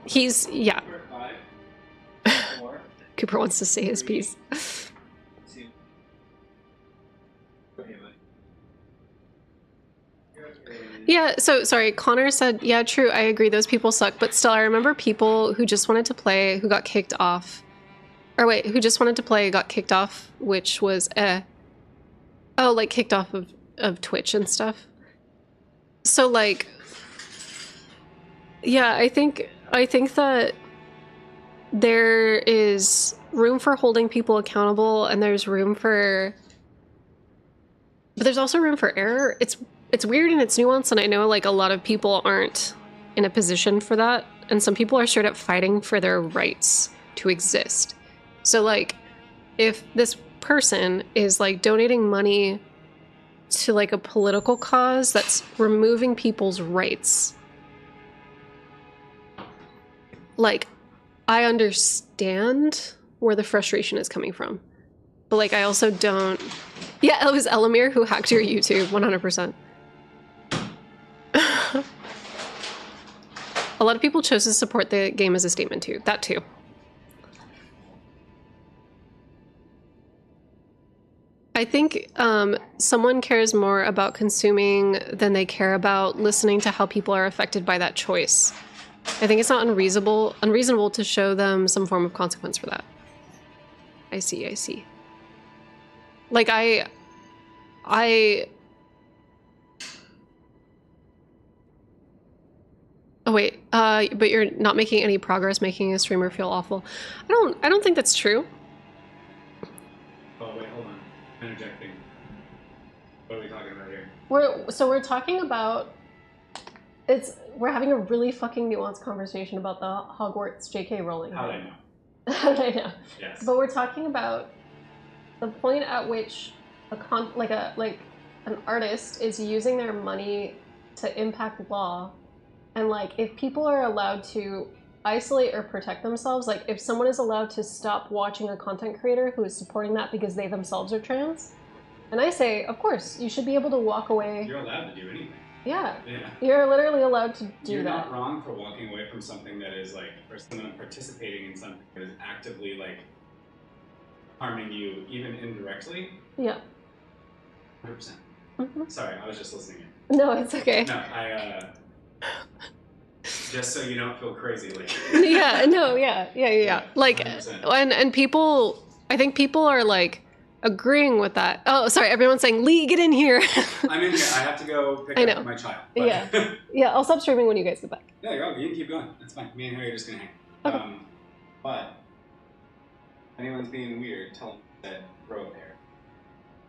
A: yeah. Cooper wants to say his piece. Yeah, so sorry, Connor said, yeah, true, I agree, those people suck, but still, I remember people who just wanted to play, who got kicked off. Or wait, who just wanted to play, got kicked off, which was, oh, like kicked off of Twitch and stuff. So like, yeah, I think that there is room for holding people accountable, and there's room for, but there's also room for error. It's weird and it's nuanced, and I know like a lot of people aren't in a position for that, and some people are straight up fighting for their rights to exist. So like, if this person is like donating money to like a political cause that's removing people's rights, like, I understand where the frustration is coming from, but like, I also don't. Yeah, it was Elamir who hacked your YouTube, 100%. A lot of people chose to support the game as a statement too. That too. I think someone cares more about consuming than they care about listening to how people are affected by that choice. I think it's not unreasonable to show them some form of consequence for that. I see. Like oh wait, but you're not making any progress making a streamer feel awful. I don't think that's true.
D: Oh wait, hold on. Interjecting. What are we talking about here?
A: We're talking about, we're having a really fucking nuanced conversation about the Hogwarts JK Rowling.
D: How do I know?
A: How do I know?
D: Yes.
A: But we're talking about the point at which an artist is using their money to impact law. And like, if people are allowed to isolate or protect themselves, like if someone is allowed to stop watching a content creator who is supporting that because they themselves are trans, and I say, of course, you should be able to walk away.
D: You're allowed to do anything.
A: Yeah.
D: Yeah.
A: You're literally allowed to do
D: You're
A: that.
D: You're not wrong for walking away from something that is like, or someone participating in something that is actively like harming you, even indirectly.
A: Yeah.
D: 100%.
A: Mm-hmm.
D: Sorry, I was just listening in.
A: No, it's okay.
D: No, just so you don't feel crazy later.
A: Yeah, no, yeah. Like,
D: 100%.
A: and people, I think people are like agreeing with that. Oh, sorry, everyone's saying, Lee, get in here.
D: I'm in here. I have to go pick
A: I
D: up
A: know.
D: my child. But
A: Yeah, I'll stop streaming when you guys get back.
D: yeah, you can keep going. That's fine. Me and Harry are just gonna hang.
A: Okay.
D: But if anyone's being weird, tell them that grow a pair.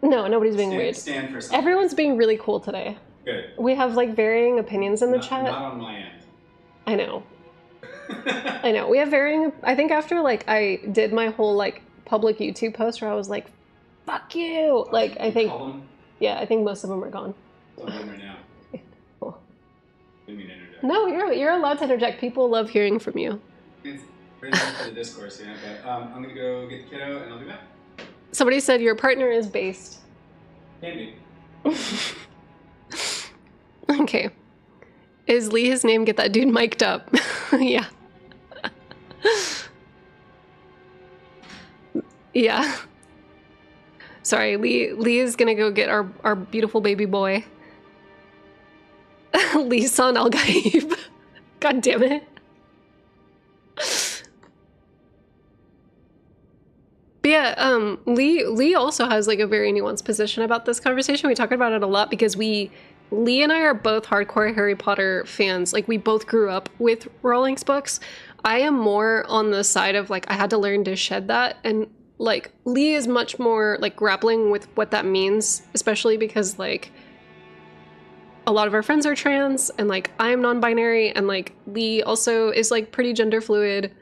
A: No, nobody's being weird.
D: Stand for something.
A: Everyone's being really cool today.
D: Good.
A: We have like varying opinions in the chat.
D: Not on my end.
A: I know. I know. We have varying. I think after like I did my whole like public YouTube post where I was like, "Fuck you!" Like I think, yeah, I think most of them are gone.
D: So I'm right now.
A: Cool.
D: Didn't mean to interject.
A: No, you're allowed to interject. People love hearing from you.
D: It's very good for the discourse, yeah. But I'm gonna go get the kiddo and I'll be back.
A: Somebody said your partner is based.
D: Can be.
A: Okay. Is Lee his name? Get that dude mic'd up. Yeah. Yeah. Sorry, Lee is gonna go get our beautiful baby boy. Lee's son Al Gaib. God damn it. But yeah, Lee also has like a very nuanced position about this conversation. We talk about it a lot because Lee and I are both hardcore Harry Potter fans. Like we both grew up with Rowling's books. I am more on the side of like I had to learn to shed that, and like Lee is much more like grappling with what that means, especially because like a lot of our friends are trans and like I'm non-binary, and like Lee also is like pretty gender fluid,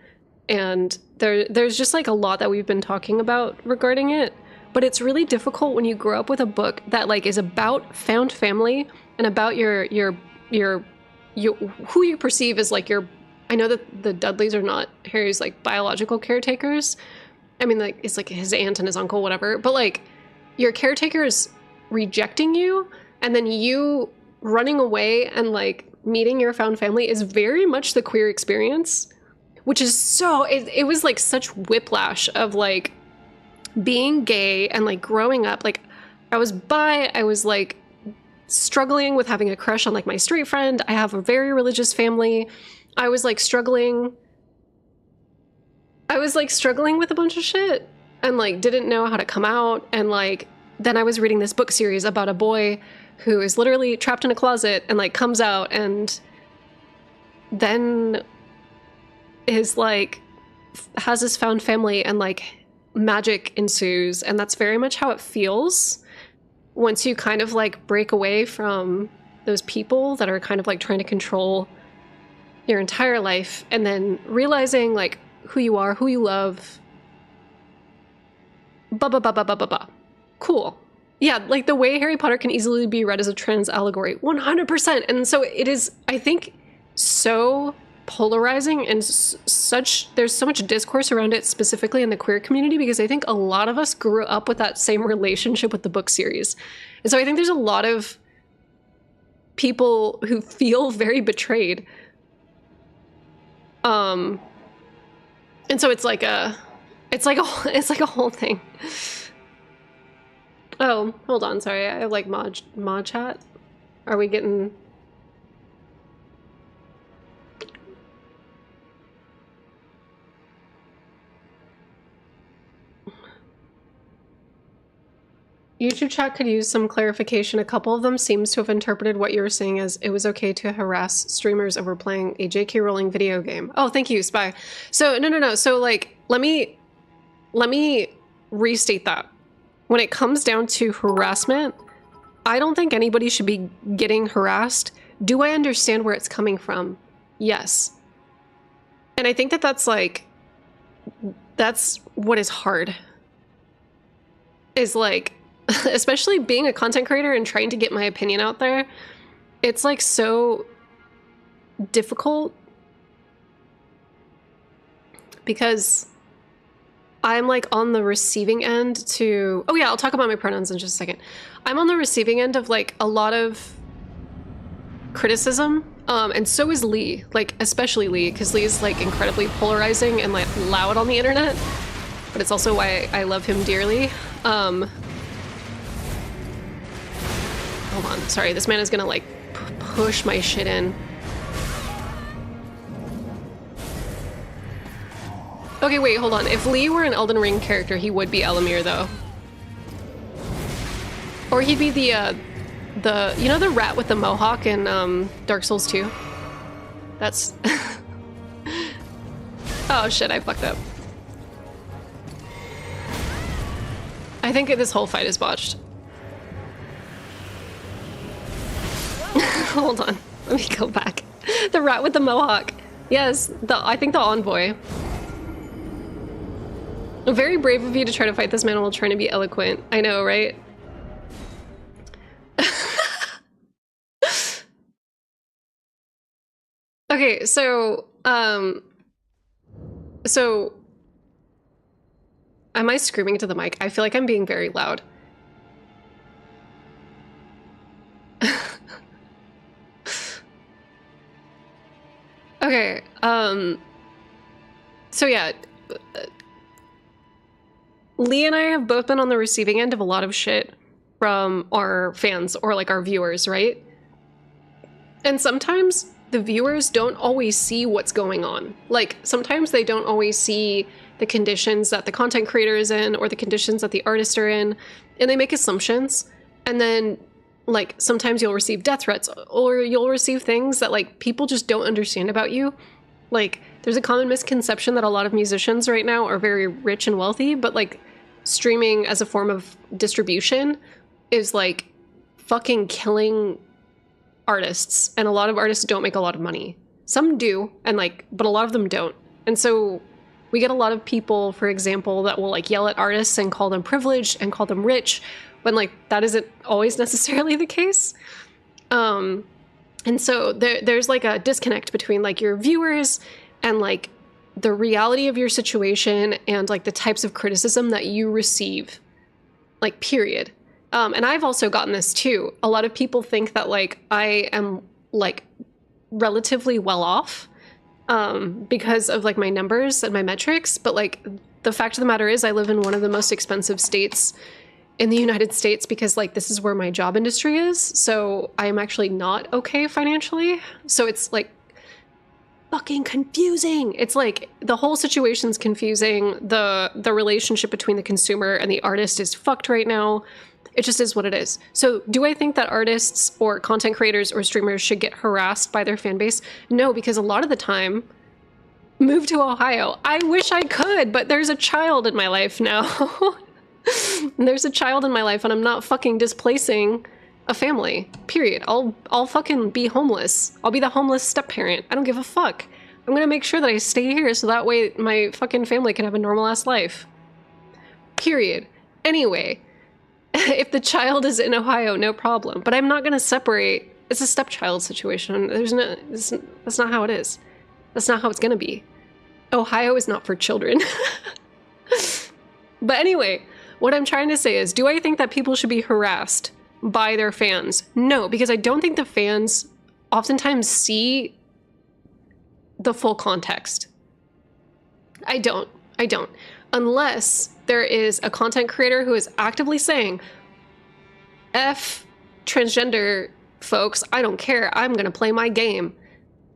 A: and there's just like a lot that we've been talking about regarding it. But it's really difficult when you grow up with a book that like is about found family and about your who you perceive as like your. I know that the Dudleys are not Harry's like biological caretakers. I mean, like it's like his aunt and his uncle, whatever. But like your caretakers rejecting you and then you running away and like meeting your found family is very much the queer experience, which is so. It was like such whiplash of like being gay and like growing up. Like I was bi, I was like struggling with having a crush on like my straight friend. I have a very religious family. I was like struggling with a bunch of shit and like didn't know how to come out. And like then I was reading this book series about a boy who is literally trapped in a closet and like comes out and then is like has his found family and like magic ensues. And that's very much how it feels once you kind of like break away from those people that are kind of like trying to control your entire life, and then realizing like who you are, who you love. Cool. Yeah, like the way Harry Potter can easily be read as a trans allegory, 100%. And so it is, I think, so polarizing and there's so much discourse around it specifically in the queer community because I think a lot of us grew up with that same relationship with the book series. And so I think there's a lot of people who feel very betrayed. And so it's like a whole thing. Oh, hold on, sorry. I have like mod chat. Are we getting... YouTube chat could use some clarification. A couple of them seems to have interpreted what you were saying as it was okay to harass streamers over playing a J.K. Rowling video game. Oh, thank you, Spy. So, no. So, like, let me restate that. When it comes down to harassment, I don't think anybody should be getting harassed. Do I understand where it's coming from? Yes. And I think that that's what is hard. Is like, especially being a content creator and trying to get my opinion out there, it's like so difficult because I'm like on the receiving end to, oh yeah, I'll talk about my pronouns in just a second. I'm on the receiving end of like a lot of criticism, and so is Lee, like especially Lee, because Lee is like incredibly polarizing and like loud on the internet, but it's also why I love him dearly. hold on. Sorry, this man is gonna like push my shit in. Okay, wait, hold on. If Lee were an Elden Ring character, he would be Elamir, though. Or he'd be the you know the rat with the mohawk in Dark Souls 2? That's... Oh shit, I fucked up. I think this whole fight is botched. Hold on, let me go back. The rat with the mohawk. Yes, I think the envoy. Very brave of you to try to fight this man while trying to be eloquent. I know, right? Okay, so am I screaming into the mic? I feel like I'm being very loud. Okay, so yeah, Lee and I have both been on the receiving end of a lot of shit from our fans or like our viewers, right? And sometimes the viewers don't always see what's going on. Like sometimes they don't always see the conditions that the content creator is in or the conditions that the artists are in, and they make assumptions. And then like sometimes you'll receive death threats or you'll receive things that like people just don't understand about you. Like there's a common misconception that a lot of musicians right now are very rich and wealthy, but like streaming as a form of distribution is like fucking killing artists, and a lot of artists don't make a lot of money. Some do, and like, but a lot of them don't. And so we get a lot of people, for example, that will like yell at artists and call them privileged and call them rich, when like that isn't always necessarily the case. And so there's like a disconnect between like your viewers and like the reality of your situation and like the types of criticism that you receive, like period. And I've also gotten this too. A lot of people think that like I am like relatively well off because of like my numbers and my metrics. But like the fact of the matter is I live in one of the most expensive states in the United States because like this is where my job industry is. So I am actually not okay financially. So it's like fucking confusing. It's like the whole situation's confusing. The relationship between the consumer and the artist is fucked right now. It just is what it is. So do I think that artists or content creators or streamers should get harassed by their fan base? No, because a lot of the time, move to Ohio. I wish I could, but there's a child in my life now. There's a child in my life and I'm not fucking displacing a family, period. I'll fucking be homeless. I'll be the homeless step-parent. I don't give a fuck. I'm gonna make sure that I stay here so that way my fucking family can have a normal-ass life. Period. Anyway, if the child is in Ohio, no problem. But I'm not gonna separate. It's a stepchild situation. There's no. That's not how it is. That's not how it's gonna be. Ohio is not for children. But anyway, what I'm trying to say is, do I think that people should be harassed by their fans? No, because I don't think the fans oftentimes see the full context. I don't. Unless there is a content creator who is actively saying, F transgender folks, I don't care, I'm gonna play my game.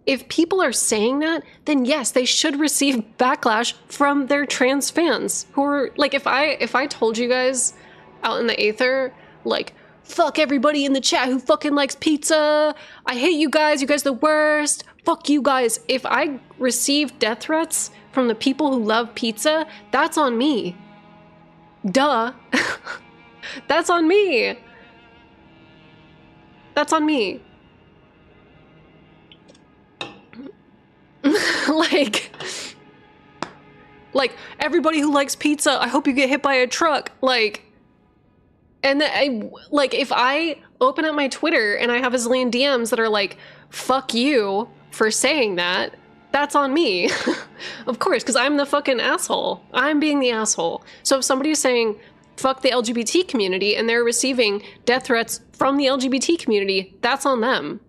A: If people are saying that, then yes, they should receive backlash from their trans fans who are like, if I told you guys out in the aether, like, fuck everybody in the chat who fucking likes pizza, I hate you guys are the worst, fuck you guys. If I receive death threats from the people who love pizza, that's on me. Duh. That's on me. That's on me. like everybody who likes pizza, I hope you get hit by a truck. Like, and then if I open up my Twitter and I have a zillion DMs that are like, fuck you for saying that, that's on me. Of course, because I'm the fucking asshole. I'm being the asshole. So if somebody's saying, fuck the LGBT community, and they're receiving death threats from the LGBT community, that's on them.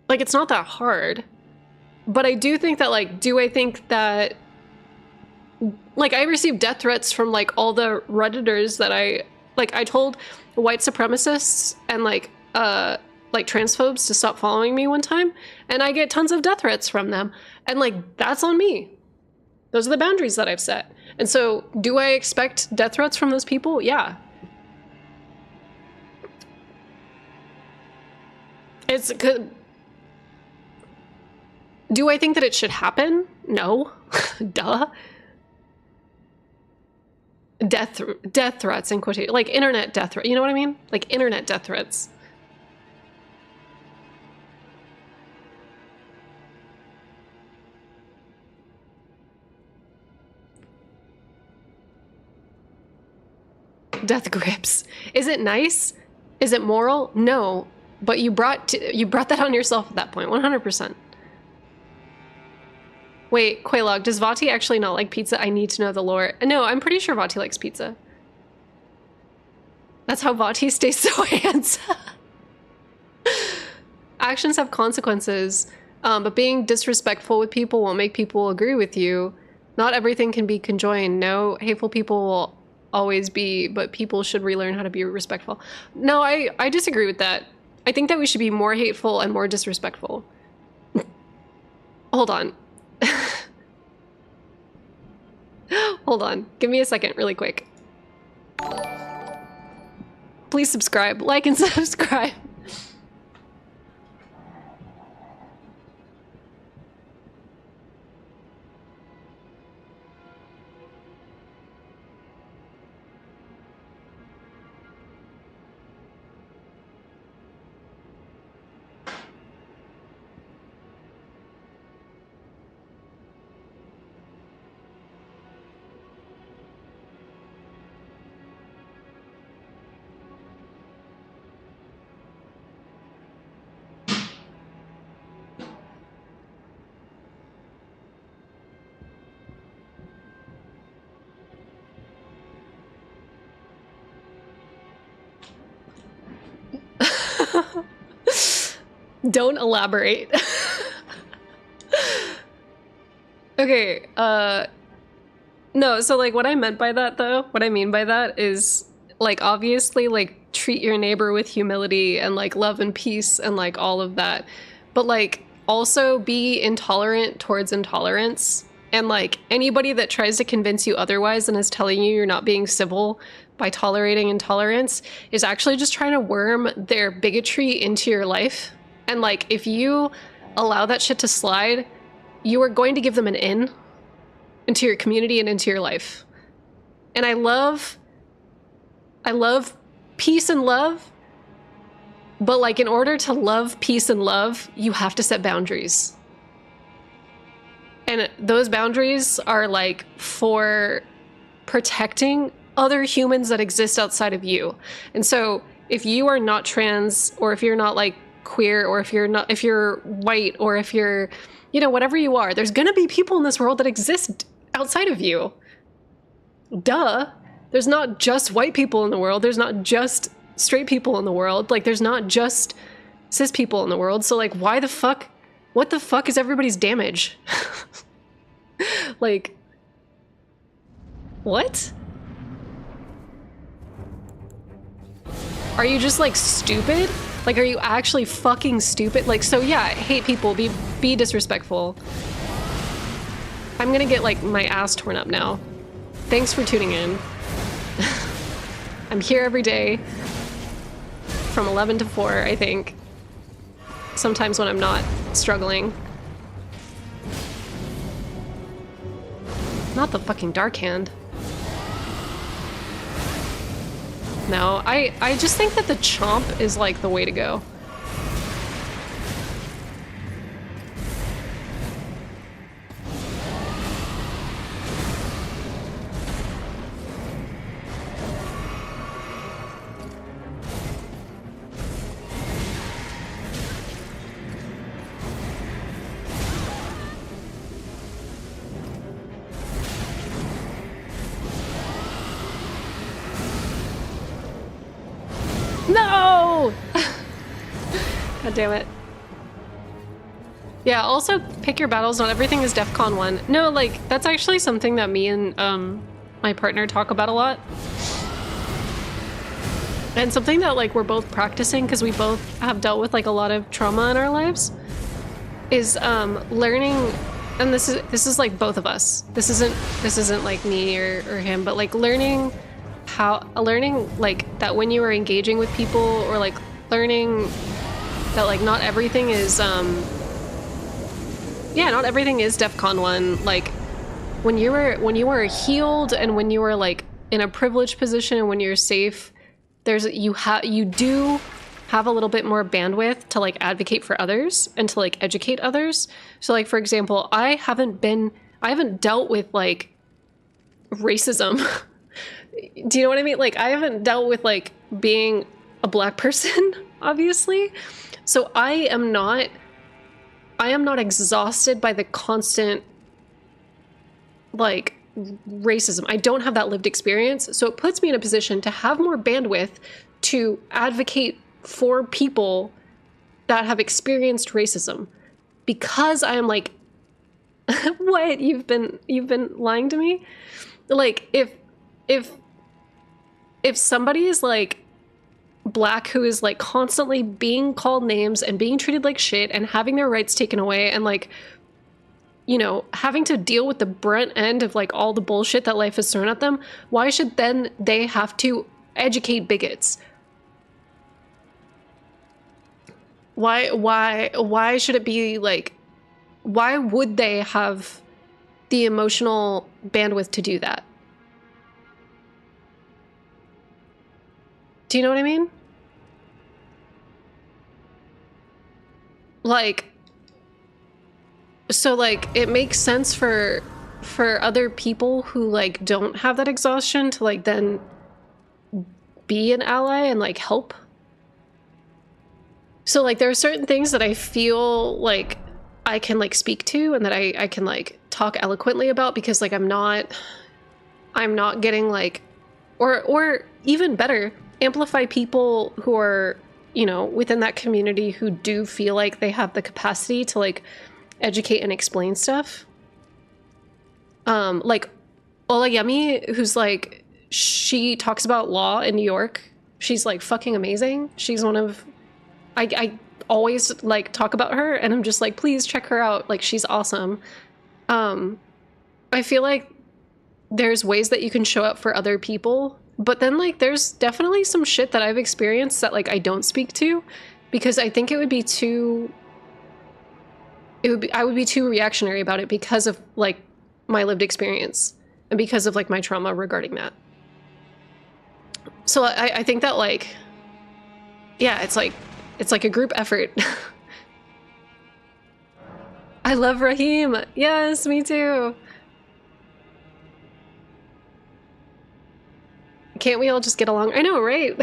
A: Like, it's not that hard. But I do think that, like, do I think that, like, I receive death threats from, like, all the Redditors that I Like, I told white supremacists and like transphobes to stop following me one time, and I get tons of death threats from them. And like, that's on me. Those are the boundaries that I've set. And so, do I expect death threats from those people? Yeah. It's good. Do I think that it should happen? No. Duh. Death threats in quotation, like internet death threat. You know what I mean? Like internet death threats. Death grips. Is it nice? Is it moral? No. But you brought that on yourself at that point, 100%. Wait, Quaylog, does Vati actually not like pizza? I need to know the lore. No, I'm pretty sure Vati likes pizza. That's how Vati stays so handsome. Actions have consequences, but being disrespectful with people won't make people agree with you. Not everything can be conjoined. No, hateful people will always be, but people should relearn how to be respectful. No, I disagree with that. I think that we should be more hateful and more disrespectful. Hold on. Hold on. Give me a second really quick. Please subscribe. Like and subscribe. Don't elaborate. Okay, no, so like what I meant by that though, what I mean by that is like obviously like treat your neighbor with humility and like love and peace and like all of that. But like also be intolerant towards intolerance, and like anybody that tries to convince you otherwise and is telling you you're not being civil by tolerating intolerance is actually just trying to worm their bigotry into your life. And like if you allow that shit to slide, you are going to give them an in into your community and into your life. And I love peace and love, but like in order to love peace and love, you have to set boundaries. And those boundaries are like for protecting other humans that exist outside of you. And so if you are not trans, or if you're not like queer, or if you're white, or if you're, you know, whatever you are, there's gonna be people in this world that exist outside of you. Duh. There's not just white people in the world. There's not just straight people in the world. Like, there's not just cis people in the world. So, like, what the fuck is everybody's damage? Like, what? Are you just, like, stupid? Like, are you actually fucking stupid? Like, so yeah, hate people, be disrespectful. I'm gonna get, like, my ass torn up now. Thanks for tuning in. I'm here every day from 11 to 4, I think. Sometimes when I'm not struggling. Not the fucking dark hand. No, I just think that the chomp is like the way to go. No! God damn it. Yeah, also pick your battles. Not everything is DEF CON 1. No, like, that's actually something that me and my partner talk about a lot. And something that like we're both practicing because we both have dealt with like a lot of trauma in our lives is learning, and this is like both of us. This isn't like me or him, but like learning like that when you are engaging with people, or like learning that like not everything is not everything is DEFCON 1. Like when you are healed and when you are like in a privileged position and when you're safe, you do have a little bit more bandwidth to like advocate for others and to like educate others. So like for example, I haven't dealt with like racism. Do you know what I mean? Like I haven't dealt with like being a black person, obviously. So I am not exhausted by the constant like racism. I don't have that lived experience. So it puts me in a position to have more bandwidth to advocate for people that have experienced racism, because I am like, what? You've been lying to me? Like if somebody is like black who is like constantly being called names and being treated like shit and having their rights taken away and like, you know, having to deal with the brunt end of like all the bullshit that life has thrown at them, why should then they have to educate bigots? Why should it be like, why would they have the emotional bandwidth to do that? Do you know what I mean? Like, so like it makes sense for other people who like don't have that exhaustion to like then be an ally and like help. So like there are certain things that I feel like I can like speak to and that I can like talk eloquently about, because like I'm not getting like, or even better, amplify people who are, you know, within that community who do feel like they have the capacity to like educate and explain stuff. Like Olayemi, who's like, she talks about law in New York. She's like fucking amazing. She's one of, I always like talk about her and I'm just like, please check her out. Like she's awesome. I feel like there's ways that you can show up for other people, but then like there's definitely some shit that I've experienced that like I don't speak to, because I think I would be too reactionary about it because of like my lived experience and because of like my trauma regarding that. So I think that like, yeah, it's like a group effort. I love Raheem. Yes, me too. Can't we all just get along? I know, right?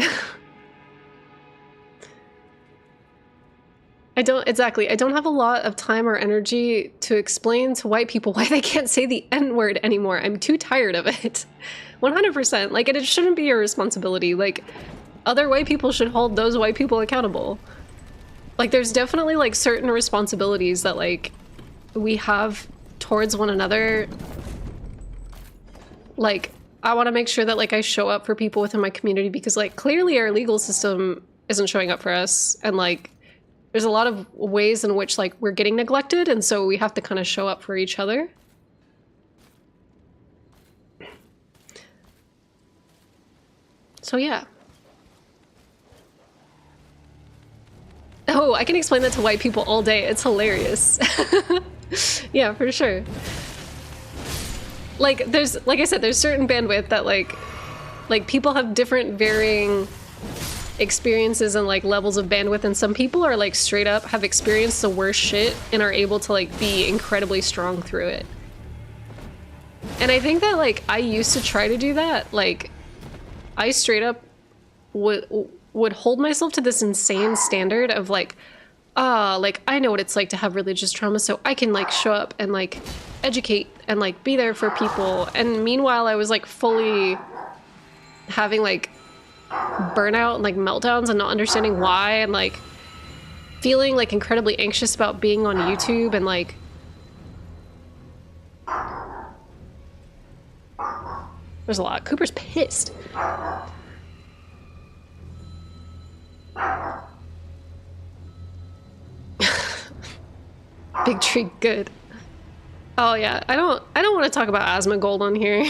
A: I don't have a lot of time or energy to explain to white people why they can't say the N-word anymore. I'm too tired of it. 100%. Like, it shouldn't be your responsibility. Like, other white people should hold those white people accountable. Like, there's definitely, like, certain responsibilities that, like, we have towards one another. Like, I want to make sure that, like, I show up for people within my community because, like, clearly our legal system isn't showing up for us. And, like, there's a lot of ways in which, like, we're getting neglected, and so we have to kind of show up for each other. So, yeah. Oh, I can explain that to white people all day. It's hilarious. Yeah, for sure. Like, there's, like I said, there's certain bandwidth that, like people have different varying experiences and, like, levels of bandwidth, and some people are, like, straight up have experienced the worst shit and are able to, like, be incredibly strong through it. And I think that, like, I used to try to do that. Like, I straight up would hold myself to this insane standard of, like, like, I know what it's like to have religious trauma, so I can, like, show up and, like, educate and, like, be there for people. And meanwhile, I was, like, fully having, like, burnout and, like, meltdowns and not understanding why, and, like, feeling, like, incredibly anxious about being on YouTube and, like, there's a lot. Cooper's pissed. Big tree, good. Oh yeah, I don't want to talk about Asmongold on here.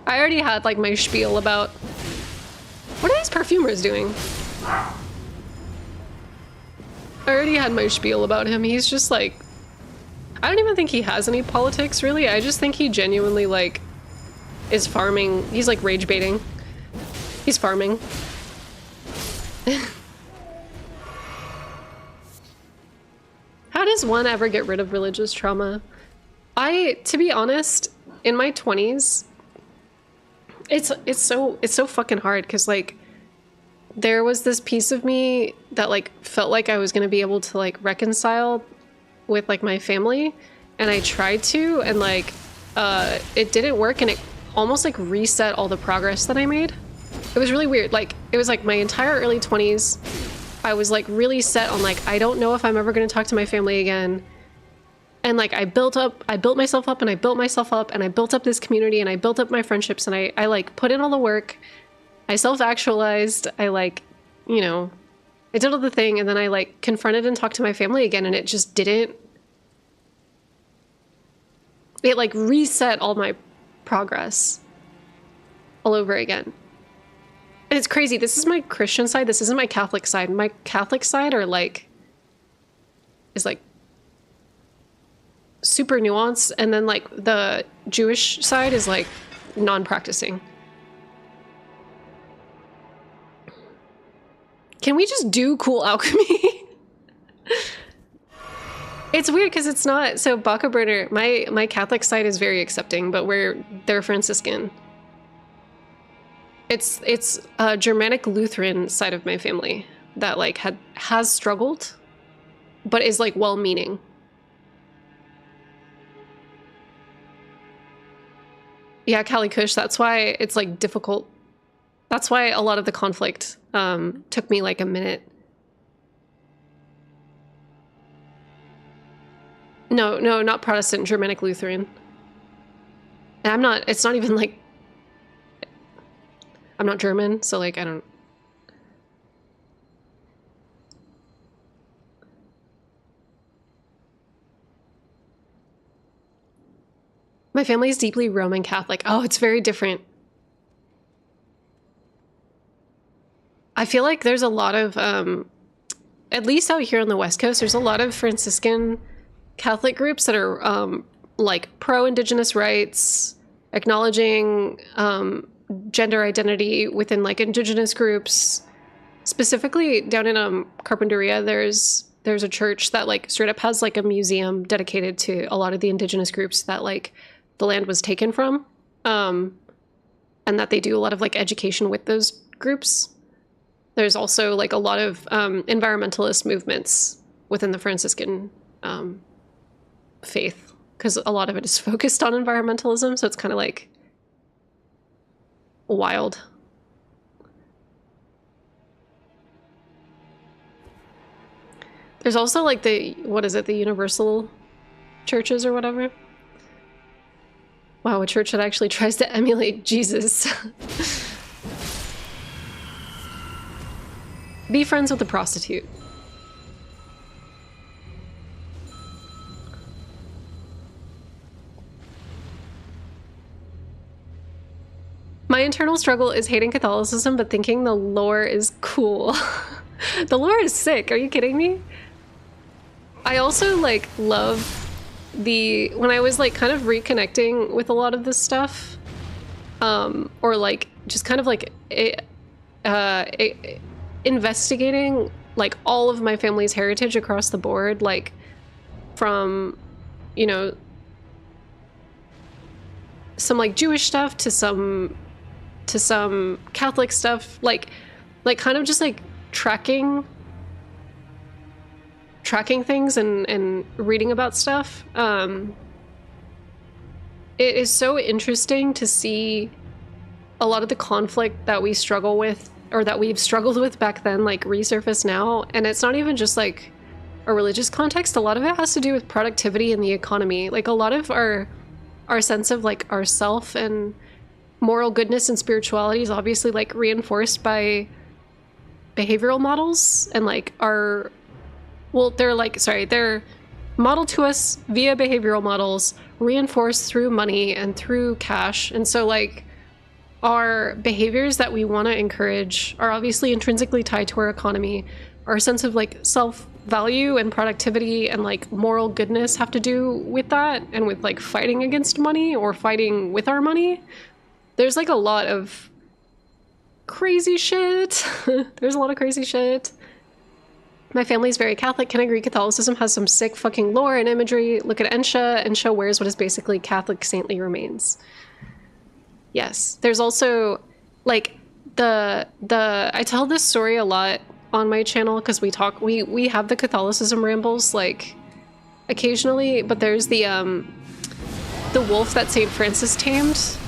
A: I already had like my spiel about what are these perfumers doing? I already had my spiel about him. He's just like, I don't even think he has any politics really. I just think he genuinely like is farming. He's like rage baiting. He's farming. How does one ever get rid of religious trauma? To be honest, in my 20s, it's so fucking hard because like there was this piece of me that like felt like I was gonna be able to like reconcile with like my family, and I tried to, and like it didn't work, and it almost like reset all the progress that I made. It was really weird. Like it was like my entire early 20s, I was like really set on like I don't know if I'm ever gonna talk to my family again. And like I built myself up and I built myself up and I built up this community and I built up my friendships and I like put in all the work. I self-actualized. I like, you know, I did all the thing, and then I like confronted and talked to my family again, and it just didn't. It like reset all my progress all over again. And it's crazy. This is my Christian side. This isn't my Catholic side. My Catholic side is like super nuanced, and then like the Jewish side is like non-practicing. Can we just do cool alchemy? It's weird because it's not. So Baka Burner, my Catholic side is very accepting, but they're Franciscan. It's a Germanic Lutheran side of my family that like has struggled, but is like well-meaning. Yeah, Kali Kush, that's why it's like difficult. That's why a lot of the conflict took me like a minute. No, not Protestant, Germanic Lutheran. And it's not even like, I'm not German, so like, I don't. My family is deeply Roman Catholic. Oh, it's very different. I feel like there's a lot of, at least out here on the West Coast, there's a lot of Franciscan Catholic groups that are like pro-Indigenous rights, acknowledging gender identity within like Indigenous groups. Specifically down in Carpinteria, there's a church that like straight up has like a museum dedicated to a lot of the Indigenous groups that like the land was taken from, and that they do a lot of like education with those groups. There's also like a lot of environmentalist movements within the Franciscan faith, because a lot of it is focused on environmentalism, so it's kind of like wild. There's also like the Universal churches or whatever. Wow, a church that actually tries to emulate Jesus. Be friends with a prostitute. My internal struggle is hating Catholicism, but thinking the lore is cool. The lore is sick. Are you kidding me? I also like love when I was like kind of reconnecting with a lot of this stuff, or like just kind of like investigating like all of my family's heritage across the board, like from, you know, some like Jewish stuff to some Catholic stuff, like kind of just like tracking things and reading about stuff. It is so interesting to see a lot of the conflict that we struggle with, or that we've struggled with back then, like resurface now. And it's not even just like a religious context. A lot of it has to do with productivity and the economy. Like a lot of our sense of like our self and moral goodness and spirituality is obviously like reinforced by behavioral models, and like they're modeled to us via behavioral models, reinforced through money and through cash. And so, like, our behaviors that we want to encourage are obviously intrinsically tied to our economy. Our sense of, like, self-value and productivity and, like, moral goodness have to do with that, and with, like, fighting against money or fighting with our money. There's, like, a lot of crazy shit. There's a lot of crazy shit. My family's very Catholic. Can Greek Catholicism has some sick fucking lore and imagery. Look at Ensha. Ensha wears what is basically Catholic saintly remains. Yes. There's also, like, I tell this story a lot on my channel because we have the Catholicism rambles, like, occasionally, but there's the wolf that St. Francis tamed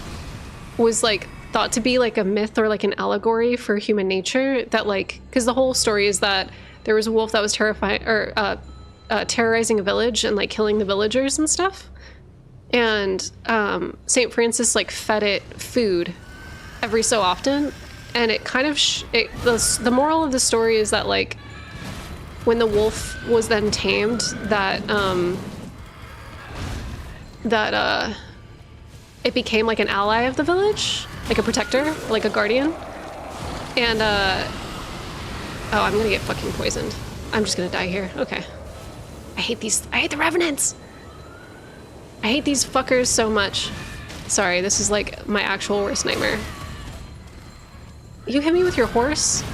A: was, like, thought to be, like, a myth or, like, an allegory for human nature, that, like, because the whole story is that there was a wolf that was terrorizing a village and, like, killing the villagers and stuff. And St. Francis, like, fed it food every so often. And it kind of, the moral of the story is that, like, when the wolf was then tamed, that it became, like, an ally of the village, like a protector, like a guardian. And, oh, I'm gonna get fucking poisoned. I'm just gonna die here. Okay. I hate the revenants! I hate these fuckers so much. Sorry, this is, like, my actual worst nightmare. You hit me with your horse?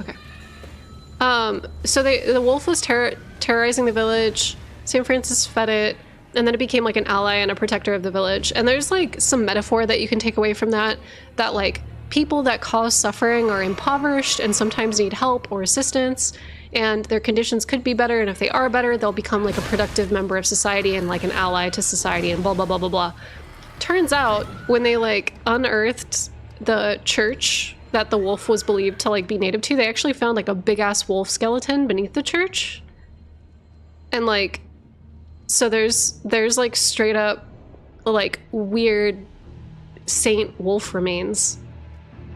A: Okay. So the wolf was terrorizing the village. St. Francis fed it, and then it became, like, an ally and a protector of the village. And there's, like, some metaphor that you can take away from that, like, people that cause suffering are impoverished and sometimes need help or assistance, and their conditions could be better, and if they are better, they'll become, like, a productive member of society and, like, an ally to society, and blah, blah, blah, blah, blah. Turns out, when they, like, unearthed the church that the wolf was believed to, like, be native to, they actually found, like, a big-ass wolf skeleton beneath the church. And, like, so there's like, straight up, like, weird saint wolf remains.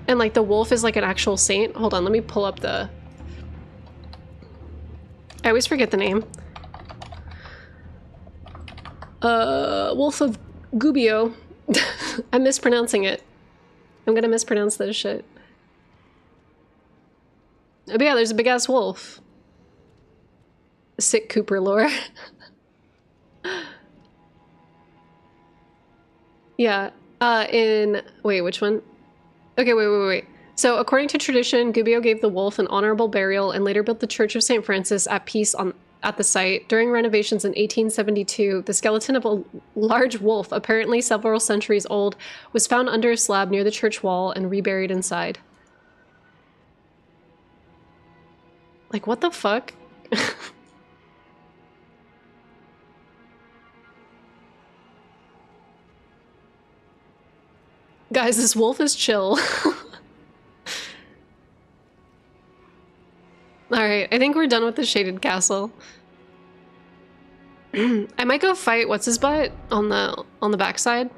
A: And, like, the wolf is, like, an actual saint. Hold on, let me pull up the... I always forget the name. Wolf of Gubbio. I'm mispronouncing it. I'm gonna mispronounce this shit. Oh, but yeah, there's a big-ass wolf. Sick Cooper lore. Yeah, wait, which one? Okay, wait. So, according to tradition, Gubbio gave the wolf an honorable burial and later built the Church of St. Francis at peace at the site. During renovations in 1872, the skeleton of a large wolf, apparently several centuries old, was found under a slab near the church wall and reburied inside. Like, what the fuck? Guys, this wolf is chill. Alright, I think we're done with the shaded castle. I might go fight what's-his-butt on the backside.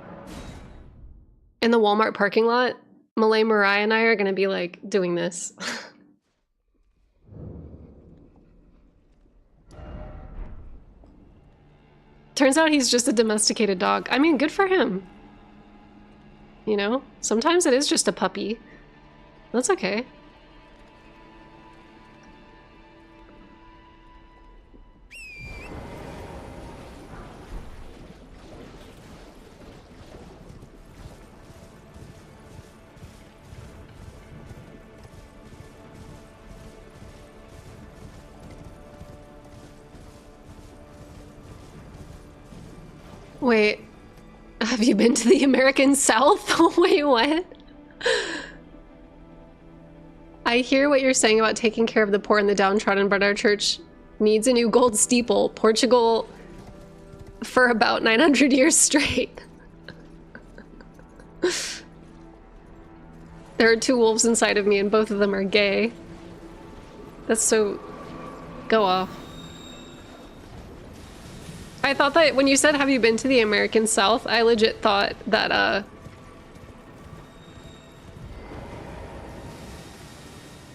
A: In the Walmart parking lot. Malay Mariah and I are gonna be, like, doing this. Turns out he's just a domesticated dog. I mean, good for him. You know? Sometimes it is just a puppy. That's okay. Wait, have you been to the American South? Wait, what? I hear what you're saying about taking care of the poor and the downtrodden, but our church needs a new gold steeple. Portugal for about 900 years straight. There are two wolves inside of me and both of them are gay. That's so... Go off. I thought that when you said, have you been to the American South, I legit thought that,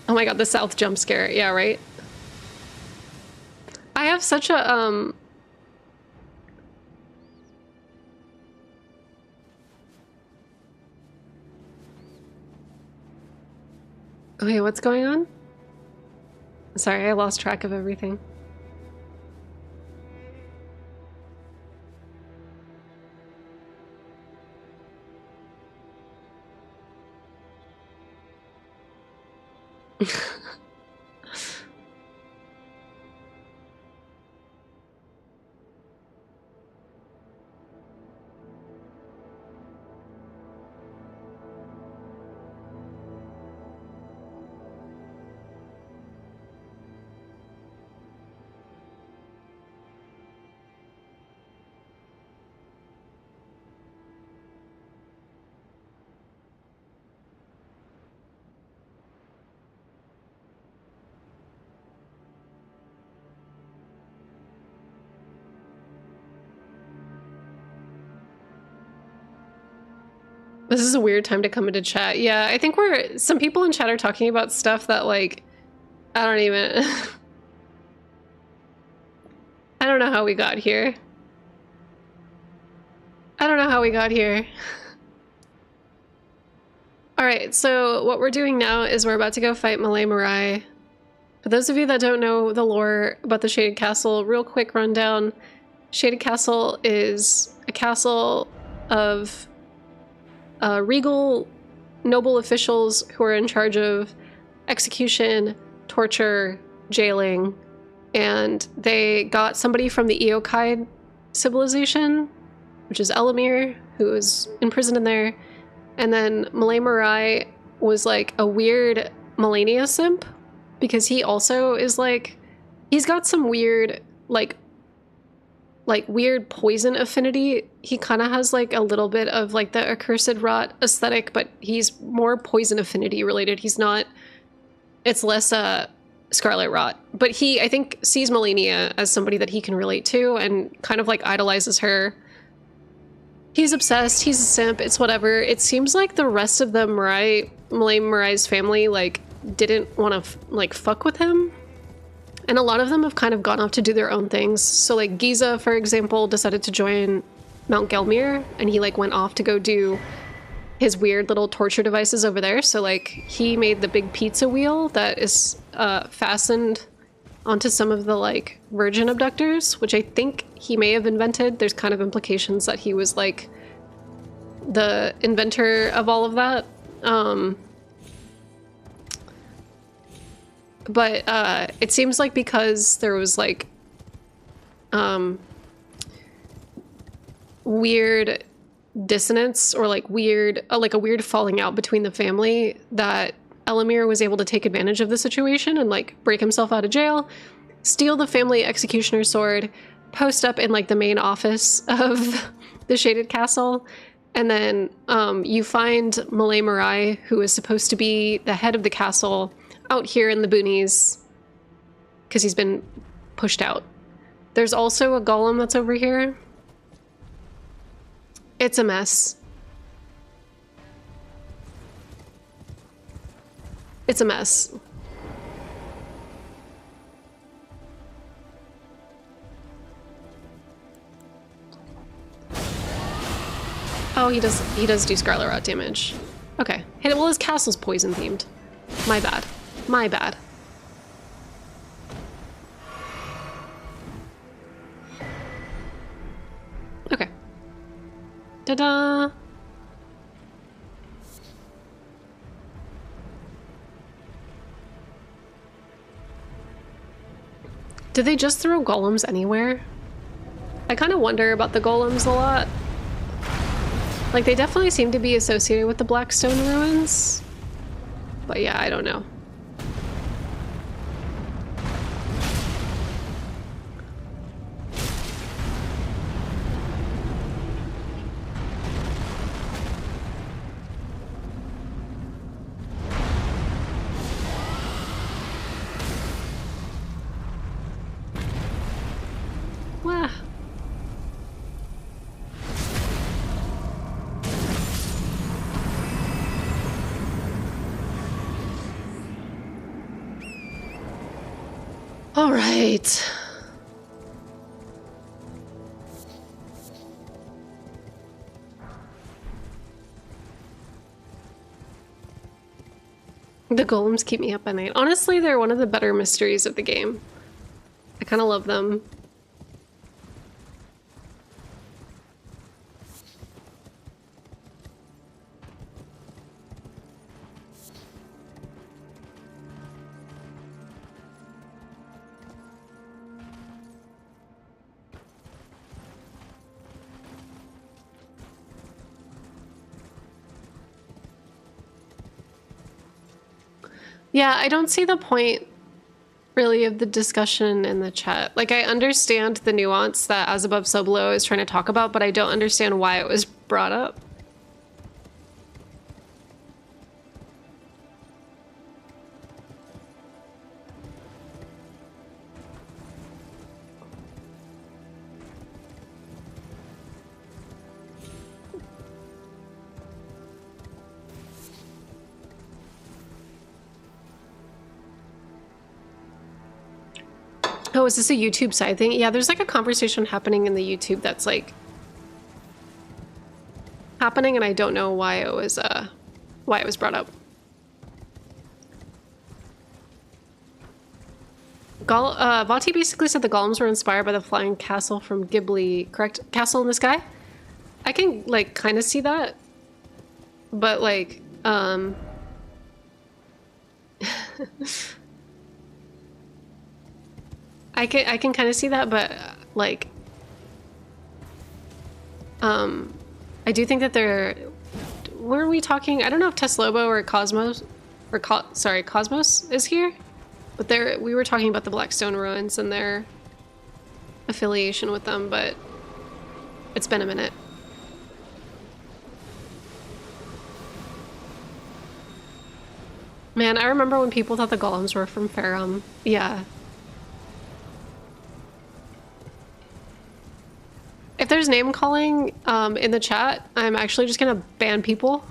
A: oh my god, the South jump scare. Yeah, right? I have such a, Wait, what's going on? Sorry, I lost track of everything. This is a weird time to come into chat. Yeah, I think some people in chat are talking about stuff that, like, I don't even, I don't know how we got here. I don't know how we got here. Alright, so what we're doing now is we're about to go fight Malay Marai. For those of you that don't know the lore about the Shaded Castle, real quick rundown. Shaded Castle is a castle of regal noble officials who are in charge of execution, torture, jailing, and they got somebody from the Eokai civilization, which is Elamir, who is imprisoned in there, and then Malay Marai was like a weird Melania simp, because he also is like, he's got some weird, like weird poison affinity. He kind of has like a little bit of like the accursed rot aesthetic, but he's more poison affinity related. He's not, it's less scarlet rot, but he, I think, sees Melania as somebody that he can relate to and kind of like idolizes her. He's obsessed, he's a simp, it's whatever. It seems like the rest of the Malay Marai's family like didn't want to like fuck with him. And a lot of them have kind of gone off to do their own things. So like Giza, for example, decided to join Mount Gelmir, and he like went off to go do his weird little torture devices over there. So like he made the big pizza wheel that is fastened onto some of the like virgin abductors, which I think he may have invented. There's kind of implications that he was like the inventor of all of that. But it seems like because there was like weird dissonance or like weird, like a weird falling out between the family, that Elamir was able to take advantage of the situation and like break himself out of jail, steal the family executioner sword, post up in like the main office of the Shaded Castle, and then you find Malay Marai, who is supposed to be the head of the castle, out here in the boonies because he's been pushed out. There's also a golem that's over here. It's a mess. It's a mess. Oh, he does do Scarlet Rot damage. Okay. Hey, well, his castle's poison themed. My bad. My bad. Okay. Ta-da! Did they just throw golems anywhere? I kind of wonder about the golems a lot. Like, they definitely seem to be associated with the Blackstone ruins. But yeah, I don't know. Wah. All right. The golems keep me up at night. Honestly, they're one of the better mysteries of the game. I kind of love them. Yeah, I don't see the point really of the discussion in the chat. Like, I understand the nuance that As Above So Below is trying to talk about, but I don't understand why it was brought up. Oh, is this a YouTube side thing? Yeah, there's like a conversation happening in the YouTube that's like happening, and I don't know why it was brought up. Vati basically said the golems were inspired by the flying castle from Ghibli, correct? Castle in the Sky? I can like kind of see that, but like I can kind of see that, but like I do think that they're, were we talking? I don't know if Teslobo or Cosmos or Cosmos is here, but we were talking about the Blackstone ruins and their affiliation with them, but it's been a minute. Man, I remember when people thought the golems were from Farum. Yeah. If there's name calling in the chat, I'm actually just gonna ban people.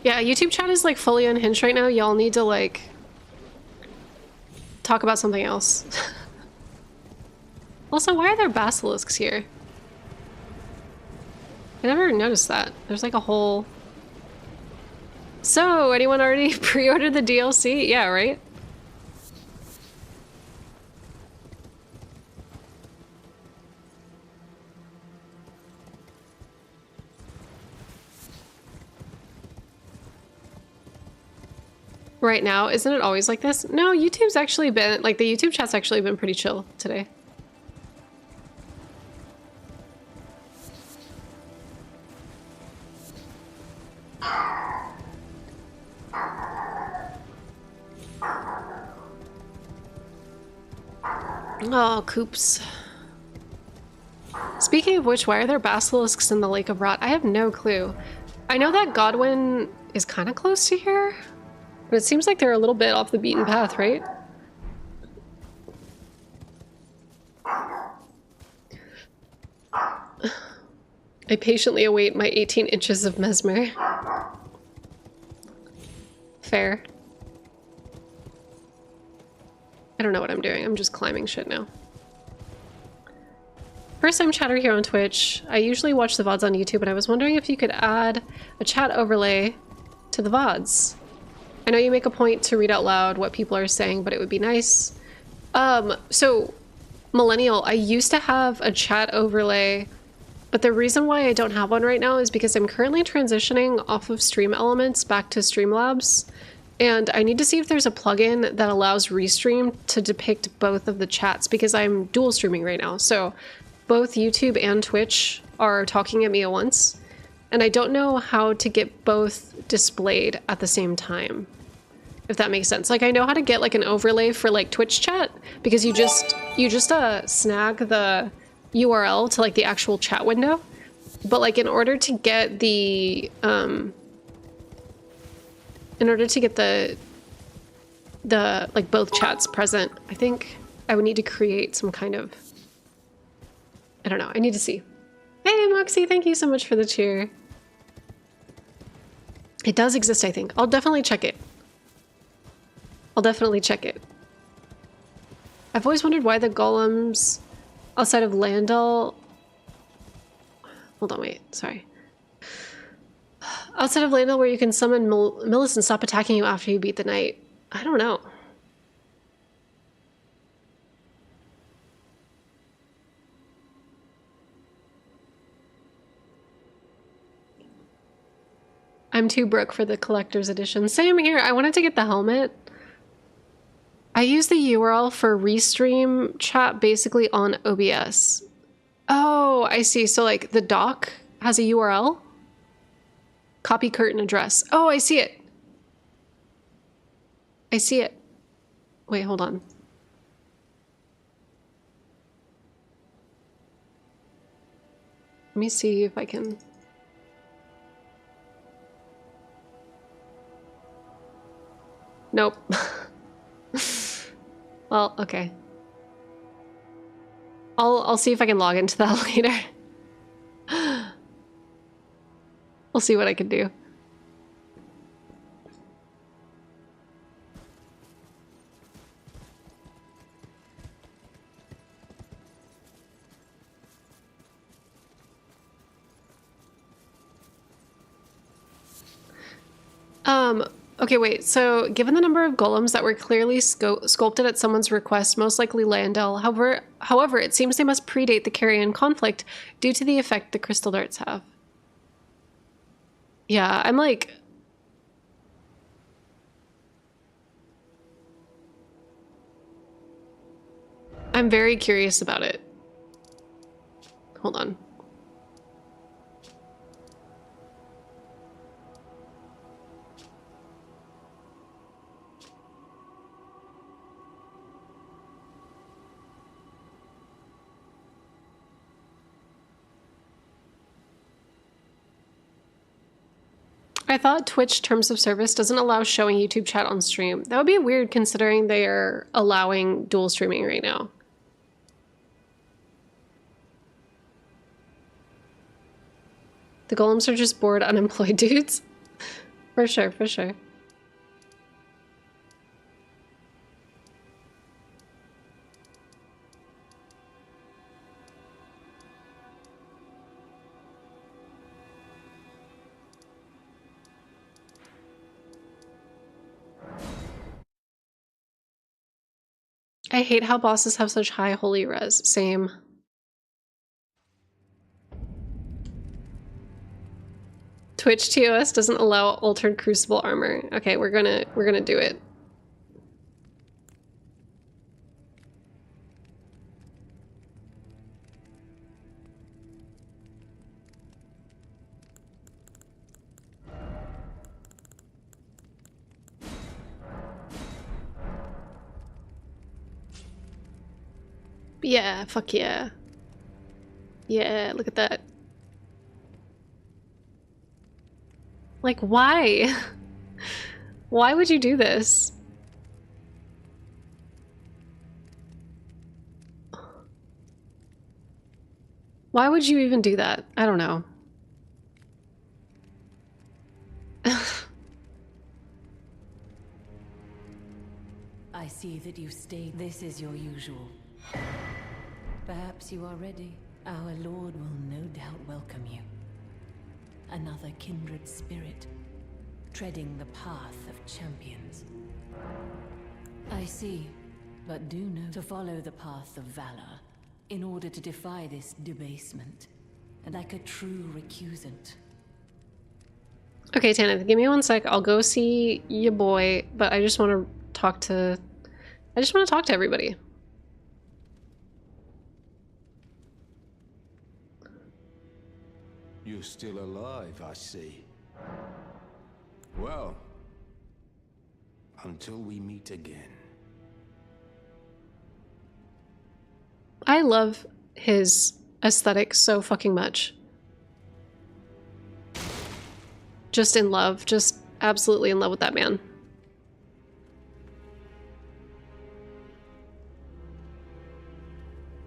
A: Yeah, YouTube chat is like fully unhinged right now. Y'all need to like talk about something else. Also, why are there basilisks here? I never noticed that. There's like a whole... So, anyone already pre-ordered the DLC? Yeah, right? Right now, isn't it always like this? No, YouTube's actually been, like, the YouTube chat's actually been pretty chill today. Oh, Coops. Speaking of which, why are there basilisks in the Lake of Rot? I have no clue. I know that Godwin is kind of close to here, but it seems like they're a little bit off the beaten path, right? I patiently await my 18 inches of mesmer. Fair. I don't know what I'm doing. I'm just climbing shit now. First time chatter here on Twitch. I usually watch the VODs on YouTube, and I was wondering if you could add a chat overlay to the VODs. I know you make a point to read out loud what people are saying, but it would be nice. So, Millennial, I used to have a chat overlay, but the reason why I don't have one right now is because I'm currently transitioning off of Stream Elements back to Streamlabs, and I need to see if there's a plugin that allows Restream to depict both of the chats, because I'm dual streaming right now. So both YouTube and Twitch are talking at me at once, and I don't know how to get both displayed at the same time, if that makes sense. Like, I know how to get like an overlay for like Twitch chat, because you just snag the URL to like the actual chat window, but like in order to get the like both chats present, I think I would need to create some kind of, I don't know, I need to see. Hey Moxie, thank you so much for the cheer. It does exist, I think. I'll definitely check it. I'll definitely check it. I've always wondered why the golems outside of Landel... Hold on, wait, sorry. Outside of Landel, where you can summon Millicent, stop attacking you after you beat the knight. I don't know. I'm too broke for the collector's edition. Same here. I wanted to get the helmet. I use the URL for Restream chat basically on OBS. Oh, I see. So like the doc has a URL? Copy curtain address. Oh, I see it. I see it. Wait, hold on. Let me see if I can... Nope. Well, okay. I'll see if I can log into that later. I'll see what I can do. Okay, wait. So, given the number of golems that were clearly sculpted at someone's request, most likely Landel. However, it seems they must predate the Carrion conflict due to the effect the crystal darts have. Yeah, I'm like... I'm very curious about it. Hold on. I thought Twitch terms of service doesn't allow showing YouTube chat on stream. That would be weird considering they are allowing dual streaming right now. The golems are just bored, unemployed dudes. For sure, for sure. I hate how bosses have such high holy res. Same. Twitch TOS doesn't allow altered Crucible armor. Okay, we're gonna do it. Yeah, fuck yeah. Yeah, look at that. Like, why? Why would you do this? Why would you even do that? I don't know.
E: I see that you stayed. This is your usual. Perhaps you are ready. Our Lord will no doubt welcome you. Another kindred spirit, treading the path of champions. I see, but do know to follow the path of valor in order to defy this debasement, and like a true recusant.
A: Okay, Tana, give me 1 sec. I'll go see your boy, but I just want to talk to... I just want to talk to everybody.
C: You're still alive, I see. Well, until we meet again.
A: I love his aesthetic so fucking much. Just in love. Just absolutely in love with that man.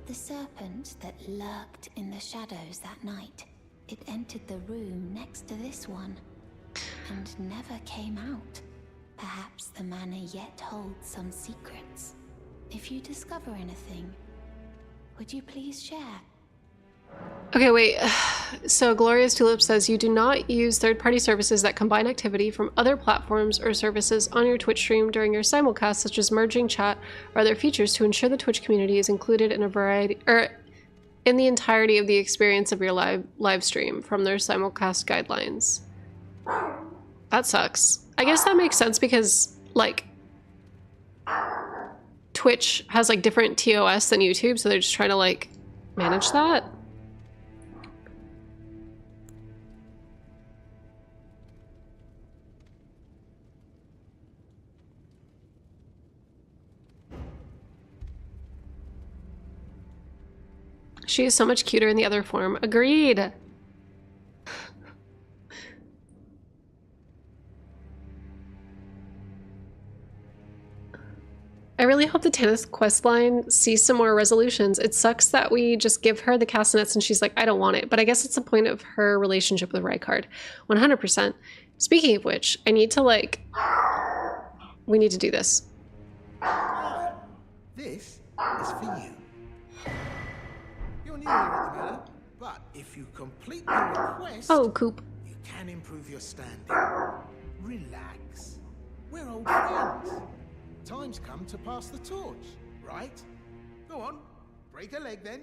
F: The serpent that lurked in the shadows that night. It entered the room next to this one, and never came out. Perhaps the manor yet holds some secrets. If you discover anything, would you please share?
A: Okay, wait. So Glorious Tulip says you do not use third-party services that combine activity from other platforms or services on your Twitch stream during your simulcast, such as merging chat or other features, to ensure the Twitch community is included in a variety or in the entirety of the experience of your live stream from their simulcast guidelines. That sucks. I guess that makes sense because like Twitch has like different TOS than YouTube, so they're just trying to like manage that. She is so much cuter in the other form. Agreed. I really hope the Tanith questline sees some more resolutions. It sucks that we just give her the castanets and she's like, I don't want it. But I guess it's the point of her relationship with Rykard. 100%. Speaking of which, I need to like... We need to do this.
G: This is for you. You're new here at the manor, but if you complete the request,
A: Oh, Coop.
G: you can improve your standing. Relax. We're old friends. Time's come to pass the torch, right? Go on, break a leg then.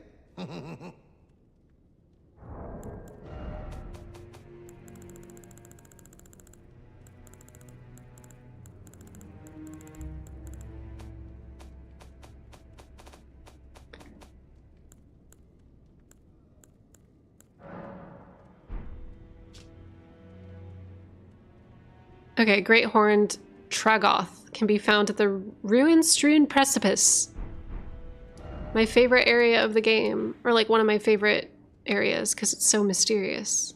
A: Okay, Great Horned Tragoth can be found at the ruin-strewn precipice. My favorite area of the game, or like one of my favorite areas, because it's so mysterious.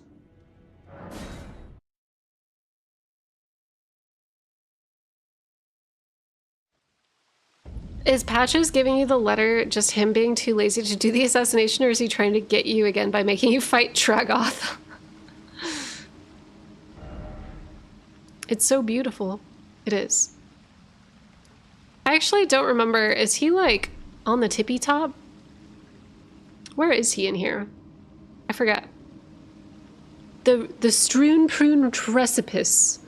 A: Is Patches giving you the letter just him being too lazy to do the assassination, or is he trying to get you again by making you fight Tragoth? It's so beautiful. It is. I actually don't remember. Is he like on the tippy top? Where is he in here? I forgot. The strewn prune precipice.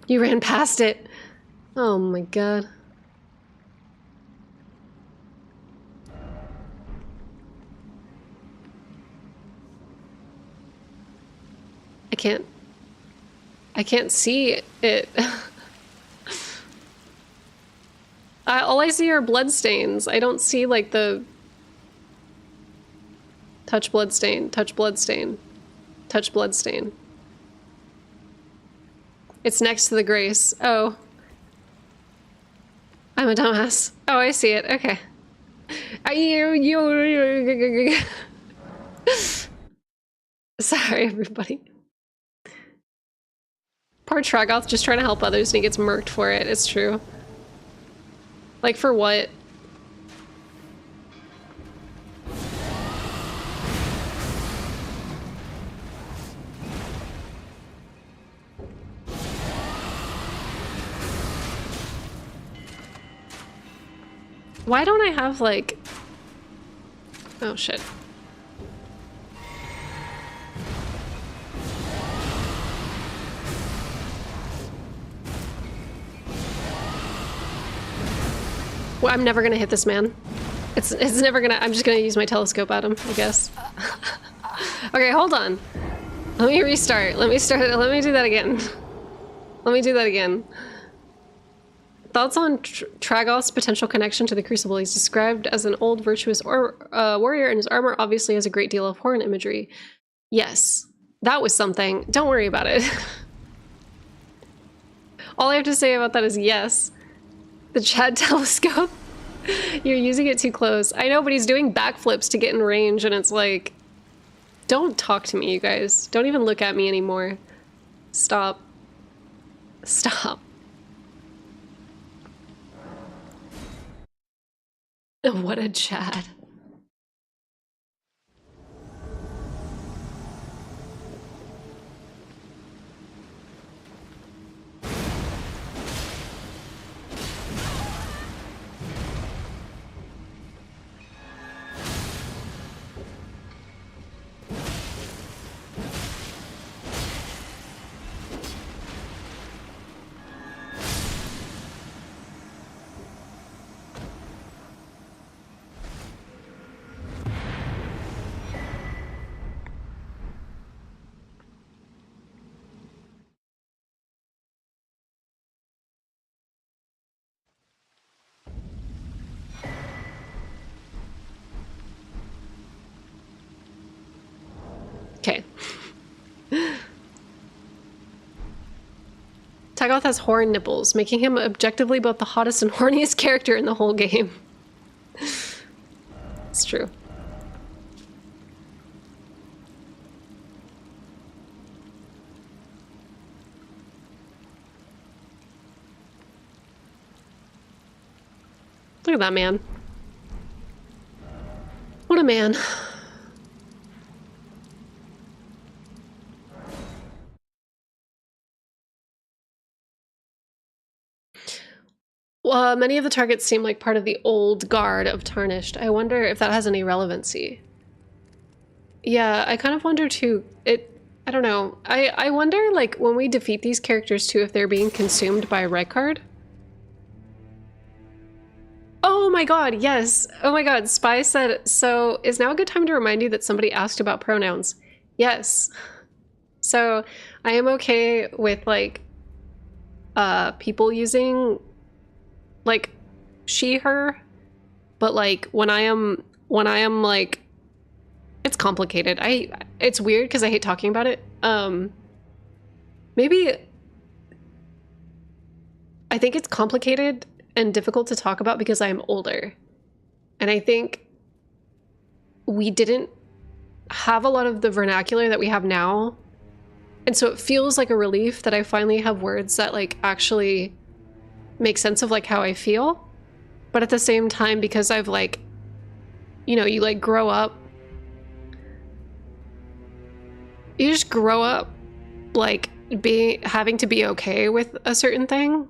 A: You ran past it. Oh my god. I can't see it. All I see are bloodstains. I don't see like the touch bloodstain, touch bloodstain, touch bloodstain. It's next to the grace. Oh. I'm a dumbass. Oh, I see it. Okay. Sorry, everybody. Poor Tragoth just trying to help others and he gets murked for it. It's true. Like, for what? Why don't I have, like... Oh, shit. Well, I'm never gonna hit this man. It's never gonna... I'm just gonna use my telescope at him, I guess. Okay, hold on. Let me restart. Let me do that again. Let me do that again. Thoughts on Tragoth's potential connection to the Crucible. He's described as an old virtuous warrior, and his armor obviously has a great deal of horn imagery. Yes, that was something. Don't worry about it. All I have to say about that is yes. The Chad telescope. You're using it too close. I know, but he's doing backflips to get in range, and it's like... Don't talk to me, you guys. Don't even look at me anymore. Stop. Stop. What a Chad. Okay. Tagoth has horn nipples, making him objectively both the hottest and horniest character in the whole game. It's true. Look at that man. What a man. Many of the targets seem like part of the old guard of Tarnished. I wonder if that has any relevancy. Yeah, I kind of wonder too. I don't know. I wonder, like, when we defeat these characters too, if they're being consumed by Rykard. Oh my god, yes. Oh my god, Spy said, so is now a good time to remind you that somebody asked about pronouns? Yes. So I am okay with, like, people using, like, she, her, but, like, when I am like, it's complicated. It's weird because I hate talking about it. Maybe I think it's complicated and difficult to talk about because I'm older. And I think we didn't have a lot of the vernacular that we have now. And so it feels like a relief that I finally have words that, like, actually make sense of, like, how I feel. But at the same time, because I've, like, you know, you, like, grow up. You just grow up, like, having to be okay with a certain thing.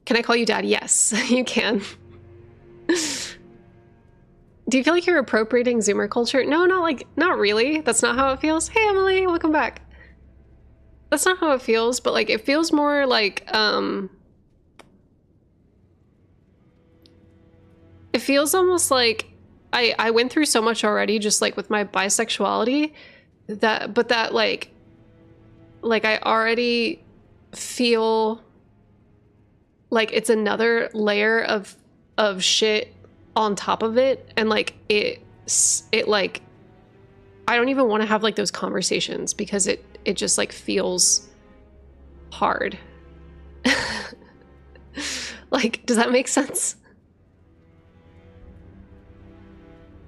A: Can I call you dad? Yes, you can. Do you feel like you're appropriating Zoomer culture? No, not really. That's not how it feels. Hey, Emily, welcome back. That's not how it feels, but, like, it feels more like, it feels almost like I went through so much already, just, like, with my bisexuality, that, like, I already feel like it's another layer of shit on top of it, and, like, it like, I don't even want to have, like, those conversations because it just, like, feels hard. Like, does that make sense?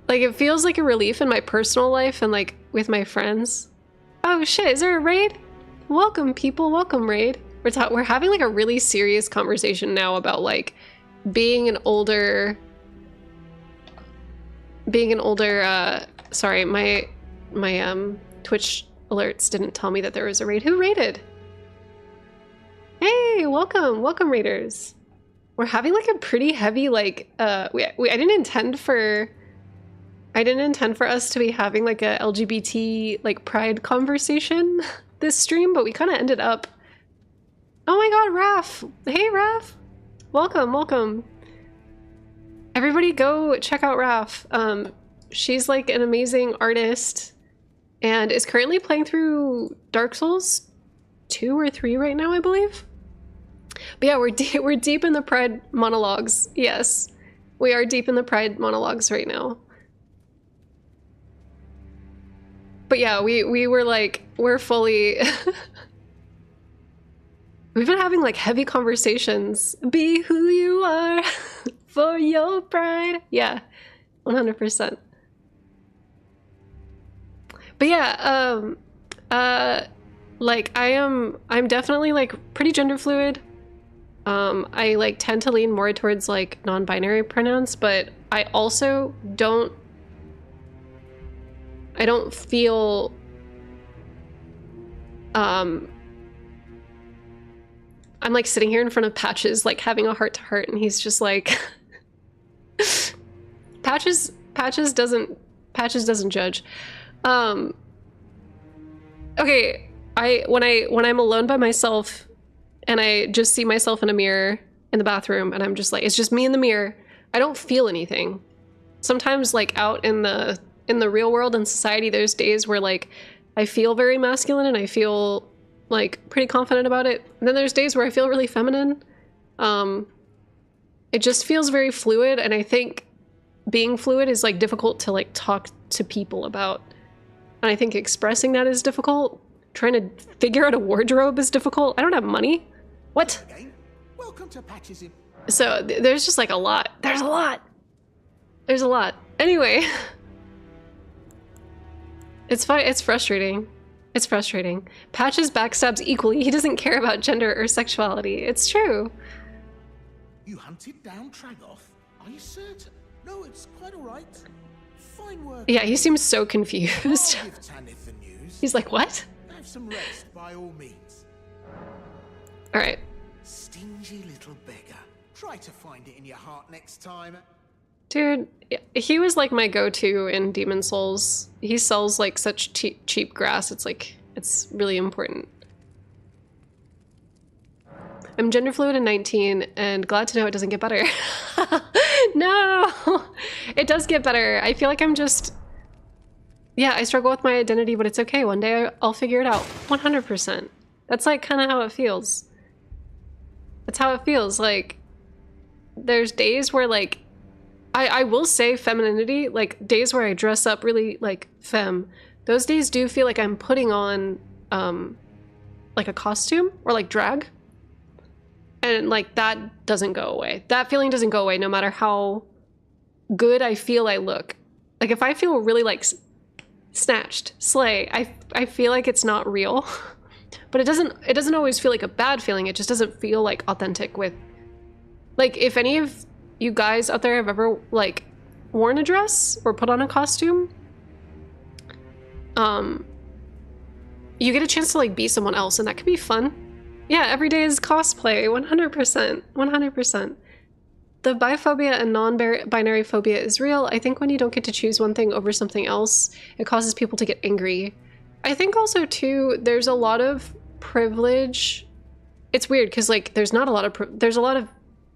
A: Like, it feels like a relief in my personal life and, like, with my friends. Oh shit, is there a raid? Welcome, people, welcome, raid. We're having, like, a really serious conversation now about, like, being an older, sorry, my Twitch alerts didn't tell me that there was a raid. Who raided? Hey, welcome, raiders. We're having, like, a pretty heavy, like, I didn't intend for us to be having, like, a LGBT, like, pride conversation this stream, but we kind of ended up. Oh my god, Raph! Hey, Raph! Welcome. Everybody go check out Raph. She's, like, an amazing artist and is currently playing through Dark Souls 2 or 3 right now, I believe. But yeah, we're deep in the pride monologues. Yes, we are deep in the pride monologues right now. But yeah, we were, like, we're fully we've been having, like, heavy conversations. Be who you are for your pride. Yeah, 100%. But yeah, like, I'm definitely, like, pretty gender fluid. I, like, tend to lean more towards, like, non-binary pronouns, but I also don't feel I'm, like, sitting here in front of Patches, like, having a heart-to-heart, and he's just like Patches doesn't judge. Okay, when I'm alone by myself and I just see myself in a mirror in the bathroom and I'm just like, it's just me in the mirror, I don't feel anything. Sometimes, like, out in the real world and society, there's days where, like, I feel very masculine and I feel, like, pretty confident about it. And then there's days where I feel really feminine. It just feels very fluid, and I think being fluid is, like, difficult to, like, talk to people about And I think expressing that is difficult. Trying to figure out a wardrobe is difficult. I don't have money. What?
G: Again, welcome to Patches in.
A: So there's just like a lot. There's a lot. There's a lot. Anyway. It's fine. It's frustrating. It's frustrating. Patches backstabs equally. He doesn't care about gender or sexuality. It's true.
G: You hunted down Tragoth? Are you certain? No, it's quite all right. Fine work.
A: Yeah, he seems so confused.
G: I'll give Tanith the news.
A: He's like, what?
G: Have some rest by all means.
A: All right.
G: Stingy little beggar. Try to find it in your heart next time.
A: Dude, he was like my go-to in Demon Souls. He sells like such cheap grass. It's like, it's really important. I'm gender fluid and 19 and glad to know it doesn't get better. No, it does get better. I feel like I'm just, yeah, I struggle with my identity, but it's okay. One day I'll figure it out 100%. That's like kind of how it feels. That's how it feels. Like there's days where like, I will say femininity, like days where I dress up really like femme, those days do feel like I'm putting on like a costume or like drag. And like that doesn't go away. That feeling doesn't go away no matter how good I feel I look. Like if I feel really like snatched, slay, I feel like it's not real. But it doesn't always feel like a bad feeling. It just doesn't feel like authentic with, like, if any of you guys out there have ever like worn a dress or put on a costume, you get a chance to like be someone else and that can be fun. Yeah, every day is cosplay, 100%, 100%. The biphobia and non-binary phobia is real. I think when you don't get to choose one thing over something else, it causes people to get angry. I think also too, there's a lot of privilege. It's weird because like there's not a lot of there's a lot of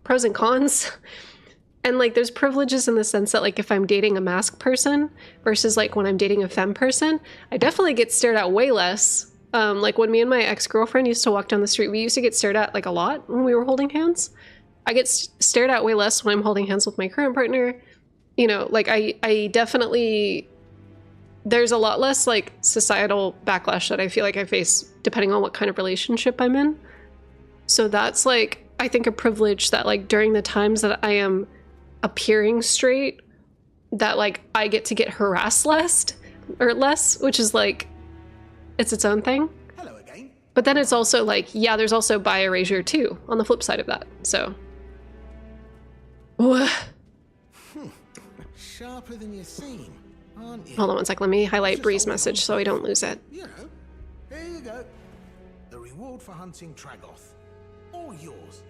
A: pros and cons. And like there's privileges in the sense that like if I'm dating a masked person versus like when I'm dating a femme person, I definitely get stared at way less. Like when me and my ex-girlfriend used to walk down the street, we used to get stared at like a lot when we were holding hands. I get stared at way less when I'm holding hands with my current partner. You know, like I definitely, there's a lot less like societal backlash that I feel like I face depending on what kind of relationship I'm in. So that's like, I think a privilege that like during the times that I am appearing straight, that like I get to get harassed less, which is like, it's its own thing.
G: Hello again.
A: But then it's also like, yeah, there's also bi erasure too on the flip side of that. So
G: Sharper than you seem, aren't you?
A: hold on one sec, let me highlight Bree's message so I don't lose it.
G: You know, there you go. The reward for hunting Tragoth. All yours.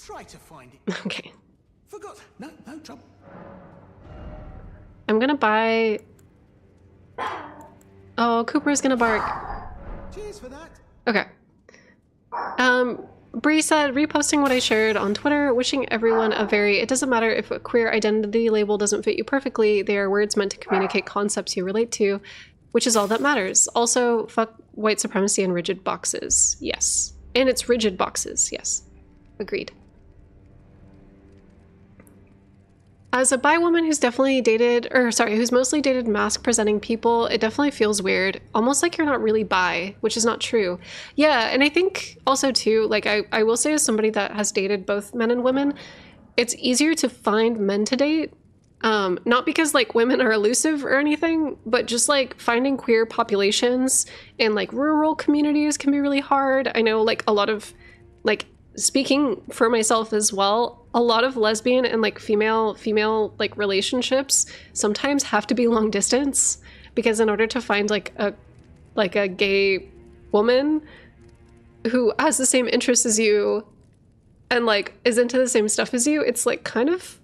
G: Try to find it.
A: Okay.
G: Forgot. No trouble.
A: I'm gonna buy... Oh, Cooper's gonna bark.
G: Cheers for that.
A: Okay. Bree said, reposting what I shared on Twitter, wishing everyone a very, it doesn't matter if a queer identity label doesn't fit you perfectly, they are words meant to communicate concepts you relate to, which is all that matters. Also, fuck white supremacy and rigid boxes. Yes. And it's rigid boxes, yes. Agreed. As a bi woman who's definitely dated, who's mostly dated mask presenting people, it definitely feels weird. Almost like you're not really bi, which is not true. Yeah, and I think also too, like I will say as somebody that has dated both men and women, it's easier to find men to date. Not because like women are elusive or anything, but just like finding queer populations in like rural communities can be really hard. I know like a lot of, like speaking for myself as well, a lot of lesbian and like female like relationships sometimes have to be long distance, because in order to find like a gay woman who has the same interests as you and like is into the same stuff as you, it's like kind of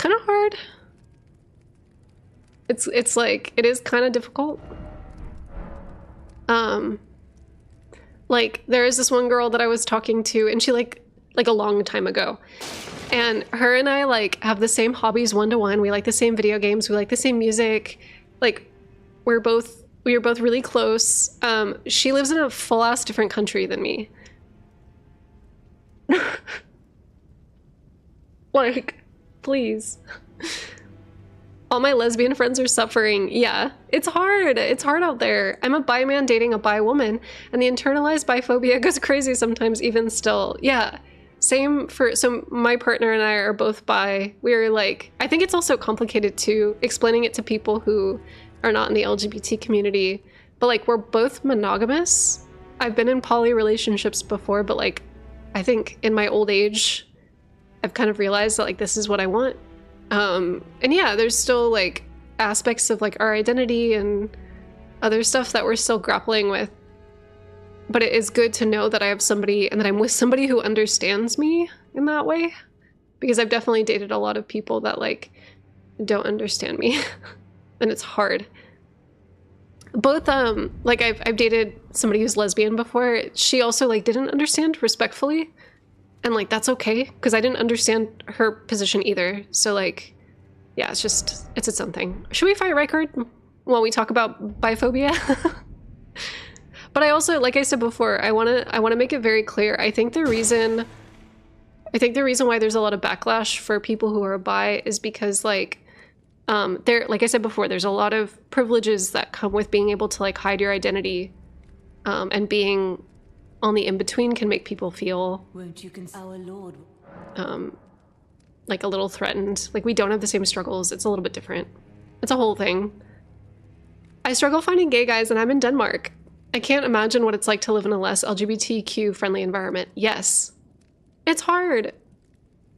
A: hard. It's like, it is kind of difficult. Like there is this one girl that I was talking to, and she like a long time ago, and her and I like have the same hobbies 1-to-1. We like the same video games, we like the same music, like we are both really close. She lives in a full ass different country than me. Like, please. All my lesbian friends are suffering. Yeah, it's hard. It's hard out there. I'm a bi man dating a bi woman, and the internalized biphobia goes crazy sometimes, even still. Yeah, same for. So my partner and I are both bi. We're like, I think it's also complicated too, explaining it to people who are not in the LGBT community. But like, we're both monogamous. I've been in poly relationships before, but like, I think in my old age, I've kind of realized that like this is what I want. And yeah, there's still like aspects of like our identity and other stuff that we're still grappling with. But it is good to know that I have somebody and that I'm with somebody who understands me in that way. Because I've definitely dated a lot of people that like don't understand me. And it's hard. Both like I've dated somebody who's lesbian before. She also like didn't understand respectfully. And like that's okay, because I didn't understand her position either. So like, yeah, it's its own thing. Should we fight Rykard while we talk about biphobia? But I also, like I said before, I wanna make it very clear. I think the reason why there's a lot of backlash for people who are bi is because like like I said before, there's a lot of privileges that come with being able to like hide your identity, and being on the in-between can make people feel
E: Won't you our Lord?
A: Like a little threatened. Like we don't have the same struggles. It's a little bit different. It's a whole thing. I struggle finding gay guys and I'm in Denmark. I can't imagine what it's like to live in a less LGBTQ friendly environment. Yes. It's hard.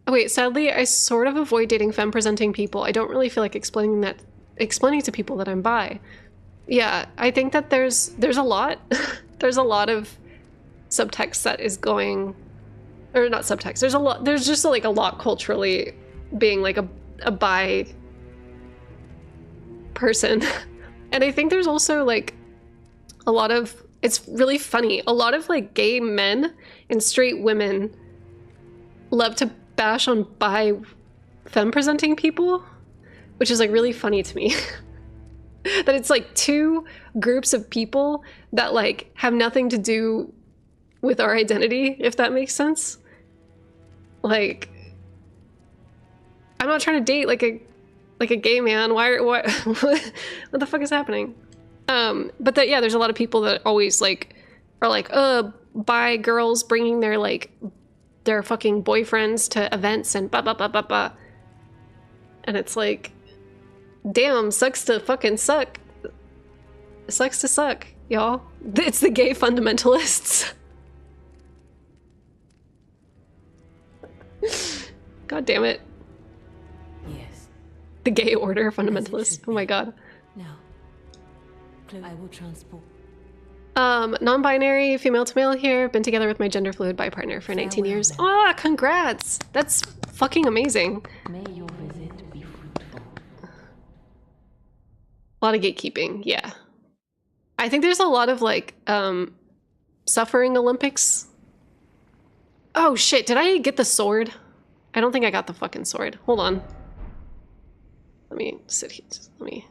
A: Oh wait, sadly, I sort of avoid dating femme-presenting people. I don't really feel like explaining to people that I'm bi. Yeah, I think that there's a lot. There's a lot of subtext that is going, or not subtext, there's just like a lot culturally being like a bi person. And I think there's also like a lot of, it's really funny, a lot of like gay men and straight women love to bash on bi femme presenting people, which is like really funny to me. That it's like two groups of people that like have nothing to do with our identity, if that makes sense. Like, I'm not trying to date like a gay man. What the fuck is happening? But that, yeah, there's a lot of people that always like are like, bi girls bringing their fucking boyfriends to events and blah blah blah blah blah. And it's like, damn, sucks to fucking suck. Sucks to suck, y'all. It's the gay fundamentalists. God damn it.
E: Yes.
A: The gay order fundamentalists. Oh my god.
E: Now, I will transport.
A: Non-binary, female to male here. Been together with my gender fluid bi partner for 19 years.
E: Then.
A: Ah, congrats! That's fucking amazing.
E: May your visit be fruitful.
A: A lot of gatekeeping, yeah. I think there's a lot of like suffering Olympics. Oh shit, did I get the sword? I don't think I got the fucking sword. Hold on. Let me sit here. Let me...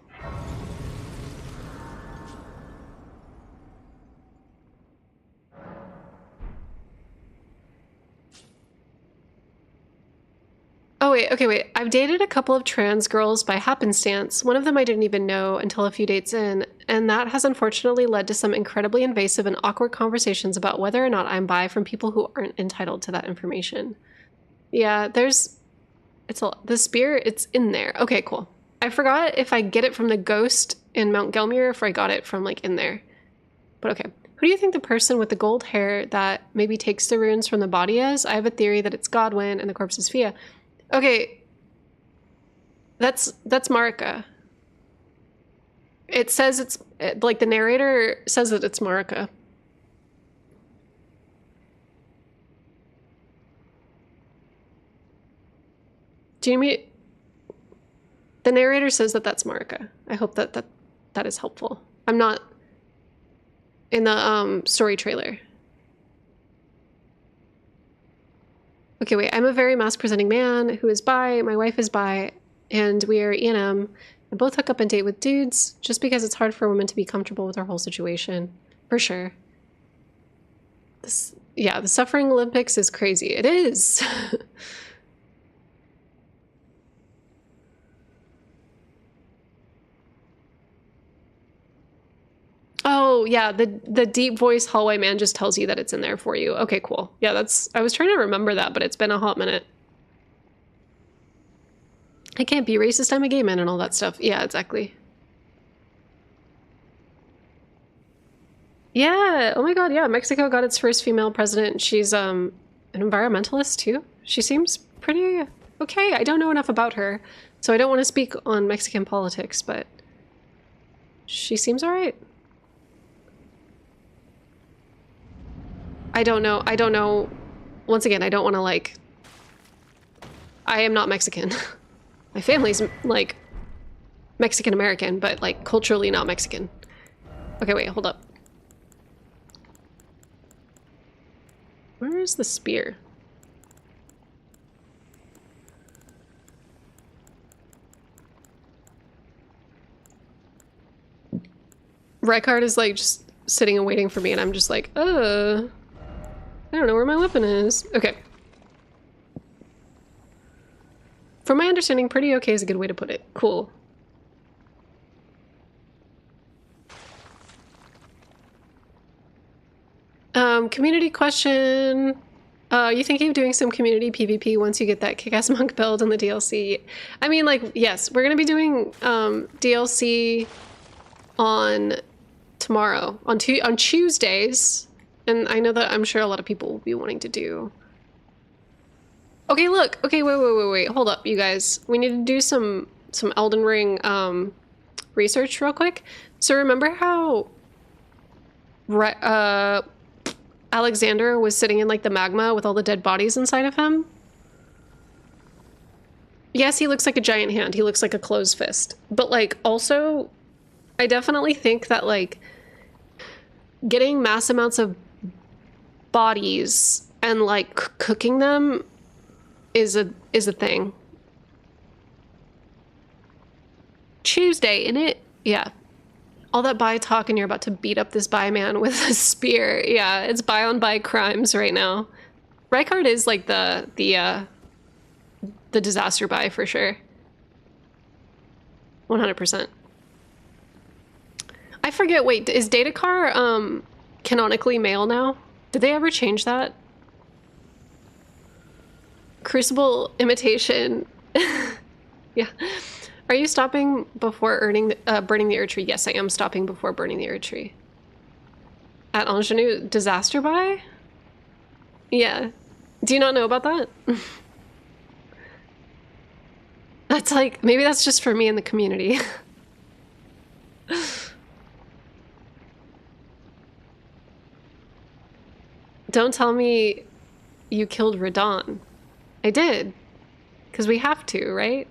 A: Oh wait, okay, wait. I've dated a couple of trans girls by happenstance. One of them I didn't even know until a few dates in, and that has unfortunately led to some incredibly invasive and awkward conversations about whether or not I'm bi from people who aren't entitled to that information. Yeah, the spear, it's in there. Okay, cool. I forgot if I get it from the ghost in Mount Gelmir or if I got it from like in there. But okay. Who do you think the person with the gold hair that maybe takes the runes from the body is? I have a theory that it's Godwyn and the corpse is Fia. Okay, that's Marika. It says like the narrator says that it's Marika. Do you mean the narrator says that that's Marika? I hope that is helpful. I'm not in the story trailer. Okay, wait, I'm a very mask-presenting man who is bi, my wife is bi, and we are E&M, and both hook up and date with dudes, just because it's hard for women to be comfortable with our whole situation. For sure. Yeah, the Suffering Olympics is crazy. It is! Oh, yeah, the deep voice hallway man just tells you that it's in there for you. Okay, cool. Yeah, that's... I was trying to remember that, but it's been a hot minute. I can't be racist, I'm a gay man and all that stuff. Yeah, exactly. Yeah, oh my god, yeah, Mexico got its first female president. She's an environmentalist too. She seems pretty okay. I don't know enough about her, so I don't want to speak on Mexican politics, but she seems alright. I don't know. Once again, I don't want to, like... I am not Mexican. My family's, like, Mexican-American, but, like, culturally not Mexican. Okay, wait, hold up. Where is the spear? Rykard is, like, just sitting and waiting for me, and I'm just like, I don't know where my weapon is. Okay. From my understanding, pretty okay is a good way to put it. Cool. Community question. You thinking of doing some community PvP once you get that kick-ass monk build in the DLC? I mean, like, yes, we're gonna be doing DLC on tomorrow, on Tuesdays, and I know that I'm sure a lot of people will be wanting to do. Okay, look. Okay, wait. Hold up, you guys. We need to do some Elden Ring research real quick. So remember how Alexander was sitting in, like, the magma with all the dead bodies inside of him? Yes, he looks like a giant hand. He looks like a closed fist. But, like, also, I definitely think that, like, getting mass amounts of bodies and, like, cooking them is a thing. Tuesday, innit? Yeah. All that bi talk and you're about to beat up this bi man with a spear. Yeah, it's bi on bi crimes right now. Rykard is, like, the disaster bi for sure. 100%. I forget, wait, is Datakar canonically male now? Did they ever change that? Crucible imitation. Yeah. Are you stopping before burning the Erdtree? Yes, I am stopping before burning the Erdtree. At Ingenue, disaster buy? Yeah. Do you not know about that? That's like, maybe that's just for me in the community. Don't tell me you killed Radon. I did. Because we have to, right?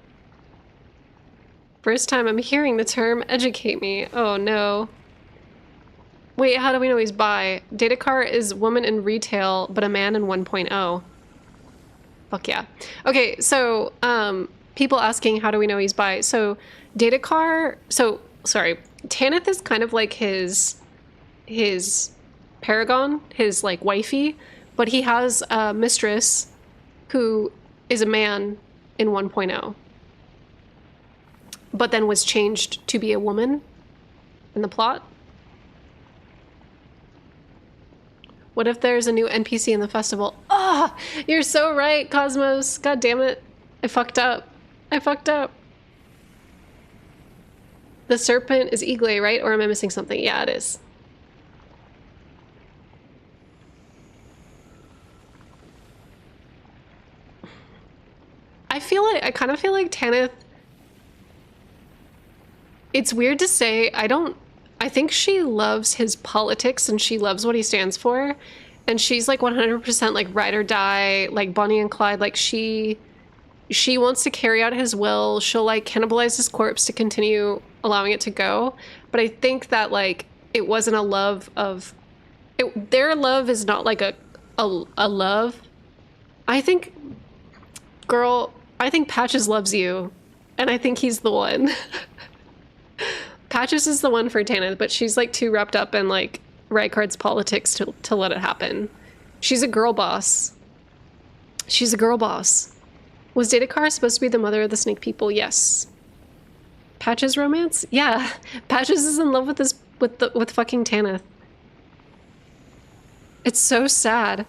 A: First time I'm hearing the term educate me. Oh no. Wait, how do we know he's bi? Datakar is woman in retail, but a man in 1.0. Fuck yeah. Okay, so, people asking how do we know he's bi? So, Datakar, sorry, Tanith is kind of like his paragon, his, like, wifey, but he has a mistress who is a man in 1.0. But then was changed to be a woman in the plot. What if there's a new NPC in the festival? Ah, oh, you're so right, Cosmos. God damn it. I fucked up. The serpent is Eagle, right? Or am I missing something? Yeah, it is. I kind of feel like Tanith... It's weird to say, I think she loves his politics and she loves what he stands for. And she's like 100% like ride or die, like Bonnie and Clyde. Like she wants to carry out his will. She'll like cannibalize his corpse to continue allowing it to go. But I think that like it wasn't a love of... their love is not like a love. I think, girl, I think Patches loves you. And I think he's the one. Patches is the one for Tanith, but she's like too wrapped up in like Rykard's politics to let it happen. She's a girl boss. She's a girl boss. Was Datakar supposed to be the mother of the snake people? Yes. Patches romance? Yeah. Patches is in love with this with fucking Tanith. It's so sad.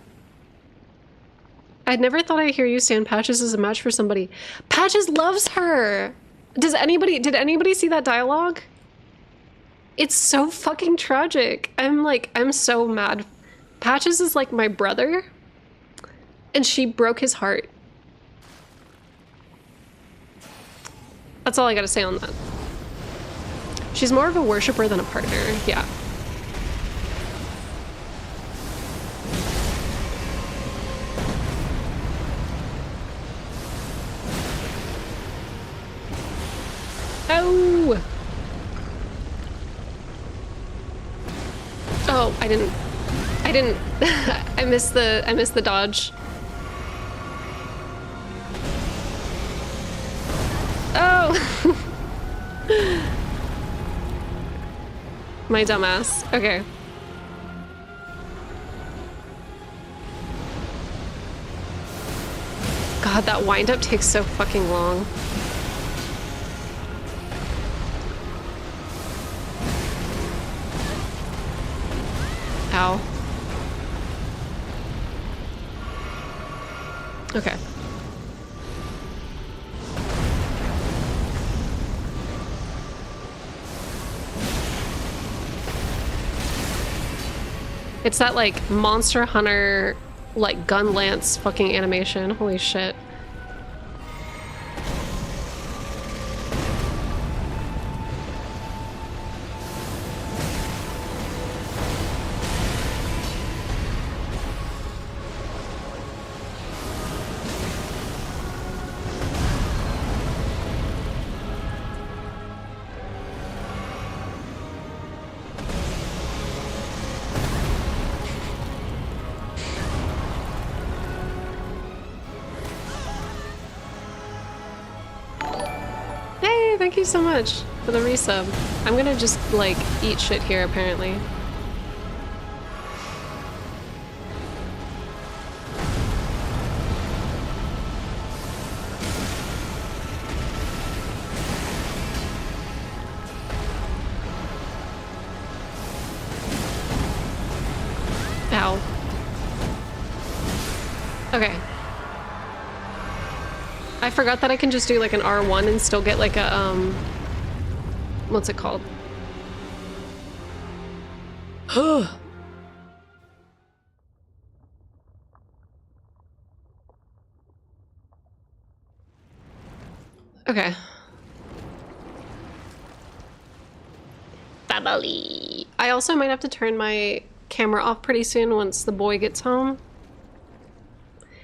A: I'd never thought I'd hear you stand Patches as a match for somebody. Patches loves her! Did anybody see that dialogue? It's so fucking tragic. I'm so mad. Patches is like my brother, and she broke his heart. That's all I gotta say on that. She's more of a worshiper than a partner, yeah. Oh! Oh, I didn't, I missed the dodge. Oh! My dumbass. Okay. God, that wind-up takes so fucking long. Ow. Okay. It's that, like, Monster Hunter, like, gun lance fucking animation. Holy shit. Thank you so much for the resub. I'm gonna just, like, eat shit here, apparently. Ow. Okay. I forgot that I can just do like an R1 and still get like a, what's it called? Okay. Family. I also might have to turn my camera off pretty soon once the boy gets home.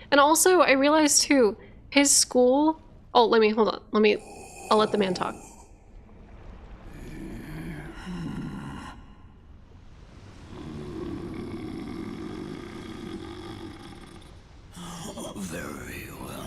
A: And also, I realized too, his school... Oh, hold on. I'll let the man talk.
C: Very well.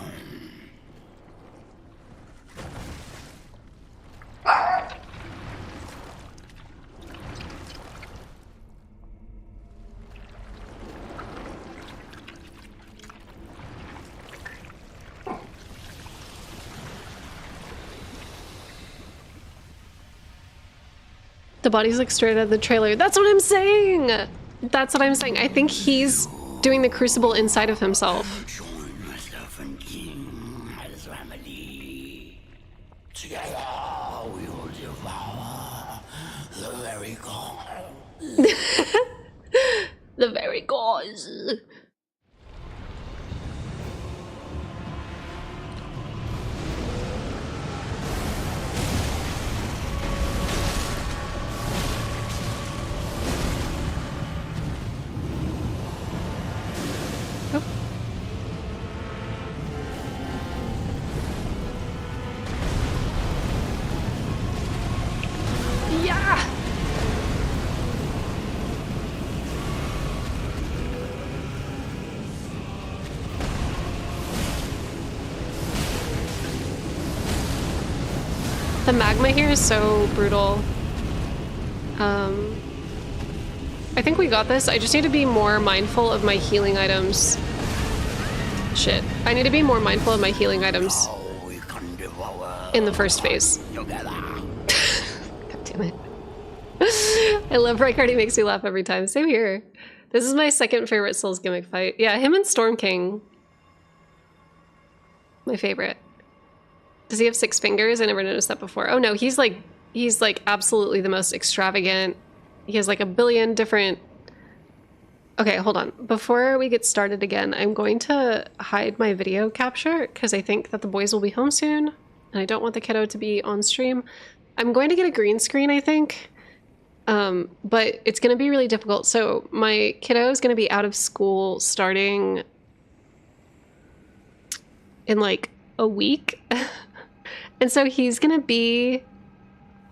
A: The bodies look straight out of the trailer. That's what I'm saying! That's what I'm saying. I think he's doing the Crucible inside of himself.
C: Join myself and King as remedy. Together we will devour the very gods.
A: The very gods. The magma here is so brutal. I think we got this. I just need to be more mindful of my healing items. Shit. I need to be more mindful of my healing items in the first phase. God damn it. I love Rykard. He makes me laugh every time. Same here. This is my second favorite Souls gimmick fight. Yeah, him and Storm King. My favorite. Does he have 6 fingers? I never noticed that before. Oh no, he's like absolutely the most extravagant. He has like a billion different... Okay, hold on. Before we get started again, I'm going to hide my video capture because I think that the boys will be home soon and I don't want the kiddo to be on stream. I'm going to get a green screen, I think, but it's going to be really difficult. So my kiddo is going to be out of school starting in like a week. And so he's going to be...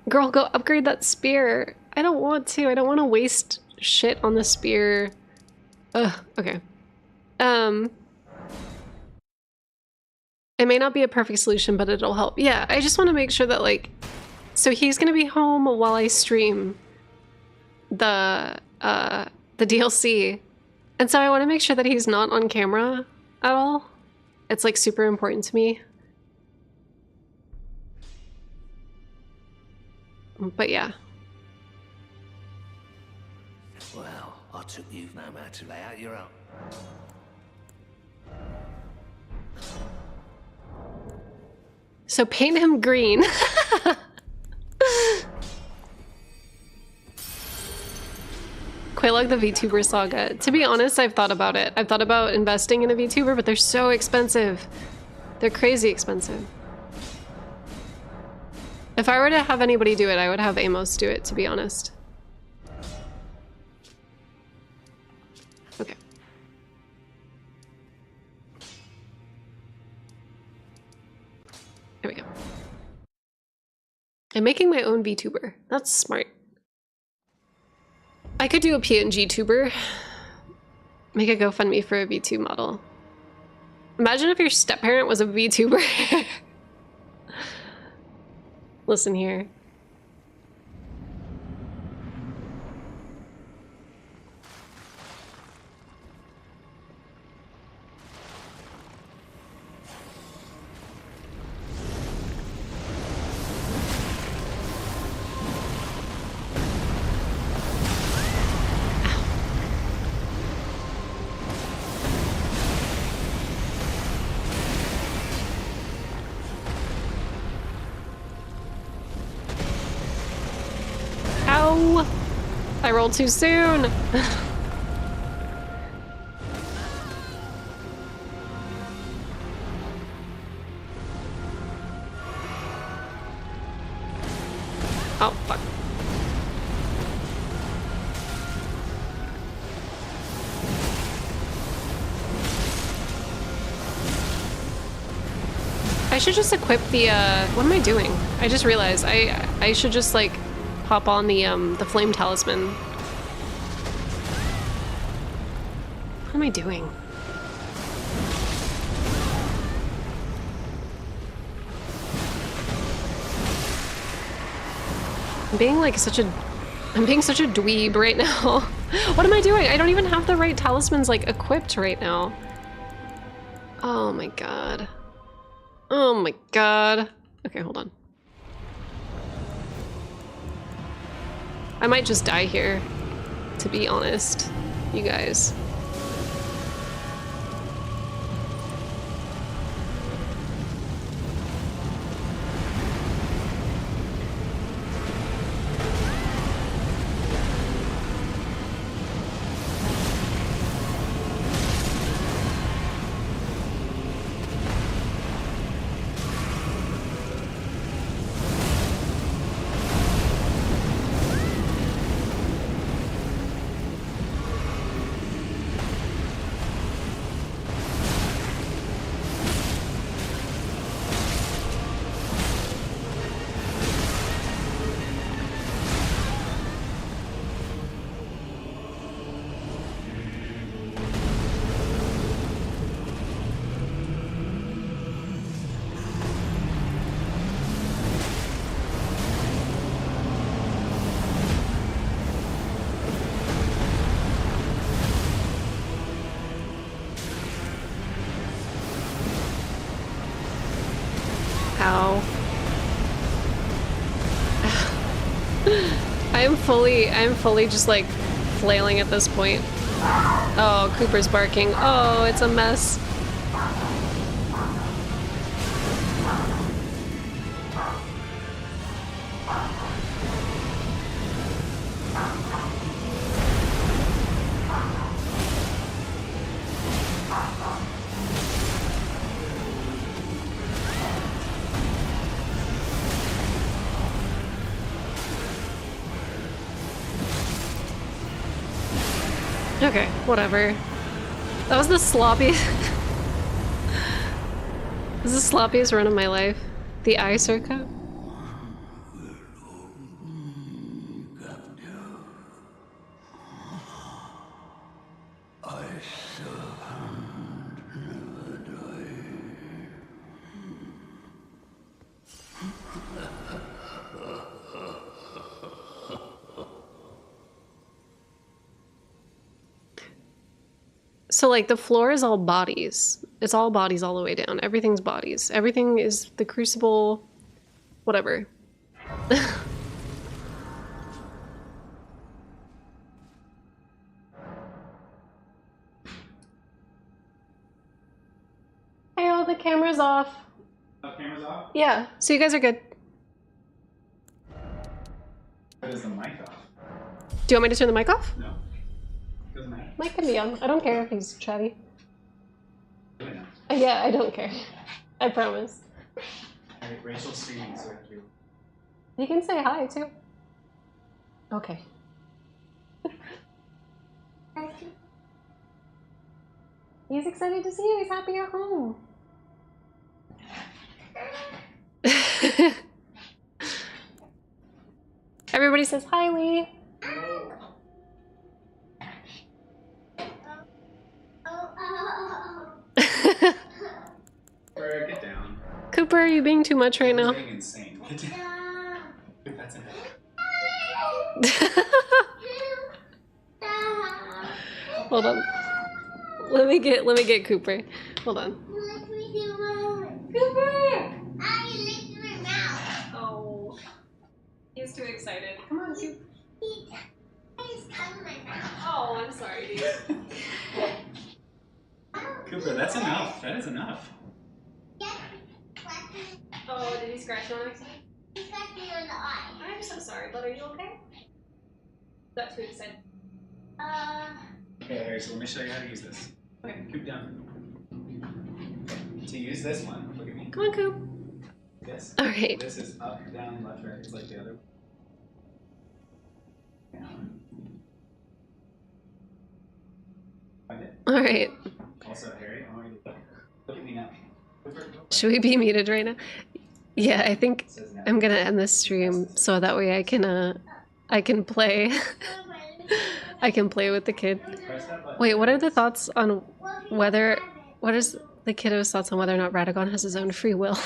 A: Girl, go upgrade that spear. I don't want to. I don't want to waste shit on the spear. Ugh, okay. It may not be a perfect solution, but it'll help. Yeah, I just want to make sure that, like... So he's gonna be home while I stream the DLC. And so I want to make sure that he's not on camera at all. It's, like, super important to me. But yeah.
H: Well, I took you've no man to lay out your own.
A: So paint him green. Quaylog the VTuber saga. To be honest, I've thought about it. I've thought about investing in a VTuber, but they're so expensive. They're crazy expensive. If I were to have anybody do it, I would have Amos do it, to be honest. Okay. There we go. I'm making my own VTuber. That's smart. I could do a PNG tuber. Make a GoFundMe for a V2 model. Imagine if your step-parent was a VTuber. Listen here. Ow! I rolled too soon! Oh, fuck. I should just equip the, what am I doing? I just realized I should just, like, pop on the flame talisman. What am I doing? I'm being such a dweeb right now. What am I doing? I don't even have the right talismans, like, equipped right now. Oh my god. Oh my god. Okay, hold on. I might just die here, to be honest, you guys. Ow. I'm fully just like flailing at this point. Oh, Cooper's barking. Oh, it's a mess. Okay, whatever. That was the sloppiest. This is the sloppiest run of my life. The eye circuit. So like the floor is all bodies. It's all bodies all the way down. Everything's bodies. Everything is the Crucible, whatever. Hey, oh, the camera's off.
D: Oh, camera's off?
A: Yeah, so you guys are good.
D: But is the mic off?
A: Do you want me to turn the mic off?
D: No. Doesn't matter.
A: Mic can be on. I don't care if he's chatty.
D: Really not.
A: Yeah, I don't care. I promise.
D: Alright, Rachel's streaming, so I have to be...
A: You can say hi too. Okay. He's excited to see you. He's happy you're home. Everybody says hi, Lee.
D: Cooper, get down.
A: Cooper, are you being too much right now?
D: You're getting insane. Get down. That's enough.
A: Hold on. Let me get Cooper. Hold on. Cooper! Oh. He's too excited. Come on, Cooper. Oh, I'm sorry, dude.
D: Cooper, that's enough. That is enough.
A: Oh, did he scratch you on accident?
F: He scratched me on the eye.
A: I'm so sorry, but are you okay? That's too excited.
D: Okay, Harry, so let me show you how to use this.
A: Okay.
D: Coop down. To use this one, look at me.
A: Come on, Coop.
D: This.
A: Alright.
D: This is up, down, left, right. It's like the other. Down. Find it.
A: Alright.
D: Also, Harry, I want you to look at me now.
A: Should we be muted right now? Yeah, I think I'm gonna end this stream so that way I can play. I can play with the kid. Wait, what are the thoughts on whether? What is the kiddo's thoughts on whether or not Radagon has his own free will?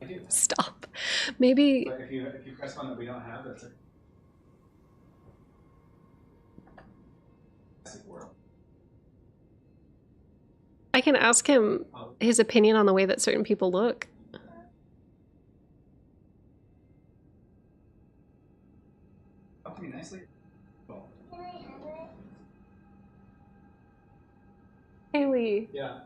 D: I do.
A: Stop. Maybe.
D: But if you press one that we don't have, that's a classic world.
A: I can ask him his opinion on the way that certain people look.
D: Talk to me nicely. Well,
A: Haley,
D: yeah.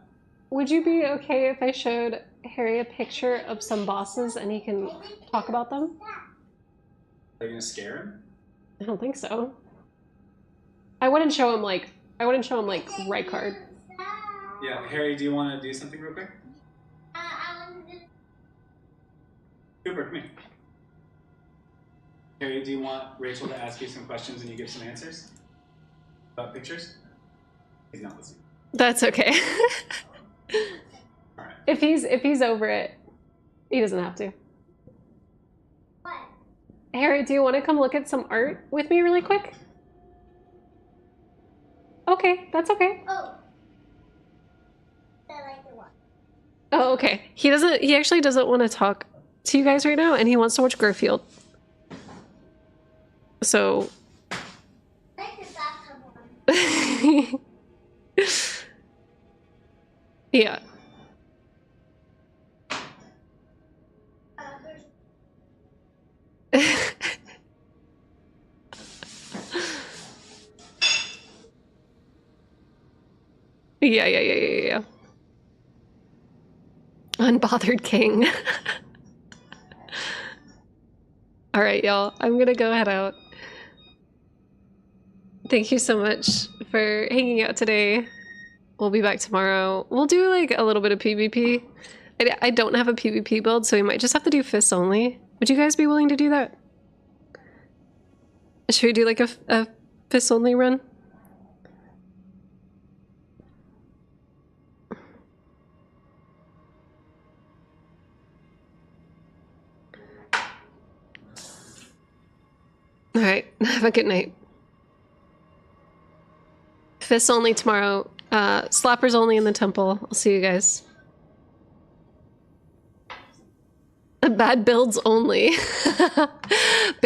A: would you be okay if I showed Harry a picture of some bosses and he can talk about them?
D: Are you gonna scare him?
A: I don't think so. I wouldn't show him like Rykard.
D: Yeah, Harry, do you want to do something real quick? Cooper, come here. Harry, do you want Rachel to ask you some questions and you give some answers? About pictures? He's not listening.
A: That's okay.
D: Alright.
A: If he's over it, he doesn't have to.
F: What?
A: Harry, do you want to come look at some art with me really quick? Okay, that's okay.
F: Oh. I like the one.
A: Oh, okay. He actually doesn't want to talk to you guys right now, and he wants to watch Garfield. So.
F: Like the bathtub one.
A: Yeah. Yeah. Unbothered king. Alright, y'all. I'm gonna go head out. Thank you so much for hanging out today. We'll be back tomorrow. We'll do like a little bit of PvP. I don't have a PvP build, so we might just have to do fists only. Would you guys be willing to do that? Should we do like a fists only run? Alright, have a good night. Fists only tomorrow. Slappers only in the temple. I'll see you guys. Bad builds only.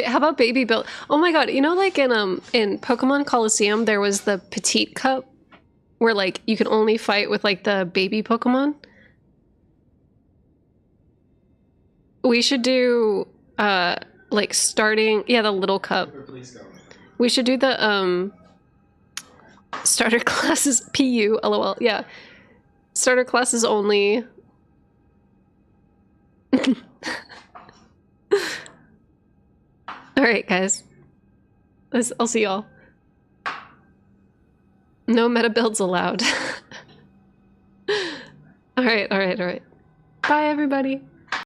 A: How about baby build? Oh my god, you know like in Pokemon Coliseum there was the petite cup where like you could only fight with like the baby Pokemon? We should do like starting the little cup. We should do the starter classes PU LOL. Yeah. Starter classes only. Alright, guys. I'll see y'all. No meta builds allowed. Alright. Bye, everybody.